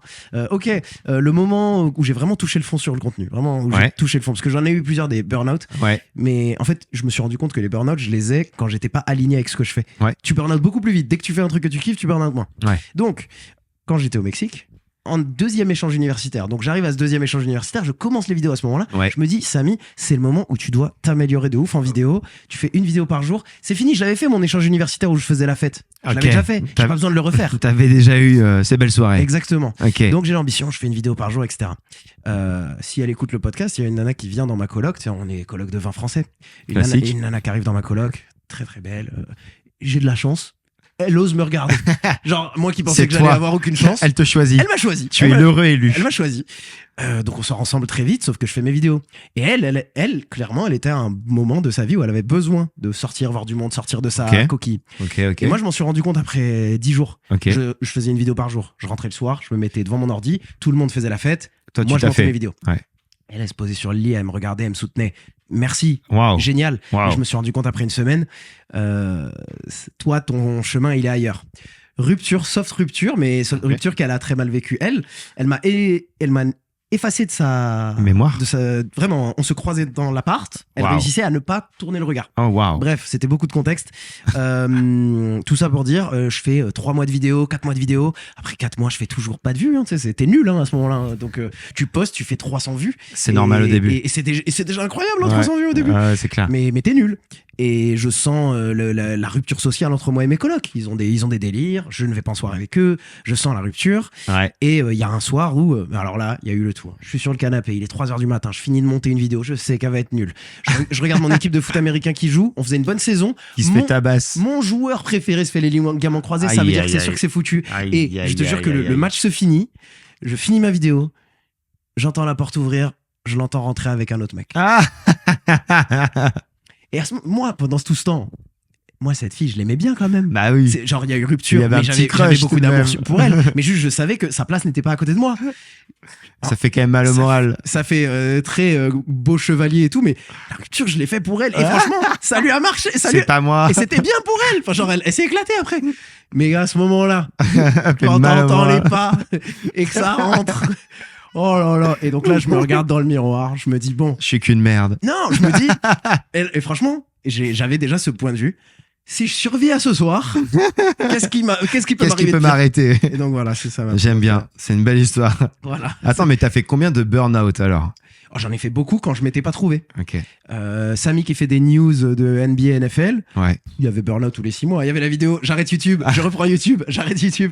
Le moment où j'ai vraiment touché le fond sur le contenu. Vraiment, où j'ai touché le fond. Parce que j'en ai eu plusieurs des burn-out. Ouais. Mais en fait, je me suis rendu compte que les burn-out, je les ai quand j'étais pas aligné avec ce que je fais. Ouais. Tu burn-out beaucoup plus vite. Dès que tu fais un truc que tu kiffes, tu burn-out moins. Ouais. Donc, quand j'étais au Mexique, en deuxième échange universitaire, donc j'arrive à ce deuxième échange universitaire, je commence les vidéos à ce moment-là. Ouais. Je me dis, Samy, c'est le moment où tu dois t'améliorer de ouf en vidéo. Tu fais une vidéo par jour. C'est fini, je l'avais fait mon échange universitaire où je faisais la fête. Je l'avais déjà fait. J'ai pas besoin de le refaire. T'avais déjà eu ces belles soirées. Exactement. Okay. Donc j'ai l'ambition, je fais une vidéo par jour, etc. Si elle écoute le podcast, il y a une nana qui vient dans ma coloc. On est coloc de 20 Français. Une nana qui arrive dans ma coloc, très très belle. J'ai de la chance. Elle ose me regarder. Genre, moi qui pensais que j'allais avoir aucune chance. Elle te choisit. Elle m'a choisi. Tu es l'heureux élu. Elle m'a choisi. Donc on sort ensemble très vite, sauf que je fais mes vidéos. Et elle, clairement, elle était à un moment de sa vie où elle avait besoin de sortir, voir du monde, sortir de sa coquille. Et moi, je m'en suis rendu compte après 10 jours. Je faisais une vidéo par jour. Je rentrais le soir, je me mettais devant mon ordi, tout le monde faisait la fête. Toi, moi, je montais mes vidéos. Ouais. Elle se posait sur le lit, elle me regardait, elle me soutenait. Merci, génial. Et je me suis rendu compte après une semaine, toi, ton chemin, il est ailleurs. Rupture, soft rupture, mais rupture qu'elle a très mal vécue. Elle m'a effacé de sa mémoire. Vraiment, on se croisait dans l'appart. Elle réussissait à ne pas tourner le regard. Bref, c'était beaucoup de contexte. Tout ça pour dire, je fais 3 mois de vidéo, 4 mois de vidéo. Après 4 mois, je fais toujours pas de vues. C'était nul à ce moment-là. Donc, tu postes, tu fais 300 vues. C'est normal au début. Et c'est déjà incroyable, 300 vues au début. C'est clair. Mais t'es nul. Et je sens la rupture sociale entre moi et mes colocs. Ils ont des délires. Je ne vais pas en soirée avec eux. Je sens la rupture. Et il y a un soir où, alors là, il y a eu le tour. Je suis sur le canapé. Il est 3h du matin. Je finis de monter une vidéo. Je sais qu'elle va être nulle. Je regarde mon équipe de foot américain qui joue. On faisait une bonne saison. Qui se fait tabasse. Mon joueur préféré se fait les ligaments croisés. Ça veut dire que c'est sûr que c'est foutu. Et je te jure que le match se finit. Je finis ma vidéo. J'entends la porte ouvrir. Je l'entends rentrer avec un autre mec. Et moi, pendant tout ce temps, moi, cette fille, je l'aimais bien quand même. Bah oui. Genre, il y a eu rupture, mais j'avais beaucoup d'amour pour elle. Mais juste, je savais que sa place n'était pas à côté de moi. Ça fait quand même mal au moral. Ça fait très beau chevalier et tout, mais la rupture, je l'ai fait pour elle. Et franchement, ça lui a marché. C'est pas moi. Et c'était bien pour elle. Enfin, genre, elle s'est éclatée après. Mais à ce moment-là, quand t'entends les pas et que ça rentre... Oh là là. Et donc là, je me regarde dans le miroir, je me dis, bon. Je suis qu'une merde. Non, je me dis, et franchement, j'avais déjà ce point de vue. Si je survis à ce soir, qu'est-ce qui peut m'arrêter? Et donc voilà, c'est ça. J'aime bien, c'est une belle histoire. Voilà. Attends, mais t'as fait combien de burn-out alors? J'en ai fait beaucoup quand je m'étais pas trouvé. Ok. Samy qui fait des news de NBA, NFL. Ouais. Il y avait burn-out tous les 6 mois. Il y avait la vidéo, j'arrête YouTube, je reprends YouTube, j'arrête YouTube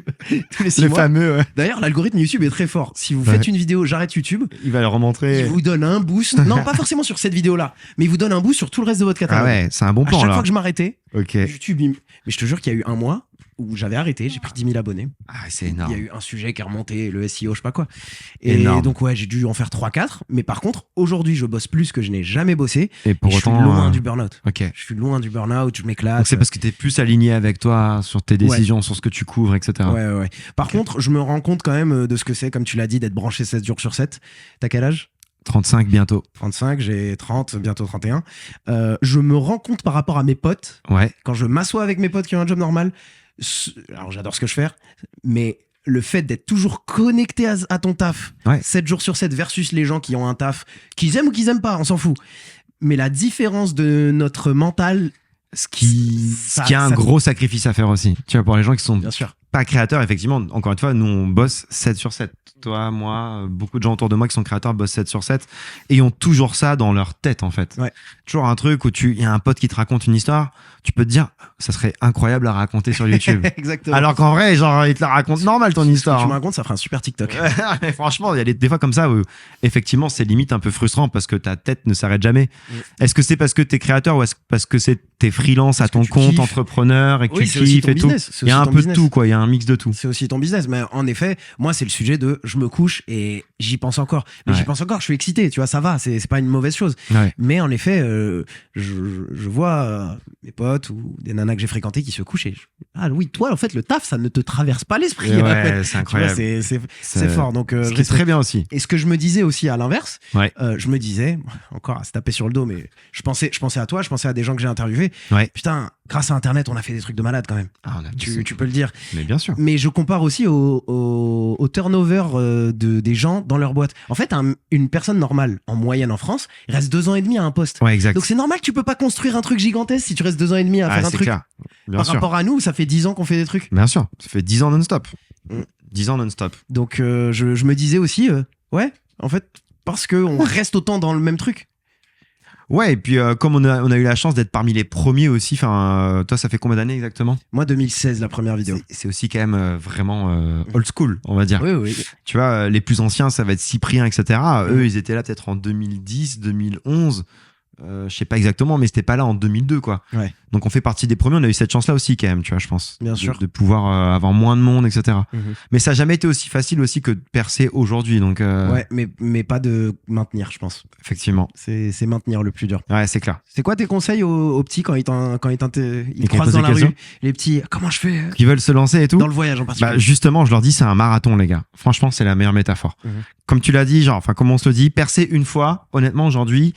tous les 6 mois. Le fameux, ouais. D'ailleurs, l'algorithme YouTube est très fort. Si vous faites une vidéo, j'arrite YouTube, il va le remontrer. Il vous donne un boost. Non, pas forcément sur cette vidéo-là, mais il vous donne un boost sur tout le reste de votre catalogue. Ah ouais, c'est un bon plan là. À chaque fois que je m'arrêtais, okay. YouTube, mais je te jure qu'il y a eu un mois où j'avais arrêté, j'ai pris 10 000 abonnés. Ah, c'est énorme. Il y a eu un sujet qui est remonté, le SEO, je sais pas quoi. Et énorme. donc, ouais, j'ai dû en faire 3-4. Mais par contre, aujourd'hui, je bosse plus que je n'ai jamais bossé. Et pour autant, je suis loin du burn-out. Ok. Je suis loin du burn-out, je m'éclate. Donc c'est parce que t'es plus aligné avec toi sur tes décisions, sur ce que tu couvres, etc. Ouais. Par contre, je me rends compte quand même de ce que c'est, comme tu l'as dit, d'être branché 7 jours sur 7. T'as quel âge ? 35 bientôt. 35, j'ai 30, bientôt 31. Je me rends compte par rapport à mes potes, quand je m'assois avec mes potes qui ont un job normal, alors j'adore ce que je fais, mais le fait d'être toujours connecté à ton taf, 7 jours sur 7 versus les gens qui ont un taf, qu'ils aiment ou qu'ils aiment pas, on s'en fout. mais la différence de notre mental, Ce qui est un ça- gros sacrifice à faire aussi. Tu vois, pour les gens qui sont bien sûr. pas créateurs, effectivement, encore une fois, nous, on bosse 7 sur 7. Toi, moi, beaucoup de gens autour de moi qui sont créateurs bossent 7 sur 7 et ont toujours ça dans leur tête, en fait. Ouais. Toujours un truc où il y a un pote qui te raconte une histoire, tu peux te dire, ça serait incroyable à raconter sur YouTube. Exactement. Alors qu'en vrai, genre, il te la raconte normal ton Ce que histoire. tu me racontes, ça ferait un super TikTok. Mais franchement, il y a des fois comme ça où effectivement c'est limite un peu frustrant parce que ta tête ne s'arrête jamais. Est-ce que c'est parce que t'es créateur ou est-ce parce que t'es freelance à Parce que ton tu compte, kiffes. entrepreneur et que Oui, tu c'est aussi kiffes ton et tout? business, c'est Il y a aussi un ton peu business. de tout, quoi. Il y a un mix de tout. C'est aussi ton business. Mais en effet, moi, c'est le sujet de je me couche et j'y pense encore. Mais j'y Ouais. pense encore, je suis excité, tu vois, ça va, c'est pas une mauvaise chose. Ouais. Mais en effet, je vois mes potes ou des nanas que j'ai fréquentées qui se couchent et ah oui, toi, en fait, le taf, ça ne te traverse pas l'esprit. Et en ouais, fait. c'est Tu vois, incroyable. c'est fort. Donc, Ce je qui est respecte. très bien aussi. Et ce que je me disais aussi à l'inverse, Ouais. je me disais, encore à se taper sur le dos, mais je pensais à toi, je pensais à des gens que j'ai interviewés. Ouais. Putain, grâce à Internet, on a fait des trucs de malade quand même. Ah, on a Tu peux le dire. Mais bien sûr. Mais je compare aussi au turnover des gens dans leur boîte. En fait, une personne normale, en moyenne en France, il reste 2 ans et demi à un poste. Ouais, exact. Donc c'est normal que tu peux pas construire un truc gigantesque si tu restes 2 ans et demi à Ah, faire un c'est truc. clair. Bien Par sûr. rapport à nous, ça fait 10 ans qu'on fait des trucs. Bien sûr. Ça fait 10 ans non-stop. Mm. 10 ans non-stop. Donc je me disais aussi, ouais, en fait, parce qu'on reste autant dans le même truc. Ouais, et puis comme on a eu la chance d'être parmi les premiers aussi, enfin, toi, ça fait combien d'années exactement? Moi, 2016, la première vidéo. C'est aussi quand même vraiment old school, on va dire. Oui, oui. Tu vois, les plus anciens, ça va être Cyprien, etc. Eux, ils étaient là peut-être en 2010, 2011. Je sais pas exactement, mais c'était pas là en 2002, quoi. Ouais. Donc on fait partie des premiers. On a eu cette chance-là aussi, quand même, tu vois, je pense. Bien sûr. De pouvoir avoir moins de monde, etc. Mhm. Mais ça a jamais été aussi facile aussi que de percer aujourd'hui. Donc, Ouais, mais pas de maintenir, je pense. effectivement. C'est maintenir le plus dur. Ouais, c'est clair. C'est quoi tes conseils aux petits quand ils Ils croisent posent dans des la rue? questions Les petits, comment je fais Qui veulent se lancer et tout. dans le voyage en particulier? Bah, justement, je leur dis, c'est un marathon, les gars. Franchement, c'est la meilleure métaphore. Mhm. Comme tu l'as dit, genre, enfin, comme on se le dit, percer une fois, honnêtement, aujourd'hui,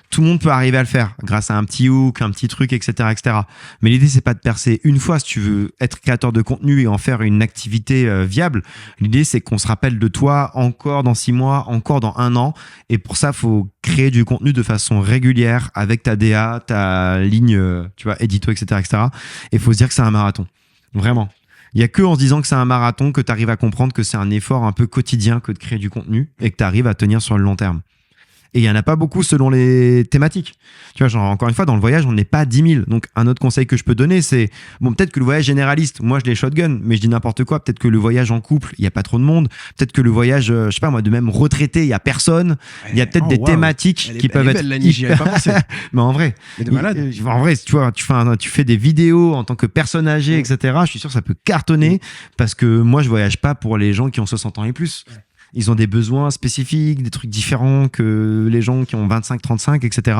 tout le monde peut arriver à le faire grâce à un petit hook, un petit truc, etc., etc. Mais l'idée, c'est pas de percer une fois si tu veux être créateur de contenu et en faire une activité viable. L'idée, c'est qu'on se rappelle de toi encore dans 6 mois, encore dans 1 an. Et pour ça, faut créer du contenu de façon régulière avec ta DA, ta ligne, tu vois, édito, etc., etc. Et faut se dire que c'est un marathon. Vraiment. Il y a que en se disant que c'est un marathon que tu arrives à comprendre que c'est un effort un peu quotidien que de créer du contenu et que tu arrives à tenir sur le long terme. Et il y en a pas beaucoup selon les thématiques. Tu vois, genre, encore une fois, dans le voyage, on n'est pas 10 000. Donc, un autre conseil que je peux donner, c'est, bon, peut-être que le voyage généraliste, moi, je l'ai shotgun, mais je dis n'importe quoi. Peut-être que le voyage en couple, il y a pas trop de monde. Peut-être que le voyage, je sais pas moi, de même retraité, il y a personne. Il y a peut-être Oh, des waouh. thématiques qui peuvent être belle, la niche, j'y avais pas pensé. mais en vrai, Mais de malade. en vrai, tu vois, tu fais des vidéos en tant que personne âgée, etc. Je suis sûr que ça peut cartonner parce que moi, je voyage pas pour les gens qui ont 60 ans et plus. Ils ont des besoins spécifiques, des trucs différents que les gens qui ont 25, 35, etc.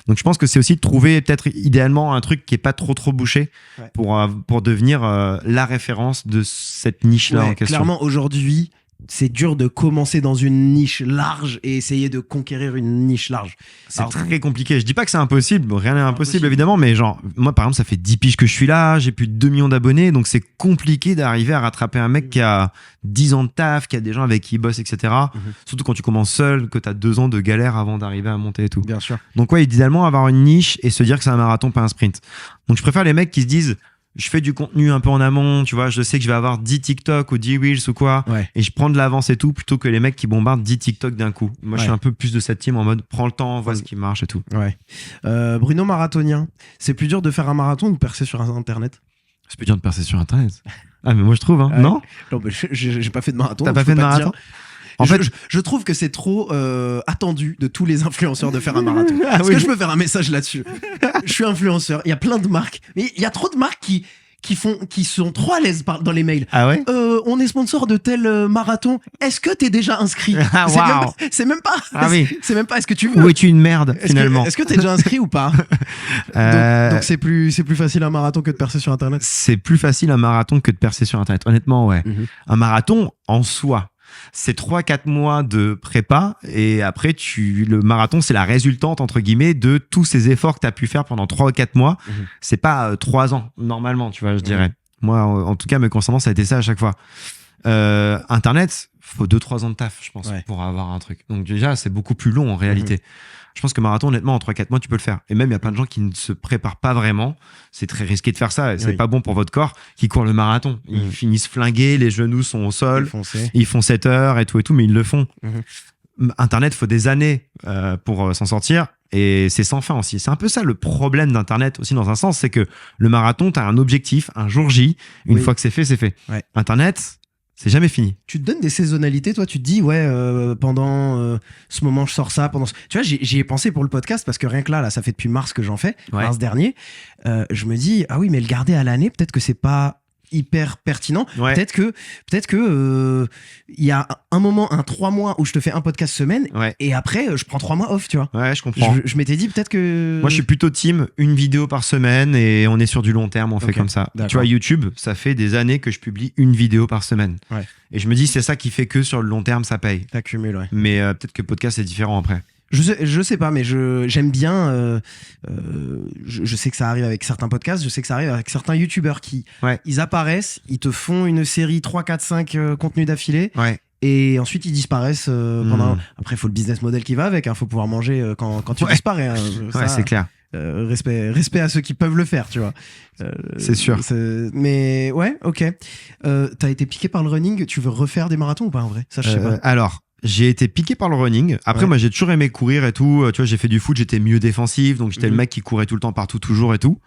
Donc, je pense que c'est aussi de trouver peut-être idéalement un truc qui est pas trop bouché Ouais. pour devenir la référence de cette niche-là Ouais, en question. clairement, aujourd'hui, c'est dur de commencer dans une niche large et essayer de conquérir une niche large. C'est Alors, très compliqué. Je dis pas que c'est impossible. Bon, rien n'est impossible, Impossible. évidemment. Mais genre, moi, par exemple, ça fait 10 piges que je suis là. J'ai plus de 2 millions d'abonnés. Donc, c'est compliqué d'arriver à rattraper un mec qui a 10 ans de taf, qui a des gens avec qui il bosse, etc. Surtout quand tu commences seul, que tu as 2 ans de galère avant d'arriver à monter et tout. Bien sûr. Donc, ouais, idéalement, avoir une niche et se dire que c'est un marathon, pas un sprint. Donc, je préfère les mecs qui se disent, je fais du contenu un peu en amont, tu vois, je sais que je vais avoir 10 TikTok ou 10 Reels ou quoi, Ouais. et je prends de l'avance et tout, plutôt que les mecs qui bombardent 10 TikTok d'un coup. Moi, je suis Ouais. un peu plus de cette team en mode, prends le temps, vois ce qui marche et tout. Ouais. Bruno marathonien, c'est plus dur de faire un marathon ou de percer sur Internet? C'est plus dur de percer sur Internet. Ah, mais moi, je trouve, hein. Ouais. Non? Non, mais j'ai pas fait de marathon. T'as donc pas je fait peux de te dire. marathon? En fait, Je trouve que c'est trop attendu de tous les influenceurs de faire un marathon. Ah Est-ce oui. que je peux faire un message là-dessus? Je suis influenceur, il y a plein de marques, mais il y a trop de marques qui sont trop à l'aise dans les mails. ah ouais? On est sponsor de tel marathon. Est-ce que t'es déjà inscrit? Ah, C'est waouh. c'est même pas. Ah oui. C'est même pas. Est-ce que tu veux? Où es-tu une merde, finalement? Est-ce que t'es déjà inscrit ou pas? Donc c'est plus facile un marathon que de percer sur Internet. C'est plus facile un marathon que de percer sur Internet. Honnêtement, ouais. Mhm. Un marathon, en soi, c'est 3-4 mois de prépa et après, le marathon, c'est la résultante, entre guillemets, de tous ces efforts que tu as pu faire pendant 3 ou 4 mois. Mhm. C'est pas 3 ans, normalement, tu vois, je dirais. Moi, en tout cas, me concernant, ça a été ça à chaque fois. Internet, faut 2-3 ans de taf, je pense, pour avoir un truc. Donc déjà, c'est beaucoup plus long en réalité. Je pense que marathon, honnêtement, en 3-4 mois, tu peux le faire. Et même, il y a plein de gens qui ne se préparent pas vraiment. C'est très risqué de faire ça. Et c'est pas bon pour votre corps qui court le marathon. Ils finissent flingués, les genoux sont au sol. Ils font 7 heures et tout, mais ils le font. Internet, il faut des années pour s'en sortir. Et c'est sans fin aussi. C'est un peu ça le problème d'Internet aussi dans un sens, c'est que le marathon, tu as un objectif, un jour J. Une fois que c'est fait, c'est fait. Internet, c'est jamais fini. Tu te donnes des saisonnalités, toi, tu te dis, pendant ce moment, je sors ça. Tu vois, j'y ai pensé pour le podcast parce que rien que là, ça fait depuis mars que j'en fais, mars dernier. Je me dis, ah oui, mais le garder à l'année, peut-être que c'est pas hyper pertinent. Peut-être que il y a un moment, 3 mois où je te fais un podcast semaine et après, je prends 3 mois off, tu vois. Ouais, je comprends. Je m'étais dit peut-être que... Moi, je suis plutôt team, une vidéo par semaine et on est sur du long terme, on fait comme ça. Tu vois, YouTube, ça fait des années que je publie une vidéo par semaine. Et je me dis, c'est ça qui fait que sur le long terme, ça paye. T'accumules, Mais peut-être que podcast, c'est différent après. Je sais pas, mais j'aime bien. Je sais que ça arrive avec certains podcasts, je sais que ça arrive avec certains youtubeurs qui ils apparaissent, ils te font une série 3, 4, 5 contenus d'affilée. Et ensuite ils disparaissent pendant. Après, il faut le business model qui va avec. Faut pouvoir manger quand tu disparais. Ça, c'est clair. Respect à ceux qui peuvent le faire, tu vois. C'est sûr. Mais ouais, ok. T'as été piqué par le running. Tu veux refaire des marathons ou pas en vrai? Ça, je sais pas. Alors. J'ai été piqué par le running. Après, moi, j'ai toujours aimé courir et tout. Tu vois, j'ai fait du foot, j'étais mieux défensif. Donc, j'étais le mec qui courait tout le temps, partout, toujours et tout.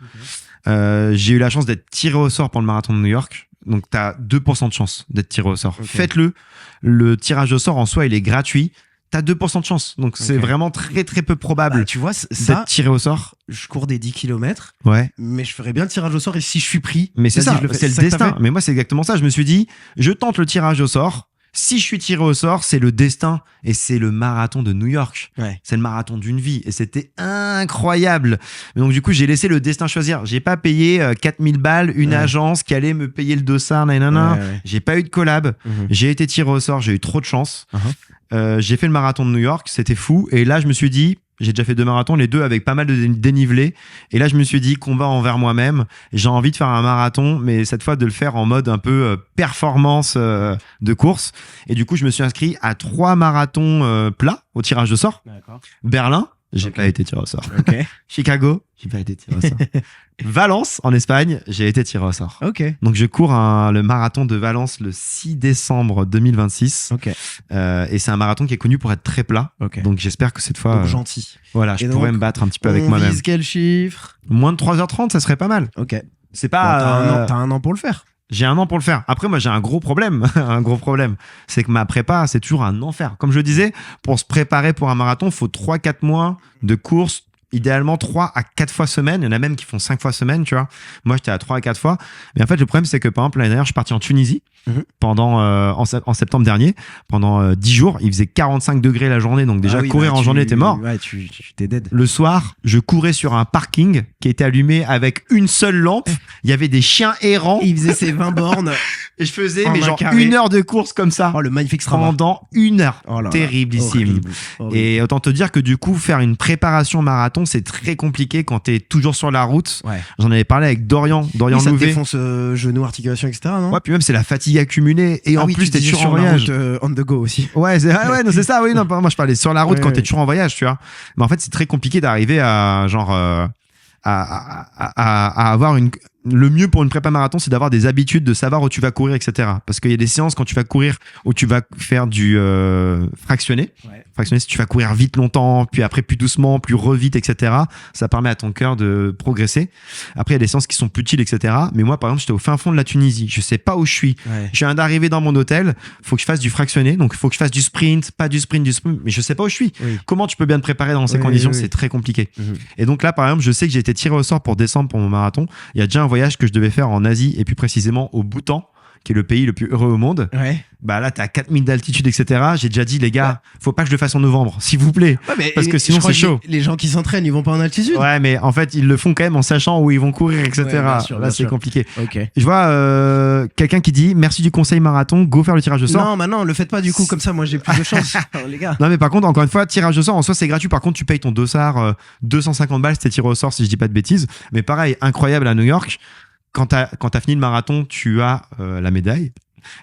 J'ai eu la chance d'être tiré au sort pour le marathon de New York. Donc, t'as 2% de chance d'être tiré au sort. Faites-le. Le tirage au sort, en soi, il est gratuit. T'as 2% de chance. Donc, c'est vraiment très, très peu probable tu vois, d'être tiré au sort. Je cours des 10 km. Mais je ferais bien le tirage au sort et si je suis pris. Mais c'est ça, c'est le destin. Mais moi, c'est exactement ça. Je me suis dit, je tente le tirage au sort. Si je suis tiré au sort, c'est le destin et c'est le marathon de New York. C'est le marathon d'une vie et c'était incroyable. Mais donc du coup, j'ai laissé le destin choisir. J'ai pas payé 4000 balles une agence qui allait me payer le dossard. J'ai pas eu de collab. J'ai été tiré au sort. J'ai eu trop de chance. J'ai fait le marathon de New York. C'était fou. Et là, je me suis dit, j'ai déjà fait 2 marathons, les 2 avec pas mal de dénivelé. Et là, je me suis dit, combat envers moi-même. J'ai envie de faire un marathon, mais cette fois de le faire en mode un peu performance de course. Et du coup, je me suis inscrit à 3 marathons plats au tirage de sort. Berlin, j'ai pas été tiré au sort. Chicago, j'ai pas été tiré au sort. Valence, en Espagne, j'ai été tiré au sort. Donc, je cours le marathon de Valence le 6 décembre 2026. Et c'est un marathon qui est connu pour être très plat. Donc, j'espère que cette fois... gentil. Voilà, je pourrais me battre un petit peu avec moi-même. On vise quel chiffre? Moins de 3h30, ça serait pas mal. C'est pas... T'as un an pour le faire. J'ai un an pour le faire. Après, moi, j'ai un gros problème. C'est que ma prépa, c'est toujours un enfer. Comme je le disais, pour se préparer pour un marathon, il faut 3-4 mois de course. Idéalement 3 à 4 fois semaine. Il y en a même qui font 5 fois semaine, tu vois. Moi, j'étais à 3 à 4 fois. Mais en fait, le problème, c'est que par exemple, l'année dernière, je suis parti en Tunisie pendant, en septembre dernier, pendant 10 jours. Il faisait 45 degrés la journée. Donc déjà, courir en journée, t'es mort. Tu t'es dead. Le soir, je courais sur un parking qui était allumé avec une seule lampe. Il y avait des chiens errants. Il faisait ses 20 bornes. Et je faisais genre 1 heure de course comme ça. Le magnifique Strava. Pendant 1 heure. Terriblissime. Horrible. Et autant te dire que du coup, faire une préparation marathon, c'est très compliqué quand t'es toujours sur la route. J'en avais parlé avec Dorian Louvet. Ça te défonce genou, articulation, etc. Non puis même c'est la fatigue accumulée. Et en plus, t'es toujours en voyage. On the go aussi. C'est ça. Oui, non, moi je parlais sur la route quand t'es toujours en voyage, tu vois. Mais en fait, c'est très compliqué d'arriver à genre à avoir le mieux pour une prépa marathon, c'est d'avoir des habitudes, de savoir où tu vas courir, etc. Parce qu'il y a des séances quand tu vas courir où tu vas faire du fractionné. Fractionné, si tu vas courir vite longtemps, puis après plus doucement, plus revite, etc. Ça permet à ton cœur de progresser. Après, il y a des séances qui sont plus utiles, etc. Mais moi, par exemple, j'étais au fin fond de la Tunisie. Je sais pas où je suis. Je viens d'arriver dans mon hôtel. Faut que je fasse du fractionné. Donc, il faut que je fasse du sprint, pas du sprint, mais je sais pas où je suis. Comment tu peux bien te préparer dans ces conditions? C'est très compliqué. Et donc là, par exemple, je sais que j'ai été tiré au sort pour décembre pour mon marathon. Il y a déjà un voyage que je devais faire en Asie et plus précisément au Bhoutan, qui est le pays le plus heureux au monde. Bah là, t'es à 4000 d'altitude, etc. J'ai déjà dit, les gars, faut pas que je le fasse en novembre, s'il vous plaît. Parce que sinon, c'est chaud. Les gens qui s'entraînent, ils vont pas en altitude. Mais en fait, ils le font quand même en sachant où ils vont courir, etc. Là, c'est compliqué. Je vois quelqu'un qui dit, merci du conseil marathon, go faire le tirage de sort. Non, le faites pas du coup, comme ça, moi j'ai plus de chance. Les gars. Non, mais par contre, encore une fois, tirage de sort, en soi, c'est gratuit. Par contre, tu payes ton dossard 250 balles si t'es tiré au sort, si je dis pas de bêtises. Mais pareil, incroyable à New York. Quand t'as fini le marathon, tu as la médaille.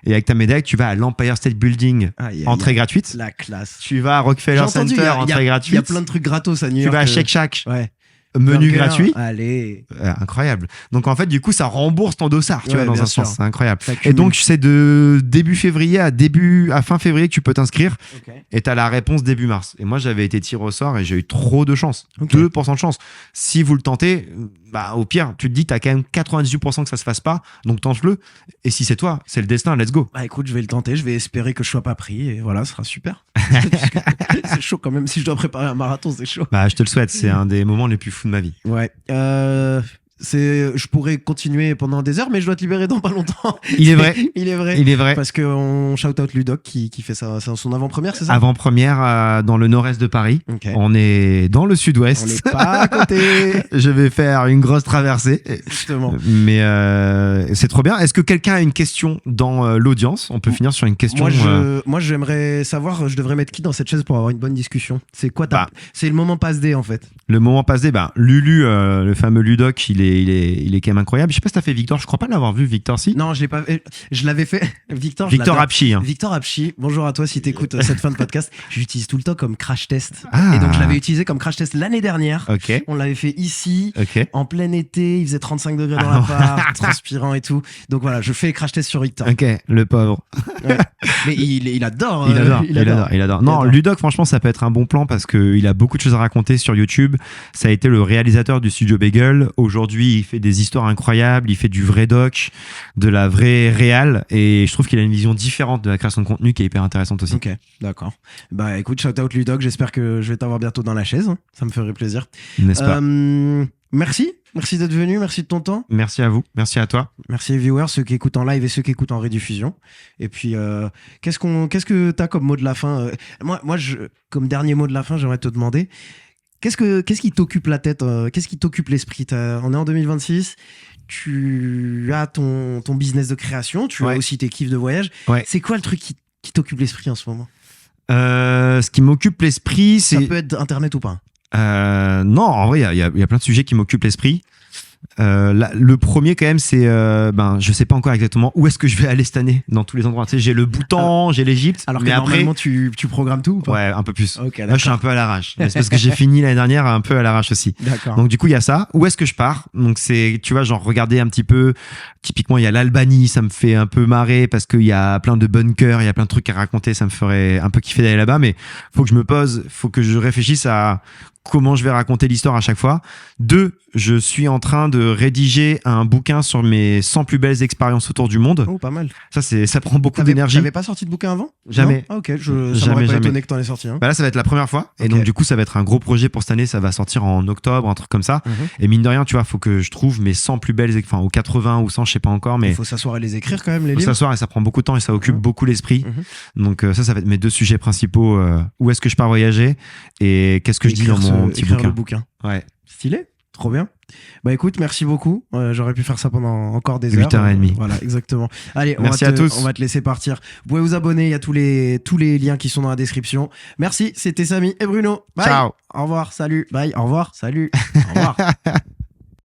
Et avec ta médaille, tu vas à l'Empire State Building, entrée gratuite. La classe. Tu vas à Rockefeller Center, entrée gratuite. Il y a plein de trucs gratos à New York. Tu vas à Shake Shack. Ouais. Menu Burger, gratuit. Allez. Incroyable. Donc en fait, du coup, ça rembourse ton dossard, tu vois, dans un sens. C'est incroyable. Et donc, c'est de début février à fin février que tu peux t'inscrire. Okay. Et t'as la réponse début mars. Et moi, j'avais été tiré au sort et j'ai eu trop de chance. 2% de chance. Si vous le tentez, bah, au pire, tu te dis, t'as quand même 98% que ça se fasse pas. Donc tente-le. Et si c'est toi, c'est le destin, let's go. Bah écoute, je vais le tenter. Je vais espérer que je sois pas pris. Et voilà, ce sera super. C'est chaud quand même. Si je dois préparer un marathon, c'est chaud. Bah, je te le souhaite. C'est un des moments les plus fous de ma vie. Ouais. Je pourrais continuer pendant des heures, mais je dois te libérer dans pas longtemps. Il est vrai. Il est vrai. Il est vrai. Parce qu'on shout out Ludoc qui fait son avant-première, c'est ça? Avant-première dans le nord-est de Paris. Okay. On est dans le sud-ouest. On n'est pas à côté. Je vais faire une grosse traversée. Justement. Mais c'est trop bien. Est-ce que quelqu'un a une question dans l'audience? On peut finir sur une question. Moi, j'aimerais savoir, je devrais mettre qui dans cette chaise pour avoir une bonne discussion? C'est quoi c'est le moment passe-dé en fait. Le moment passe-dé, Lulu, le fameux Ludoc, il est quand même incroyable. Je sais pas si t'as fait Victor. Je crois pas l'avoir vu, Victor, si. Non, je l'ai pas. Je l'avais fait. Victor Apchi. Hein. Victor Apchi. Bonjour à toi si t'écoutes cette fin de podcast. J'utilise tout le temps comme crash test. Et donc je l'avais utilisé comme crash test l'année dernière. Okay. On l'avait fait ici, en plein été. Il faisait 35 degrés dans l'appart, transpirant et tout. Donc voilà, je fais crash test sur Victor. Ok, le pauvre. Ouais. Mais il adore. Il adore. Non, Ludoc, franchement, ça peut être un bon plan parce qu'il a beaucoup de choses à raconter sur YouTube. Ça a été le réalisateur du studio Bagel. Aujourd'hui, il fait des histoires incroyables, il fait du vrai doc, de la vraie réal, et je trouve qu'il a une vision différente de la création de contenu qui est hyper intéressante aussi. Ok, d'accord. Bah écoute, shout out Ludoc, j'espère que je vais t'avoir bientôt dans la chaise, ça me ferait plaisir. N'est-ce pas? Merci d'être venu, merci de ton temps. Merci à vous, merci à toi. Merci les viewers, ceux qui écoutent en live et ceux qui écoutent en rediffusion. Et puis, qu'est-ce que t'as comme mot de la fin? Moi, comme dernier mot de la fin, j'aimerais te demander, qu'est-ce qui t'occupe la tête, qu'est-ce qui t'occupe l'esprit? On est en 2026, tu as ton business de création, tu as aussi tes kiffs de voyage. Ouais. C'est quoi le truc qui t'occupe l'esprit en ce moment? Ce qui m'occupe l'esprit, c'est... Ça peut être Internet ou pas? Non, en vrai, il y a plein de sujets qui m'occupent l'esprit. Le premier quand même, c'est je sais pas encore exactement où est-ce que je vais aller cette année dans tous les endroits. Tu sais, j'ai le Bhoutan, j'ai l'Égypte. Alors que normalement tu programmes tout ou pas? Ouais, un peu plus. Okay, là, je suis un peu à l'arrache. C'est parce que j'ai fini l'année dernière un peu à l'arrache aussi. D'accord. Donc du coup, il y a ça. Où est-ce que je pars? Donc c'est, tu vois, genre regarder un petit peu. Typiquement, il y a l'Albanie, ça me fait un peu marrer parce qu'il y a plein de bunkers, il y a plein de trucs à raconter. Ça me ferait un peu kiffer d'aller là-bas, mais faut que je me pose, faut que je réfléchisse à comment je vais raconter l'histoire à chaque fois. 2, je suis en train de rédiger un bouquin sur mes 100 plus belles expériences autour du monde. Oh, pas mal. Ça prend beaucoup d'énergie. T'avais pas sorti de bouquin avant? Jamais. Ah, ok, ça m'aurait pas étonné que t'en aies sorti un. Bah là, ça va être la première fois. Okay. Et donc, du coup, ça va être un gros projet pour cette année. Ça va sortir en octobre, un truc comme ça. Et mine de rien, tu vois, faut que je trouve mes 100 plus belles, ou 80 ou 100, je sais pas encore. Mais il faut s'asseoir et les écrire quand même, les livres. Il faut s'asseoir et ça prend beaucoup de temps et ça occupe beaucoup l'esprit. Donc, ça va être mes 2 sujets principaux. Où est-ce que je pars voyager et qu'est-ce que je dis dans mon petit bouquin. Ouais. Stylé. Trop bien. Bah écoute, merci beaucoup. J'aurais pu faire ça pendant encore des heures. 8h30. Voilà, exactement. Allez, merci à tous. On va te laisser partir. Vous pouvez vous abonner, il y a tous les liens qui sont dans la description. Merci, c'était Samy et Bruno. Bye. Ciao. Au revoir, salut. Bye, au revoir, salut. Au revoir.